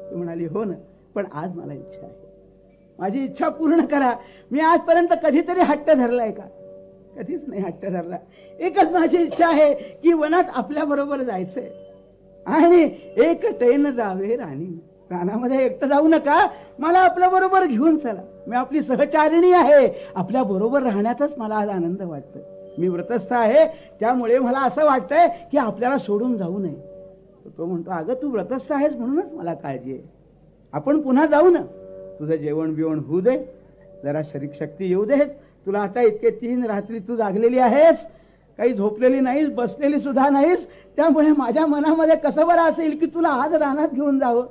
ती म्हणाली हो ना, पण आज मला इच्छा आहे. माझी इच्छा पूर्ण करा. मी आजपर्यंत कधीतरी हट्ट धरलाय का? कधीच नाही हट्ट धरला. एकच माझी इच्छा आहे की वनात आपल्या बरोबर जायचंय आणि एकटेन जावे राणी. रानामध्ये एकटं जाऊ नका, मला आपल्या बरोबर घेऊन चला. मी आपली सहचारिणी आहे. आपल्या बरोबर राहण्यातच मला आज आनंद वाटतोय. मी व्रतस्थ आहे, त्यामुळे मला असं वाटतंय की आपल्याला सोडून जाऊ नये. तो म्हणतो अगं तू व्रतस्थ आहेस म्हणूनच मला काळजी आहे. आपण पुन्हा जाऊ ना. तुझं जेवण बिवण होऊ दे, जरा शरीर शक्ती येऊ दे. तुला आता इतके 3 रात्री तू जागलेली आहेस, काही झोपलेली नाहीस, बसलेली सुद्धा नाहीस. त्यामुळे माझ्या मनामध्ये कसं बरं असेल की तुला आज रानात घेऊन जावं.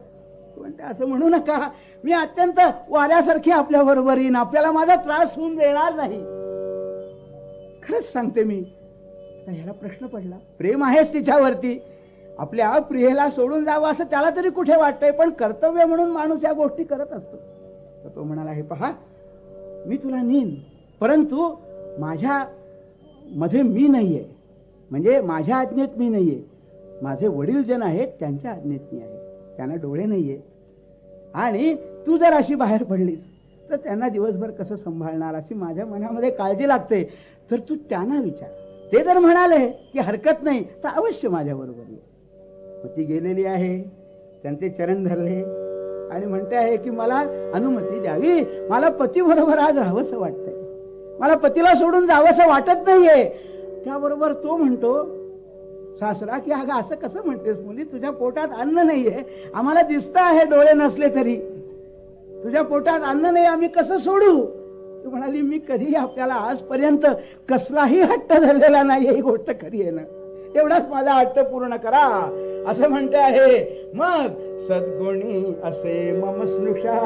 म्हणते असं म्हणू नका. मी अत्यंत वाऱ्यासारखी आपल्या बरोबर येईन. आपल्याला माझा त्रास होऊन देणार नाही. खरंच सांगते मी. ह्याला प्रश्न पडला. प्रेम आहेच तिच्यावरती. आपल्या प्रियेला सोडून जावं असं त्याला तरी कुठे वाटतंय, पण कर्तव्य म्हणून माणूस या गोष्टी करत असतो. तर तो म्हणाला हे पहा, मी तुला नेईन, परंतु माझ्या मध्ये मी नाहीये. म्हणजे माझ्या आज्ञेत मी नाहीये. माझे वडील जन आहेत त्यांच्या आज्ञेत मी आहे. त्यांना डोळे नाहीये. आणि तू जर अशी बाहेर पडलीस तर त्यांना दिवसभर कसं सांभाळणार अशी माझ्या मनामध्ये काळजी लागते. तर तू त्यांना विचार. ते जर म्हणाले की हरकत नाही तर अवश्य माझ्या बरोबर ये. मग ती गेलेली आहे. त्यांचे चरण धरले आणि म्हणते आहे की मला अनुमती द्यावी. मला पती बरोबर आज राहावंसं वाटतंय. मला पतीला सोडून जावंसं वाटत नाहीये. त्याबरोबर तो म्हणतो सासरा की अगं असं कसं म्हणतेस मुली, तुझ्या पोटात अन्न नाहीये. आम्हाला दिसतं आहे डोळे नसले तरी तुझ्या पोटात अन्न नाही, आम्ही कसं सोडू? तू म्हणाली मी कधी आपल्याला आजपर्यंत कसलाही हट्ट धरलेला नाही. ही गोष्ट खरी आहे ना. एवढाच माझा हट्ट पूर्ण करा असं म्हणते आहे. मग सद्गुणी असे मम स्नुषा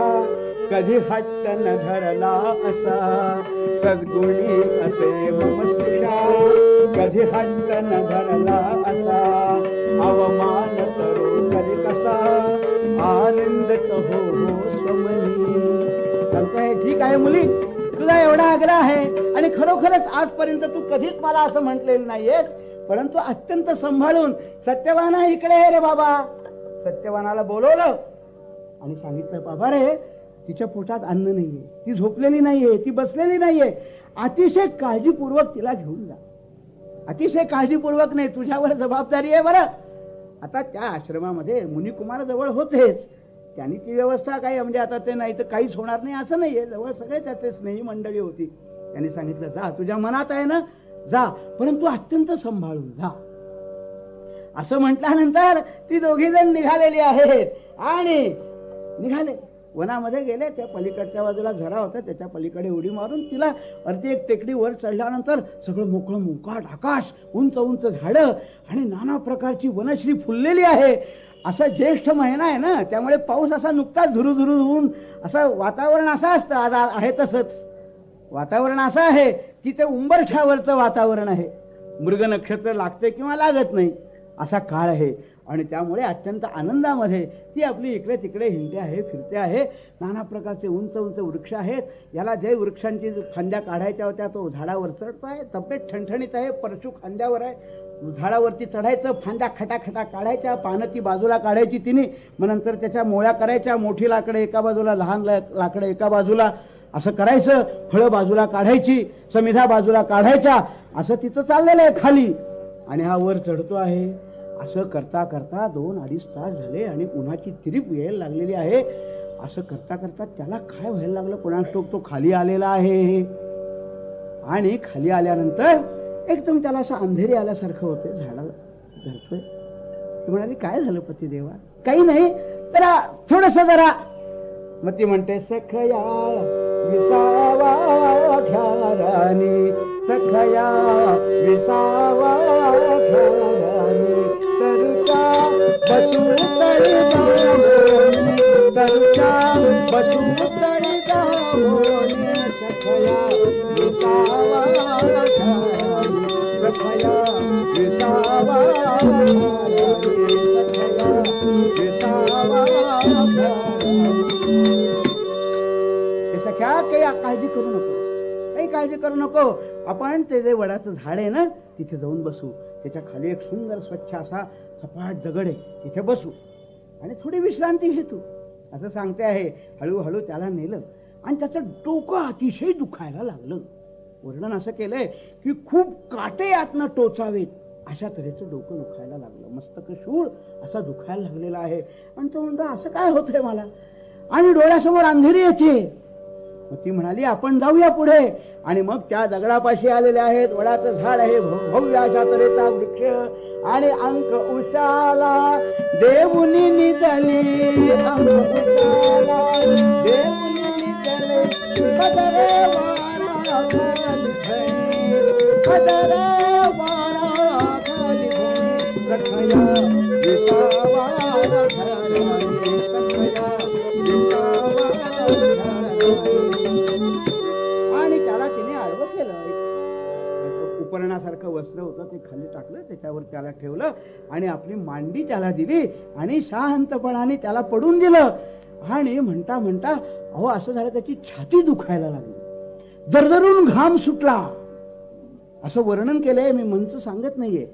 कधी हट्ट न धरला असा. सद्गुणी असे मम स्नुषा कधी हट्ट न धरला असा. अवमान करू तरी कसा आनंद कहो समनी. सांगतोय ठीक आहे मुली, तुझा एवढा आग्रह आहे आणि खरोखरच आजपर्यंत तू कधीच मला असं म्हटलेलं नाहीयेस, परंतु अत्यंत सांभाळून. सत्यवाना इकडे आहे रे बाबा. सत्यवानाला बोलवलं आणि सांगितलं बाबा रे तिच्या पोटात अन्न नाहीये, ती झोपलेली नाहीये, ती बसलेली नाहीये. अतिशय काळजीपूर्वक तिला घेऊन जा. अतिशय काळजीपूर्वक नाही, तुझ्यावर जबाबदारी आहे बरं. आता त्या आश्रमामध्ये मुनिकुमार जवळ होतेच. त्यांनी ती व्यवस्था काही म्हणजे आता ते नाही तर काहीच होणार नाही असं नाहीये. जवळ सगळे त्याचे स्नेही मंडळी होती. त्यांनी सांगितलं जा, तुझ्या मनात आहे ना जा, परंतु अत्यंत सांभाळून जा. असं म्हटल्यानंतर ती दोघी जण निघालेली आहेत आणि निघाले वनामध्ये गेले. त्या पलीकडच्या बाजूला झरा होता, त्याच्या पलीकडे उडी मारून तिला वरती एक टेकडी वर चढल्यानंतर सगळं मोकळं मोकाट आकाश, उंच उंच झाडं आणि नाना प्रकारची वनश्री फुललेली आहे. असा ज्येष्ठ महिना आहे ना, त्यामुळे पाऊस असा नुकताच झुरू झुरू होऊन असं वातावरण असं असतं. आज आहे तसंच वातावरण असं आहे की ते उंबरठ्यावरचं वातावरण आहे. मृग नक्षत्र लागते किंवा लागत नाही असा काळ आहे. आणि त्यामुळे अत्यंत आनंदामध्ये ती आपली इकडे तिकडे हिंडते आहे, फिरते आहे. नाना प्रकारचे उंच उंच वृक्ष आहेत. याला जे वृक्षांची फांद्या काढायच्या होत्या तो झाडावर चढतो आहे. तब्येत ठणठणीत आहे, परशू खांद्यावर आहे. झाडावरती चढायचं, फांद्या खटाखटा काढायच्या, पानं ती बाजूला काढायची तिने. मग नंतर त्याच्या मोळ्या करायच्या. मोठी लाकडं एका बाजूला, लहान लाकडं एका बाजूला, असं करायचं. फळं बाजूला काढायची, समिधा बाजूला काढायच्या. असं तिचं चाललेलं आहे खाली आणि हा वर चढतो आहे. असं करता करता 2-2.5 तास झाले आणि उन्हाची तिरीप यायला लागलेली आहे. असं करता करता त्याला काय व्हायला लागलं कोणास ठाऊक. तो खाली आलेला आहे आणि खाली आल्यानंतर एकदम त्याला असं अंधेरी आल्यासारखं होतं. झाडाला धरतोय. ती म्हणाली काय झालं पतिदेवा? काही नाही, तर थोडस जरा. मग ती म्हणते सखया विसावा घ्यारानी, सखया विसावा घ्यारानी, तरुचा बसू तळी दामोनी, तरुचा बसू तळी दामोनी, सखया विसावा सखया विसावा सख्या काही काळजी करू नको, काही काळजी करू नको. आपण ते जे वडाचं झाड आहे ना तिथे जाऊन बसू. त्याच्या खाली एक सुंदर स्वच्छ असा सपाट दगड आहे, तिथे बसू आणि थोडी विश्रांती घेतो असं सांगते आहे. हळूहळू त्याला नेलं आणि त्याचं डोकं अतिशय दुखायला लागलं. वर्णन असं केलंय की खूप काटे यातनं टोचावेत अशा तऱ्हेचं डोकं दुखायला लागलं. मस्तक शूळ असा दुखायला लागलेला आहे. आणि तो म्हणतो असं काय होतंय मला, आणि डोळ्यासमोर अंधेरी येते. मग ती म्हणाली आपण जाऊया पुढे. आणि मग त्या दगडापाशी आलेले आहेत. वडाचं झाड आहे, भव्य अशा तऱ्हेचा वृक्ष. आणि अंक उशाला देऊनी निजली, अंक उशाला देऊनी निजले, कदरे वारा खाली भई, कदरे वारा खाली भई, सखया विसावा घराने, सखया विसावा घराने. आणि त्याला तिने आडवं केलं. उपरणासारखं वस्त्र होतं ते खाली टाकलं, त्याच्यावर त्याला ठेवलं आणि आपली मांडी त्याला दिली आणि शांतपणाने त्याला पडून दिलं. आणि म्हणता म्हणता अहो असं झालं त्याची छाती दुखायला लागली, दरदरून घाम सुटला. असं वर्णन केलंय, मी मंच सांगत नाहीये.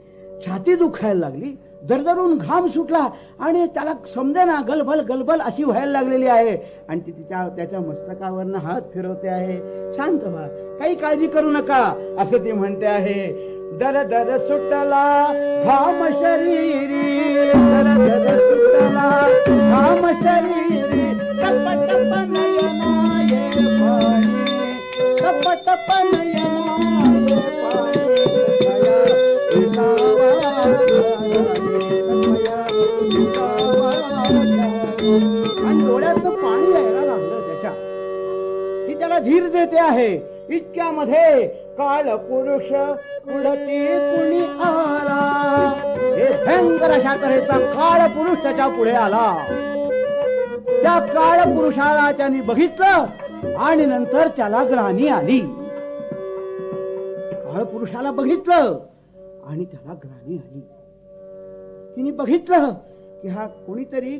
छाती दुखायला लागली, दरदरून घाम सुटला आणि त्याला समजेना, गलबल गलबल अशी व्हायला लागलेली आहे. आणि ती त्याच्या मस्तकावरनं हात फिरवते आहे. शांत व्हा, काही काळजी करू नका असं ती म्हणते आहे. दर दर सुटला घाम शरीरी, दर दर सुटला घाम शरीरी, टप टप नयनाये पाणी, टप टप नयनाये पाणी, सखया विसावा आणि डोळ्यातनं पाणी यायला लागलं त्याच्या. ती त्याला धीर देते आहे. इतक्यामध्ये काळ पुरुष पुढती कुणी आला. हे भयंकर अशा तऱ्हेचा काळ पुरुष त्याच्या पुढे आला. त्या काळ पुरुषाला त्याने बघितलं आणि नंतर त्याला ग्लानी आली. काळ पुरुषाला बघितलं आणि त्याला ग्लानी आली. तिने बघितलं की हा कोणीतरी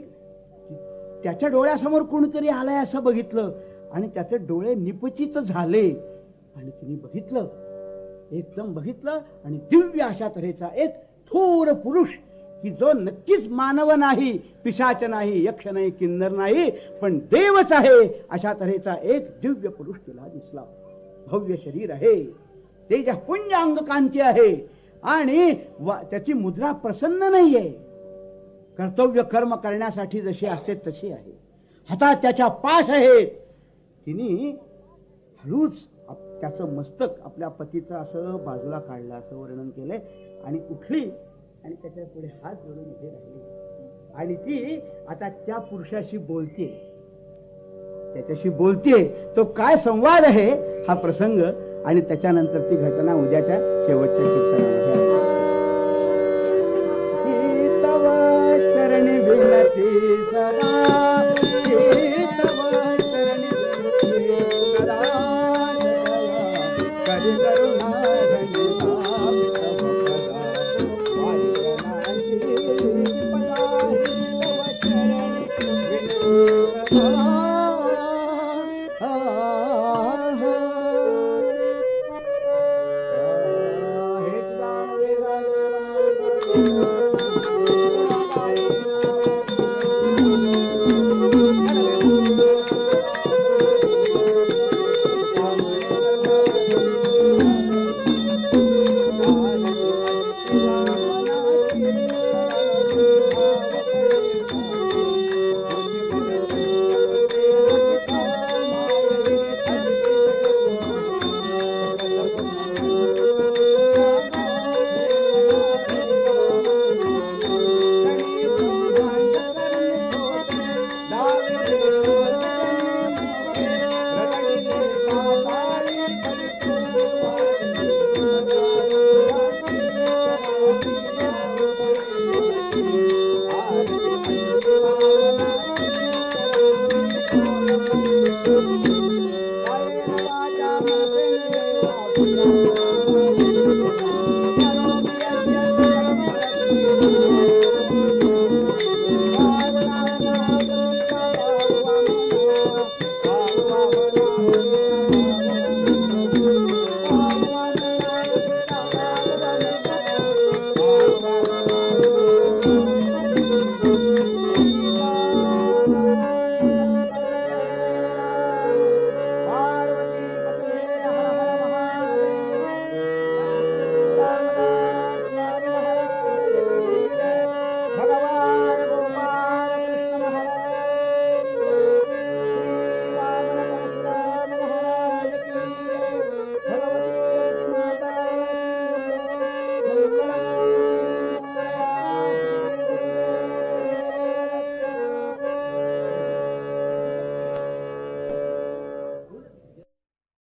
त्याच्या डोळ्यासमोर कोणीतरी आलाय असं बघितलं आणि त्याचे डोळे निपचित झाले. आणि तिने बघितलं, एकदम बघितलं आणि दिव्य अशा तऱ्हेचा एक थोर पुरुष की जो नक्कीच मानव नाही, पिशाच नाही, यक्ष नाही, किन्नर नाही, पण देवच आहे अशा तऱ्हेचा एक दिव्य पुरुष तिला दिसला. भव्य शरीर आहे, तेजपुंज अंगकांती आहे आणि त्याची मुद्रा प्रसन्न नाहीये. कर्तव्य कर्म करण्यासाठी जशी असते तशी आहे. हातात त्याच्या पाश आहेत. तिने हळूच त्याचं मस्तक आपल्या पतीचं असं बाजूला काढलं असं वर्णन केलंय आणि उठली आणि त्याच्या पुढे हात जोडून उभे राहिली. आणि ती आता त्या पुरुषाशी बोलते, त्याच्याशी बोलते. तो काय संवाद आहे हा प्रसंग आणि त्याच्यानंतर ती घटना उद्याच्या शेवटच्या कीर्तनामध्ये चरणी विनती सदा, तव चरणी विनती सदा, करी करुणा धन्यवाद.